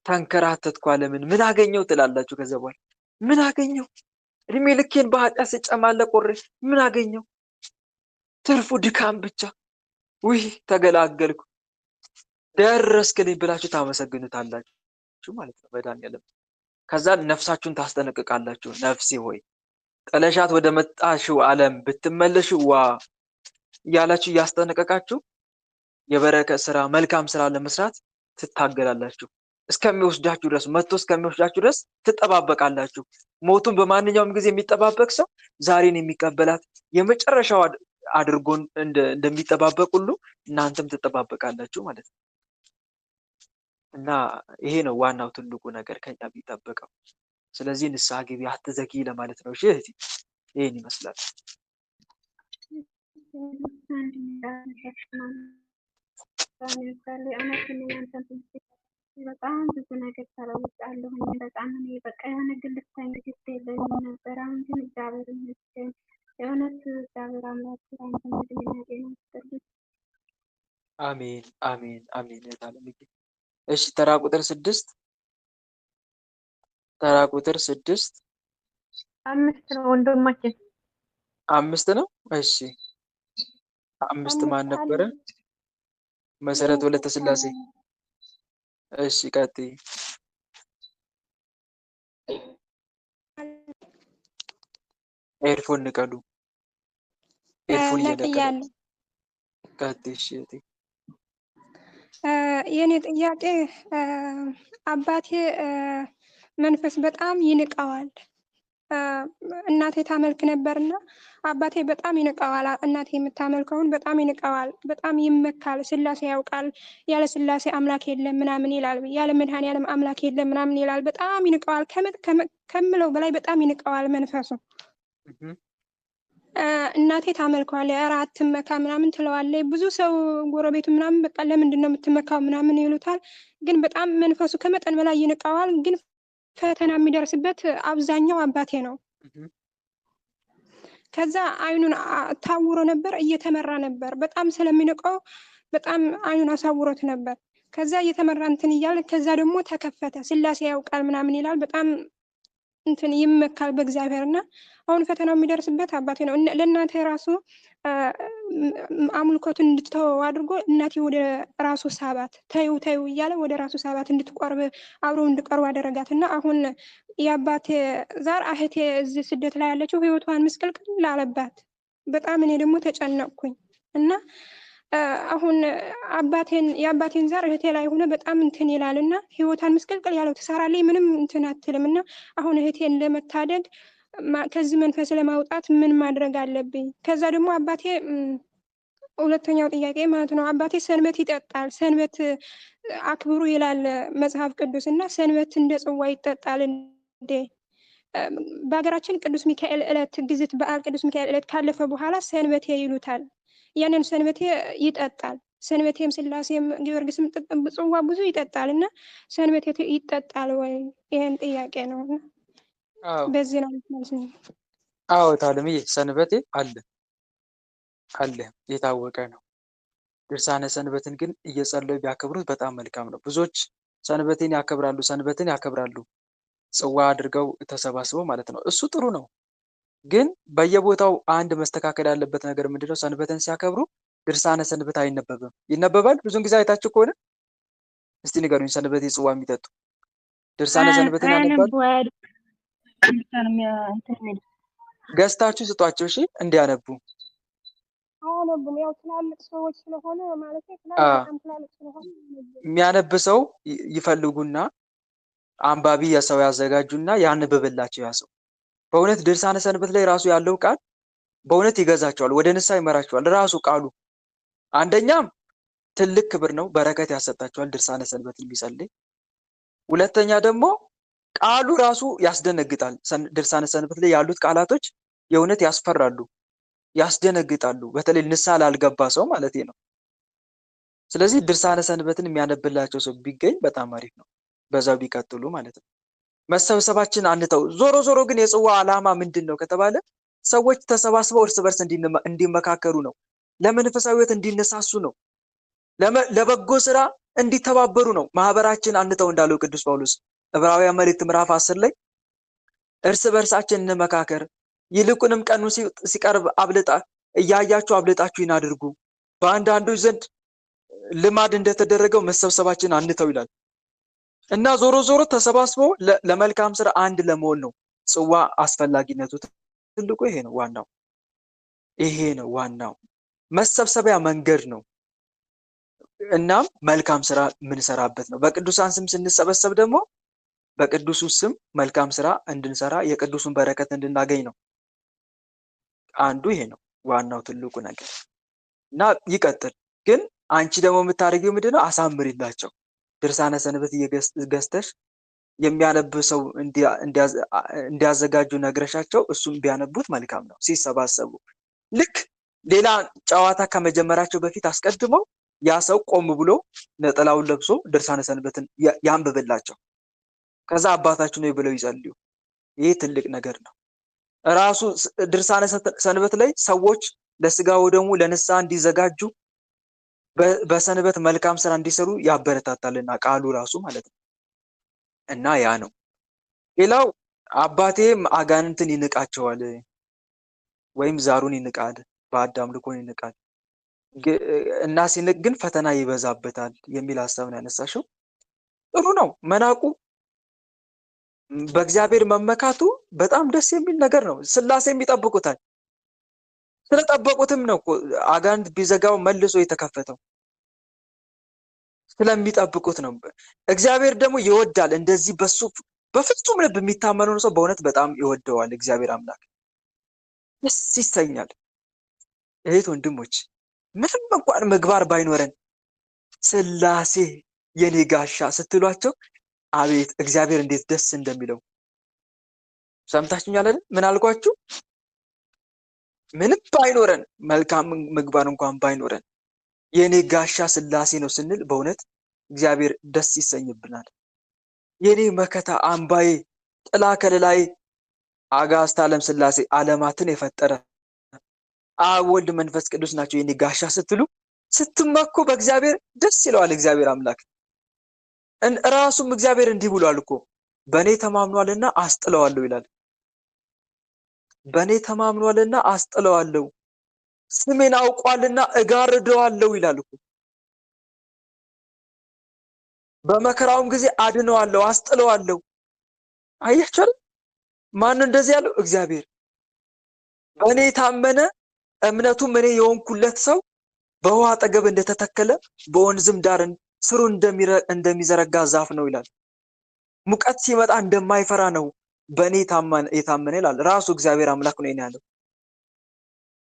ተንከራተትኩ፣ ዓለምን ምን አገኘው ትላላችሁ። ከዛ በኋላ ምን አገኘው? እድሜ ልኬን በኃጢአት ስጨማለቅ ቆሬ ምን አገኘው? ትርፉ ድካም ብቻ። ውይ ተገላገልኩ፣ ደረስክልኝ ብላችሁ ታመሰግኑታላችሁ ማለት ነው መድኃኒዓለም። ከዛ ነፍሳችሁን ታስጠነቅቃላችሁ። ነፍሴ ሆይ ጥለሻት ወደ መጣሽው ዓለም ብትመለሽ ዋ እያላችሁ እያስጠነቀቃችሁ የበረከት ስራ መልካም ስራ ለመስራት ትታገላላችሁ። እስከሚወስዳችሁ ድረስ መጥቶ እስከሚወስዳችሁ ድረስ ትጠባበቃላችሁ። ሞቱን በማንኛውም ጊዜ የሚጠባበቅ ሰው ዛሬን የሚቀበላት የመጨረሻው አድርጎ እንደሚጠባበቅ ሁሉ እናንተም ትጠባበቃላችሁ ማለት ነው። እና ይሄ ነው ዋናው ትልቁ ነገር ከኛ የሚጠበቀው። ስለዚህ ንስሐ ግቢ አትዘጊ ለማለት ነው። እሺ እህቴ ይሄን ይመስላል። በጣም ብዙ ነገር ተለውጫለሁ። በጣም እኔ በቃ የሆነ ግልፍተኛ ግድ የለኝም ነበር። አሁን ግን እግዚአብሔር ይመስገን የእውነት እግዚአብሔር አምላክ አንተ ምድሜና ጤና ይስጥልኝ። አሜን አሜን አሜን። እሺ ተራ ቁጥር 6 ተራ ቁጥር 6 5 ነው ወንድማችን 5 ነው። እሺ 5 ማን ነበረ? መሰረት ወለተ ስላሴ። እሺ ቀጥይ። ኤርፎን ንቀሉ። ኤርፎን እየነቀሉ ቀጥይ። እሺ የኔ ጥያቄ አባቴ መንፈስ በጣም ይንቀዋል። እናቴ ታመልክ ነበርና አባቴ በጣም ይንቀዋል። እናቴ የምታመልከውን በጣም ይንቀዋል። በጣም ይመካል። ስላሴ ያውቃል፣ ያለ ስላሴ አምላክ የለም ምናምን ይላል። ያለ መድኃኔዓለም አምላክ የለም ምናምን ይላል። በጣም ይንቀዋል። ከምለው በላይ በጣም ይንቀዋል መንፈሱ። እናቴ ታመልከዋል። ኧረ አትመካ ምናምን ትለዋለች። ብዙ ሰው ጎረቤቱ ምናምን በቃ ለምንድን ነው የምትመካው ምናምን ይሉታል። ግን በጣም መንፈሱ ከመጠን በላይ ይንቀዋል። ግን ፈተና የሚደርስበት አብዛኛው አባቴ ነው። ከዛ አይኑን ታውሮ ነበር፣ እየተመራ ነበር። በጣም ስለሚንቀው በጣም አይኑን አሳውሮት ነበር። ከዛ እየተመራ እንትን እያለ ከዛ ደግሞ ተከፈተ። ስላሴ ያውቃል ምናምን ይላል። በጣም እንትን ይመካል በእግዚአብሔር እና አሁን ፈተናው የሚደርስበት አባቴ ነው። ለእናቴ ራሱ አምልኮቱን እንድትተወው አድርጎ እናቴ ወደ ራሱ ሳባት። ተይው ተይው እያለ ወደ ራሱ ሳባት፣ እንድትቆርብ አብረው እንድቀርቡ አደረጋት እና አሁን የአባቴ ዛር እህቴ እዚህ ስደት ላይ ያለችው ህይወቷን ምስቅልቅል አለባት። በጣም እኔ ደግሞ ተጨነቅኩኝ እና አሁን የአባቴን ዛር እህቴ ላይ ሆነ በጣም እንትን ይላል እና ህይወቷን ምስቅልቅል ያለው ትሰራለች፣ ምንም እንትን አትልም እና አሁን እህቴን ለመታደግ ከዚህ መንፈስ ለማውጣት ምን ማድረግ አለብኝ? ከዛ ደግሞ አባቴ ሁለተኛው ጥያቄ ማለት ነው፣ አባቴ ሰንበት ይጠጣል። ሰንበት አክብሩ ይላል መጽሐፍ ቅዱስ እና ሰንበት እንደ ጽዋ ይጠጣል እንዴ? በሀገራችን ቅዱስ ሚካኤል ዕለት ግዝት በዓል ቅዱስ ሚካኤል ዕለት ካለፈ በኋላ ሰንበቴ ይሉታል። ያንን ሰንበቴ ይጠጣል። ሰንበቴም ስላሴም ጊዮርጊስም ጽዋ ብዙ ይጠጣል እና ሰንበቴ ይጠጣል ወይ? ይሄን ጥያቄ ነው። በዚህ ነው ማለት ነው። አዎ ታለምዬ ሰንበቴ አለ የታወቀ ነው። ድርሳነ ሰንበትን ግን እየጸለዩ ቢያከብሩት በጣም መልካም ነው። ብዙዎች ሰንበትን ያከብራሉ ጽዋ አድርገው ተሰባስበው ማለት ነው። እሱ ጥሩ ነው። ግን በየቦታው አንድ መስተካከል ያለበት ነገር ምንድነው? ሰንበትን ሲያከብሩ ድርሳነ ሰንበት አይነበብም። ይነበባል ብዙን ጊዜ አይታችሁ ከሆነ እስቲ ንገሩኝ። ሰንበቴ ጽዋ የሚጠጡ ድርሳነ ሰንበትን ያነባሉ? ገዝታችሁ ስጧቸው እሺ፣ እንዲያነቡ። አያነቡም። ያው ትላልቅ ሰዎች ስለሆነ ማለት ትላልቅ ስለሆነ የሚያነብ ሰው ይፈልጉና አንባቢ የሰው ያዘጋጁና ያንብብላቸው። ያ ሰው በእውነት ድርሳነ ሰንበት ላይ ራሱ ያለው ቃል በእውነት ይገዛቸዋል፣ ወደ ንስሐ ይመራቸዋል። ራሱ ቃሉ አንደኛም ትልቅ ክብር ነው፣ በረከት ያሰጣቸዋል ድርሳነ ሰንበትን ቢጸልይ። ሁለተኛ ደግሞ ቃሉ ራሱ ያስደነግጣል። ድርሳነ ሰንበት ላይ ያሉት ቃላቶች የእውነት ያስፈራሉ፣ ያስደነግጣሉ። በተለይ ንስሐ ላልገባ ሰው ማለት ነው። ስለዚህ ድርሳነ ሰንበትን የሚያነብላቸው ሰው ቢገኝ በጣም አሪፍ ነው። በዛው ቢቀጥሉ ማለት ነው። መሰብሰባችን አንተው። ዞሮ ዞሮ ግን የጽዋ ዓላማ ምንድን ነው ከተባለ ሰዎች ተሰባስበው እርስ በርስ እንዲመካከሩ ነው። ለመንፈሳዊ ሕይወት እንዲነሳሱ ነው። ለበጎ ስራ እንዲተባበሩ ነው። ማህበራችን አንተው እንዳለው ቅዱስ ጳውሎስ ዕብራውያን መልእክት ምዕራፍ 10 ላይ እርስ በርሳችን እንመካከር፣ ይልቁንም ቀኑ ሲቀርብ እያያችሁ አብልጣችሁን አድርጉ፣ በአንዳንዶች ዘንድ ልማድ እንደተደረገው መሰብሰባችን አንተው ይላል እና ዞሮ ዞሮ ተሰባስበው ለመልካም ስራ አንድ ለመሆን ነው። ጽዋ አስፈላጊነቱ ትልቁ ይሄ ነው ዋናው መሰብሰቢያ መንገድ ነው። እናም መልካም ስራ የምንሰራበት ነው። በቅዱሳን ስም ስንሰበሰብ ደግሞ በቅዱሱ ስም መልካም ስራ እንድንሰራ የቅዱሱን በረከት እንድናገኝ ነው። አንዱ ይሄ ነው ዋናው ትልቁ ነገር እና ይቀጥል። ግን አንቺ ደግሞ የምታደርጊው ምንድነው? አሳምሪላቸው። ድርሳነ ሰንበት እየገዝተሽ የሚያነብ ሰው እንዲያዘጋጁ ነግረሻቸው እሱም ቢያነቡት መልካም ነው። ሲሰባሰቡ ልክ ሌላ ጨዋታ ከመጀመራቸው በፊት አስቀድመው ያ ሰው ቆም ብሎ ነጠላውን ለብሶ ድርሳነ ሰንበትን ያንብብላቸው። ከዛ አባታችሁ ነው ብለው ይጸልዩ። ይህ ትልቅ ነገር ነው። ራሱ ድርሳነ ሰንበት ላይ ሰዎች ለስጋው ደግሞ ለንስሐ እንዲዘጋጁ በሰንበት መልካም ስራ እንዲሰሩ ያበረታታልና ቃሉ ራሱ ማለት ነው። እና ያ ነው። ሌላው አባቴም አጋንንትን ይንቃቸዋል ወይም ዛሩን ይንቃል፣ ባዕድ አምልኮን ይንቃል እና ሲንቅ ግን ፈተና ይበዛበታል የሚል ሀሳብ ነው ያነሳሽው። ጥሩ ነው መናቁ። በእግዚአብሔር መመካቱ በጣም ደስ የሚል ነገር ነው። ስላሴም ይጠብቁታል። ስለጠበቁትም ነው አጋንንት ቢዘጋው መልሶ የተከፈተው። ስለሚጠብቁት ነው። እግዚአብሔር ደግሞ ይወዳል። እንደዚህ በሱ በፍጹም ልብ የሚታመነውን ሰው በእውነት በጣም ይወደዋል እግዚአብሔር አምላክ። ደስ ይሰኛል። እህት ወንድሞች፣ ምንም እንኳን ምግባር ባይኖረን ስላሴ የኔ ጋሻ ስትሏቸው አቤት እግዚአብሔር እንዴት ደስ እንደሚለው ሰምታችሁኛል አይደል? ምን አልኳችሁ? ምንም ባይኖረን መልካም ምግባር እንኳን ባይኖረን የኔ ጋሻ ስላሴ ነው ስንል በእውነት እግዚአብሔር ደስ ይሰኝብናል። የኔ መከታ አምባዬ ጥላ ከለላይ አጋዕዝተ ዓለም ስላሴ ዓለማትን የፈጠረ አብ ወልድ መንፈስ ቅዱስ ናቸው የኔ ጋሻ ስትሉ ስትመኩ በእግዚአብሔር ደስ ይለዋል እግዚአብሔር አምላክ። ራሱም እግዚአብሔር እንዲህ ብሏል እኮ በእኔ ተማምኗልና አስጥለዋለሁ ይላል። በእኔ ተማምኗልና አስጥለዋለሁ፣ ስሜን አውቋልና እጋርደዋለሁ ይላል እኮ። በመከራውም ጊዜ አድነዋለሁ፣ አስጥለዋለሁ። አያችሁ? ማን እንደዚህ ያለው? እግዚአብሔር። በእኔ ታመነ እምነቱም እኔ የሆንኩለት ሰው በውሃ አጠገብ እንደተተከለ በወንዝም ዳር ስሩ እንደሚዘረጋ ዛፍ ነው ይላል። ሙቀት ሲመጣ እንደማይፈራ ነው በእኔ የታመነ ይላል። ራሱ እግዚአብሔር አምላክ ነው ያለው።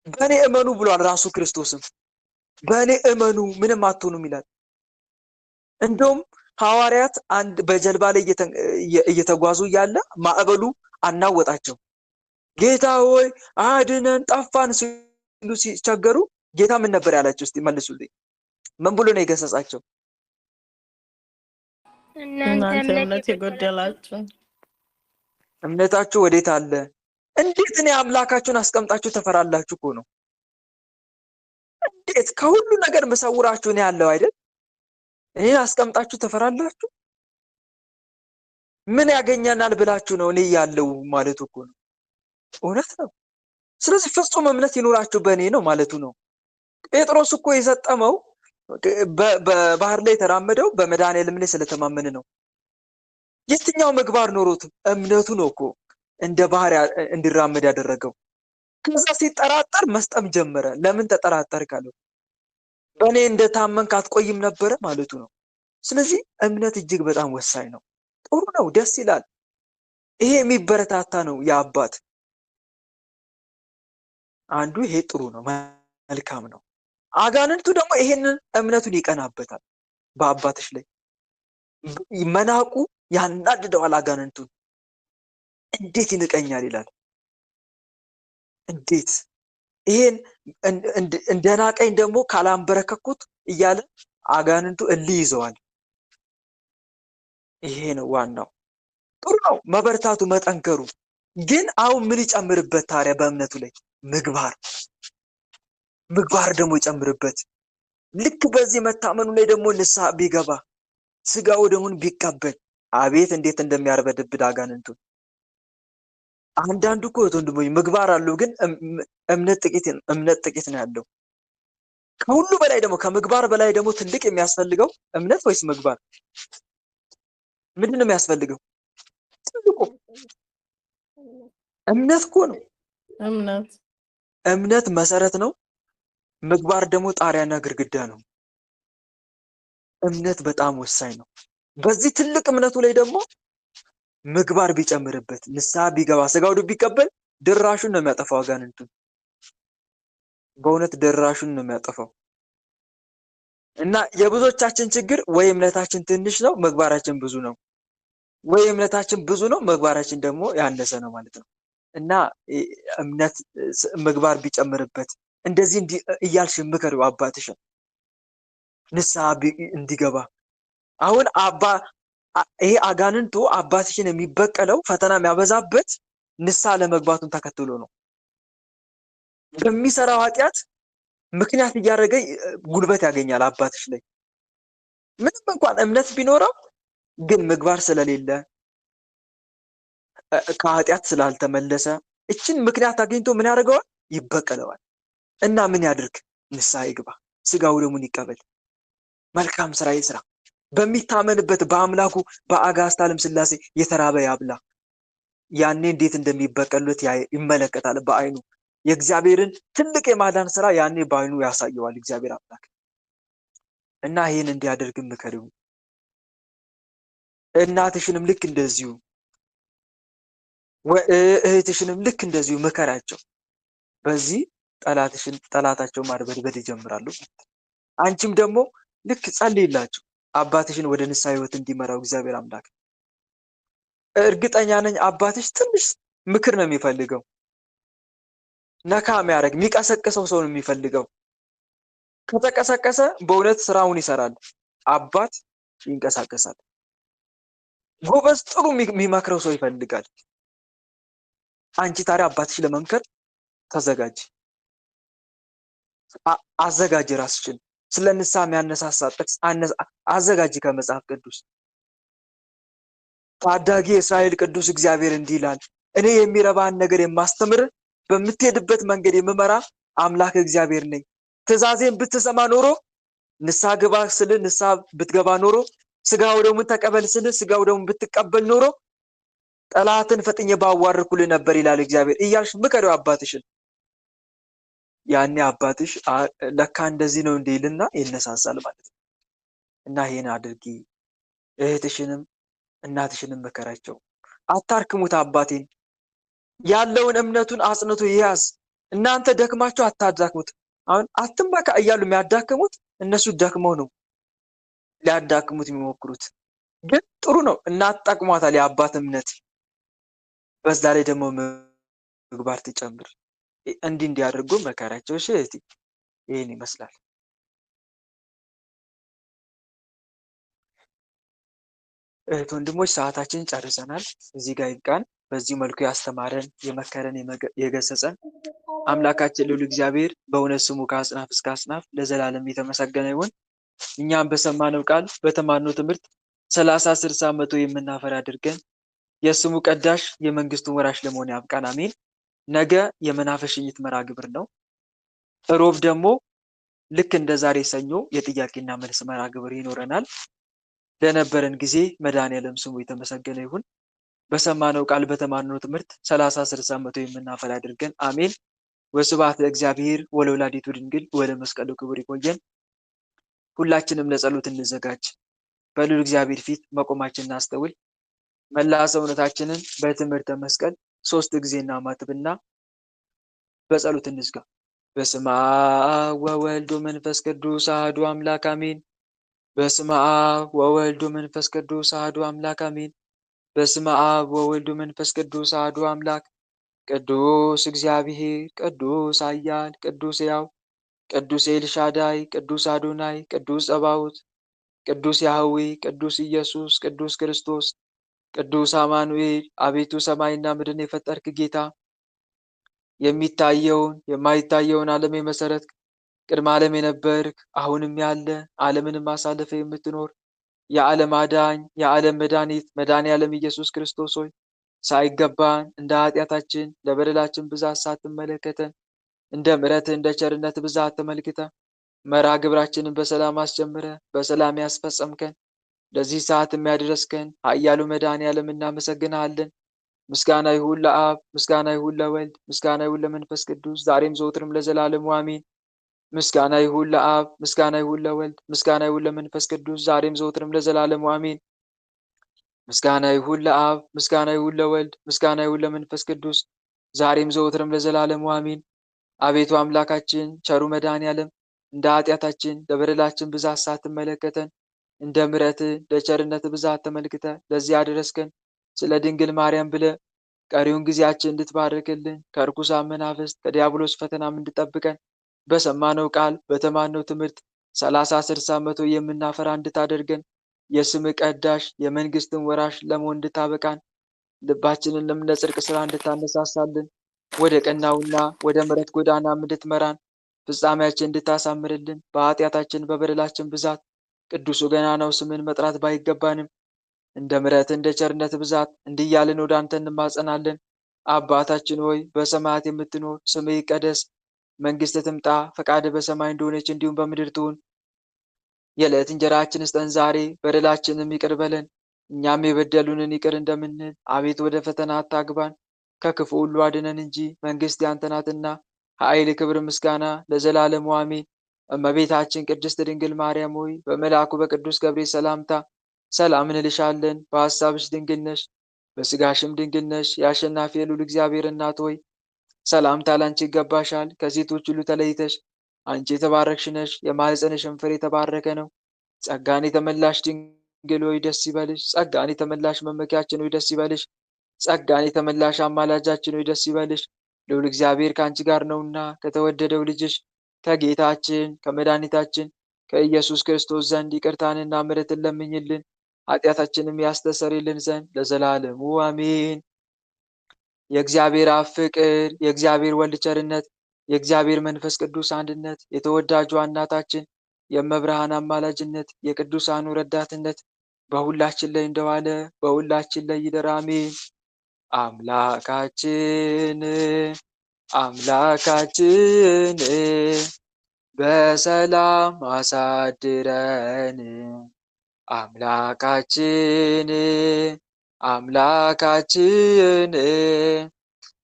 በእኔ እመኑ ብሏል ራሱ ክርስቶስም። በእኔ እመኑ ምንም አትሆኑም ይላል። እንደውም ሐዋርያት አንድ በጀልባ ላይ እየተጓዙ እያለ ማዕበሉ አናወጣቸው። ጌታ ሆይ አድነን ጠፋን ሲሉ ሲቸገሩ ጌታ ምን ነበር ያላቸው? እስቲ መልሱልኝ። ምን ብሎ ነው የገሰጻቸው? እናንተ እምነት የጎደላችሁ እምነታችሁ ወዴት አለ? እንዴት እኔ አምላካችሁን አስቀምጣችሁ ተፈራላችሁ እኮ ነው። እንዴት ከሁሉ ነገር መሰውራችሁ ነው ያለው አይደል? እኔ አስቀምጣችሁ ተፈራላችሁ። ምን ያገኛናል ብላችሁ ነው እኔ ያለው ማለቱ እኮ ነው። እውነት ነው። ስለዚህ ፍጹም እምነት ይኖራችሁ በእኔ ነው ማለቱ ነው። ጴጥሮስ እኮ የሰጠመው በባህር ላይ የተራመደው በመድኃኔዓለም ላይ ስለተማመነ ነው። የትኛው ምግባር ኖሮት? እምነቱ ነው እኮ እንደ ባህር እንዲራመድ ያደረገው። ከዛ ሲጠራጠር መስጠም ጀመረ። ለምን ተጠራጠር ካለው በእኔ እንደታመንክ አትቆይም ነበረ ማለቱ ነው። ስለዚህ እምነት እጅግ በጣም ወሳኝ ነው። ጥሩ ነው፣ ደስ ይላል። ይሄ የሚበረታታ ነው። የአባት አንዱ ይሄ ጥሩ ነው፣ መልካም ነው። አጋንንቱ ደግሞ ይሄንን እምነቱን ይቀናበታል። በአባትሽ ላይ መናቁ ያናድደዋል። አጋንንቱን እንዴት ይንቀኛል ይላል። እንዴት ይሄን እንደናቀኝ ደግሞ ካላንበረከኩት እያለ አጋንንቱ እልህ ይዘዋል። ይሄ ነው ዋናው። ጥሩ ነው መበርታቱ፣ መጠንከሩ። ግን አሁን ምን ይጨምርበት ታዲያ? በእምነቱ ላይ ምግባር ደግሞ ይጨምርበት። ልክ በዚህ መታመኑ ላይ ደግሞ ንስሐ ቢገባ ስጋው ደሙን ቢቀበል አቤት እንዴት እንደሚያርበደብድ አጋንንቱን። አንዳንዱ እኮ ወንድሞች ምግባር አለው ግን እምነት ጥቂት ነው ያለው። ከሁሉ በላይ ደግሞ ከምግባር በላይ ደግሞ ትልቅ የሚያስፈልገው እምነት ወይስ ምግባር? ምንድን ነው የሚያስፈልገው? ትልቁ እምነት እኮ ነው። እምነት መሰረት ነው። ምግባር ደግሞ ጣሪያና ግድግዳ ነው። እምነት በጣም ወሳኝ ነው። በዚህ ትልቅ እምነቱ ላይ ደግሞ ምግባር ቢጨምርበት ንስሐ ቢገባ ስጋው ቢቀበል ድራሹን ነው የሚያጠፋው። አጋንንቱን በእውነት ድራሹን ነው የሚያጠፋው። እና የብዙዎቻችን ችግር ወይ እምነታችን ትንሽ ነው ምግባራችን ብዙ ነው፣ ወይ እምነታችን ብዙ ነው ምግባራችን ደግሞ ያነሰ ነው ማለት ነው። እና እምነት ምግባር ቢጨምርበት እንደዚህ እያልሽ ምከሪው አባትሽን ንስሐ እንዲገባ። አሁን ይሄ አጋንንቱ አባትሽን የሚበቀለው ፈተና የሚያበዛበት ንስሐ ለመግባቱን ተከትሎ ነው። በሚሰራው ኃጢአት ምክንያት እያደረገ ጉልበት ያገኛል አባትሽ ላይ። ምንም እንኳን እምነት ቢኖረው ግን ምግባር ስለሌለ ከኃጢአት ስላልተመለሰ እችን ምክንያት አግኝቶ ምን ያደርገዋል? ይበቀለዋል። እና ምን ያድርግ? ንስሐ ይግባ፣ ስጋው ደሙን ይቀበል፣ መልካም ስራ ይስራ፣ በሚታመንበት በአምላኩ በአጋዕዝተ ዓለም ሥላሴ የተራበ ያብላ። ያኔ እንዴት እንደሚበቀሉት ይመለከታል በአይኑ። የእግዚአብሔርን ትልቅ የማዳን ስራ ያኔ በአይኑ ያሳየዋል እግዚአብሔር አምላክ። እና ይህን እንዲያደርግ ምከሪው። እናትሽንም ልክ እንደዚሁ እህትሽንም ልክ እንደዚሁ ምከራቸው። በዚህ ጠላታቸው ማርበድበድ ይጀምራሉ። አንቺም ደግሞ ልክ ጸልይላቸው አባትሽን ወደ ንስሐ ህይወት እንዲመራው እግዚአብሔር አምላክ። እርግጠኛ ነኝ አባትሽ ትንሽ ምክር ነው የሚፈልገው፣ ነካ የሚያደርግ የሚቀሰቅሰው ሰው ነው የሚፈልገው። ከተቀሰቀሰ በእውነት ስራውን ይሰራል። አባት ይንቀሳቀሳል። ጎበዝ ጥሩ የሚመክረው ሰው ይፈልጋል። አንቺ ታዲያ አባትሽ ለመምከር ተዘጋጅ፣ አዘጋጅ ራስሽን። ስለ ንስሐ የሚያነሳሳ ጥቅስ አዘጋጅ ከመጽሐፍ ቅዱስ። ታዳጊ የእስራኤል ቅዱስ እግዚአብሔር እንዲህ ይላል፣ እኔ የሚረባን ነገር የማስተምር በምትሄድበት መንገድ የምመራ አምላክ እግዚአብሔር ነኝ። ትእዛዜን ብትሰማ ኖሮ ንስሐ ግባ ስል ንስሐ ብትገባ ኖሮ፣ ስጋው ደሙን ተቀበል ስል ስጋው ደሙን ብትቀበል ኖሮ ጠላትን ፈጥኜ ባዋርኩልህ ነበር ይላል እግዚአብሔር እያልሽ ምከሪው አባትሽን። ያኔ አባትሽ ለካ እንደዚህ ነው እንዲልና ይነሳሳል ማለት ነው። እና ይሄን አድርጊ። እህትሽንም እናትሽንም ምከራቸው። አታርክሙት አባቴን። ያለውን እምነቱን አጽንቶ ይያዝ። እናንተ ደክማችሁ አታዳክሙት። አሁን አትመካ እያሉ የሚያዳክሙት እነሱ ደክመው ነው ሊያዳክሙት የሚሞክሩት። ግን ጥሩ ነው፣ እናት ጠቅሟታል የአባት እምነት። በዛ ላይ ደግሞ ምግባር ትጨምር። እንዲያደርጉ መከራቸው። እሺ እህቴ፣ ይህን ይመስላል። እህት ወንድሞች፣ ሰዓታችን ጨርሰናል። እዚህ ጋር ይብቃን። በዚህ መልኩ ያስተማረን የመከረን የገሰጸን አምላካችን ልዑል እግዚአብሔር በእውነት ስሙ ከአጽናፍ እስከ አጽናፍ ለዘላለም የተመሰገነ ይሁን። እኛም በሰማነው ቃል በተማርነው ትምህርት 30፣ 60፣ 100 የምናፈራ አድርገን የስሙ ቀዳሽ የመንግስቱን ወራሽ ለመሆን ያብቃን። አሜን። ነገ የመናፈሽኝት መርሃ ግብር ነው። ሮብ ደግሞ ልክ እንደ ዛሬ ሰኞ የጥያቄና መልስ መርሃ ግብር ይኖረናል። ለነበረን ጊዜ መድኃኔዓለም ስሙ የተመሰገነ ይሁን። በሰማነው ቃል በተማርነው ትምህርት 30፣ 60፣ 100 የምናፈራ አድርገን አሜን። ወስብሐት ለእግዚአብሔር ወለወላዲቱ ድንግል ወለመስቀሉ ክቡር። ይቆየን። ሁላችንም ለጸሎት እንዘጋጅ። በልዑል እግዚአብሔር ፊት መቆማችንን እናስተውል። መላ ሰውነታችንን በትምህርተ መስቀል 3 ጊዜ እናማትብና በጸሎት እንዝጋ። በስመ አብ ወወልድ ወመንፈስ ቅዱስ አሐዱ አምላክ አሜን። በስመ አብ ወወልድ ወመንፈስ ቅዱስ አሐዱ አምላክ አሜን። በስመ አብ ወወልድ ወመንፈስ ቅዱስ አሐዱ አምላክ። ቅዱስ እግዚአብሔር፣ ቅዱስ ኃያል፣ ቅዱስ ሕያው፣ ቅዱስ ኤልሻዳይ፣ ቅዱስ አዶናይ፣ ቅዱስ ጸባዖት፣ ቅዱስ ያህዌ፣ ቅዱስ ኢየሱስ፣ ቅዱስ ክርስቶስ፣ ቅዱስ አማኑኤል፣ አቤቱ ሰማይና ምድርን የፈጠርክ ጌታ፣ የሚታየውን የማይታየውን ዓለም የመሰረትክ፣ ቅድመ ዓለም የነበርክ፣ አሁንም ያለ፣ ዓለምንም አሳልፈ የምትኖር የዓለም አዳኝ፣ የዓለም መድኃኒት መድኃኔዓለም ኢየሱስ ክርስቶስ ሆይ ሳይገባን እንደ ኃጢአታችን ለበደላችን ብዛት ሳትመለከተን እንደ ምሕረትህ እንደ ቸርነት ብዛት ተመልክተ መርሃ ግብራችንን በሰላም አስጀምረ በሰላም ያስፈጸምከን ለዚህ ሰዓት የሚያደረስከን ኃያሉ መድኃኔዓለም እናመሰግንሃለን። ምስጋና ይሁን ለአብ፣ ምስጋና ይሁን ለወልድ፣ ምስጋና ይሁን ለመንፈስ ቅዱስ ዛሬም ዘወትርም ለዘላለሙ አሜን። ምስጋና ይሁን ለአብ፣ ምስጋና ይሁን ለወልድ፣ ምስጋና ይሁን ለመንፈስ ቅዱስ ዛሬም ዘወትርም ለዘላለሙ አሜን። ምስጋና ይሁን ለአብ፣ ምስጋና ይሁን ለወልድ፣ ምስጋና ይሁን ለመንፈስ ቅዱስ ዛሬም ዘወትርም ለዘላለሙ አሜን። አቤቱ አምላካችን ቸሩ መድኃኔዓለም እንደ ኃጢአታችን እንደ በደላችን ብዛት ሳትመለከተን እንደ ምሕረትህ እንደ ቸርነትህ ብዛት ተመልክተህ ለዚህ ያደረስከን ስለ ድንግል ማርያም ብለህ ቀሪውን ጊዜያችን እንድትባርክልን ከርኩሳን መናፍስት ከዲያብሎስ ፈተናም እንድጠብቀን በሰማነው ቃል በተማነው ትምህርት 30፣ 60፣ 100 የምናፈራ እንድታደርገን የስም ቀዳሽ የመንግስትን ወራሽ ለመሆን እንድታበቃን ልባችንን ለጽድቅ ስራ እንድታነሳሳልን ወደ ቀናውና ወደ ምሕረት ጎዳናም እንድትመራን ፍጻሜያችን እንድታሳምርልን በኃጢአታችን በበደላችን ብዛት ቅዱሱ ገናናው ስምን መጥራት ባይገባንም እንደ ምሕረት እንደ ቸርነት ብዛት እንዲያልን ወደ አንተ እንማጸናለን። አባታችን ሆይ በሰማያት የምትኖር ስምህ ይቀደስ፣ መንግስትህ ትምጣ፣ ፈቃድህ በሰማይ እንደሆነች እንዲሁም በምድር ትሁን። የዕለት እንጀራችንን ስጠን ዛሬ፣ በደላችንን ይቅር በለን እኛም የበደሉንን ይቅር እንደምንል፣ አቤት ወደ ፈተና አታግባን ከክፉ ሁሉ አድነን እንጂ መንግስት ያንተ ናትና ኃይል፣ ክብር፣ ምስጋና ለዘላለሙ አሜን። እመቤታችን ቅድስት ድንግል ማርያም ሆይ በመልአኩ በቅዱስ ገብርኤል ሰላምታ ሰላም እንልሻለን። በሐሳብሽ ድንግል ነሽ፣ በስጋሽም ድንግል ነሽ። የአሸናፊ የልዑል እግዚአብሔር እናት ሆይ ሰላምታ ላንቺ ይገባሻል። ከሴቶች ሁሉ ተለይተሽ አንቺ የተባረክሽ ነሽ፣ የማኅፀንሽም ፍሬ የተባረከ ነው። ጸጋን የተመላሽ ድንግል ሆይ ደስ ይበልሽ። ጸጋን የተመላሽ መመኪያችን ሆይ ደስ ይበልሽ። ጸጋን የተመላሽ አማላጃችን ሆይ ደስ ይበልሽ። ልዑል እግዚአብሔር ከአንቺ ጋር ነውና ከተወደደው ልጅሽ ከጌታችን ከመድኃኒታችን ከኢየሱስ ክርስቶስ ዘንድ ይቅርታንና ምሕረትን ለምኝልን ኃጢአታችንም ያስተሰርይልን ዘንድ ለዘላለሙ አሜን። የእግዚአብሔር አብ ፍቅር፣ የእግዚአብሔር ወልድ ቸርነት፣ የእግዚአብሔር መንፈስ ቅዱስ አንድነት፣ የተወዳጇ እናታችን የእመብርሃን አማላጅነት፣ የቅዱሳኑ ረዳትነት በሁላችን ላይ እንደዋለ በሁላችን ላይ ይደር አሜን። አምላካችን በሰላም አሳድረን። አምላካችን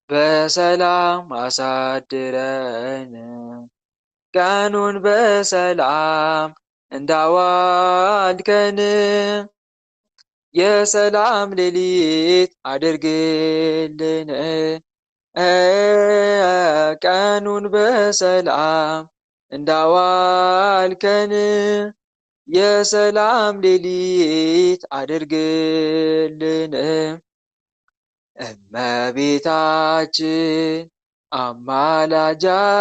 በሰላም አሳድረን። ቀኑን በሰላም እንዳዋልከን የሰላም ሌሊት አድርግልን። ቀኑን በሰላም እንዳዋልከን የሰላም ሌሊት አድርግልን። እመቤታችን አማላጃችን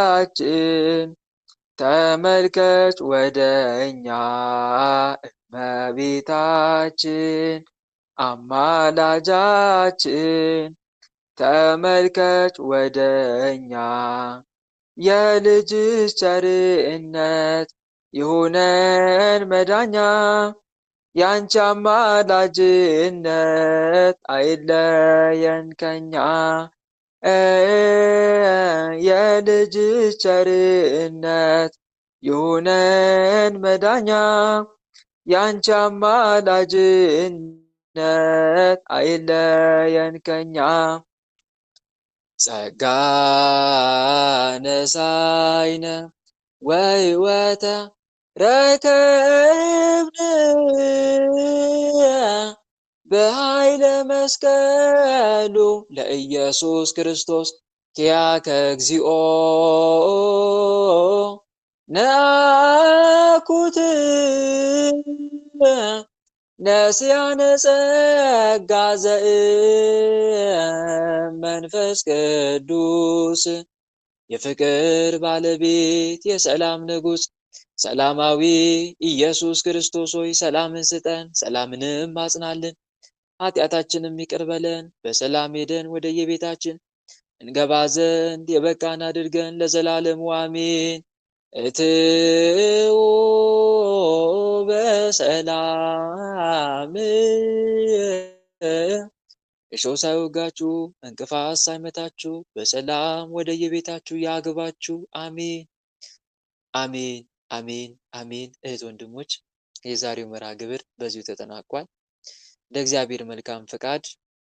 ተመልከች ወደኛ። እመቤታችን አማላጃችን ተመልከች ወደኛ። የልጅሽ ቸርነት ይሁነን መዳኛ፣ ያንቺ አማላጅነት አይለየን ከኛ። የልጅሽ ቸርነት ይሁነን መዳኛ፣ ያንቺ አማላጅነት አይለየን ከኛ። ጸጋ ነሳይነ ወሕይወተ ረከብን በኃይለ መስቀሉ ለኢየሱስ ክርስቶስ ኪያከ እግዚኦ ነአኩት ነስያነ ጸጋ ዘእመንፈስ ቅዱስ። የፍቅር ባለቤት የሰላም ንጉሥ ሰላማዊ ኢየሱስ ክርስቶስ ሆይ ሰላምን ስጠን፣ ሰላምንም አጽናልን፣ ኃጢአታችንም ይቅር በለን፣ በሰላም ሄደን ወደ የቤታችን እንገባ ዘንድ የበቃን አድርገን ለዘላለሙ አሜን። እትኡ በሰላም እሾህ ሳይወጋችሁ እንቅፋት ሳይመታችሁ በሰላም ወደ የቤታችሁ ያግባችሁ። አሜን አሜን አሜን አሜን። እህት ወንድሞች፣ የዛሬው መርሃ ግብር በዚሁ ተጠናቋል። እንደ እግዚአብሔር መልካም ፈቃድ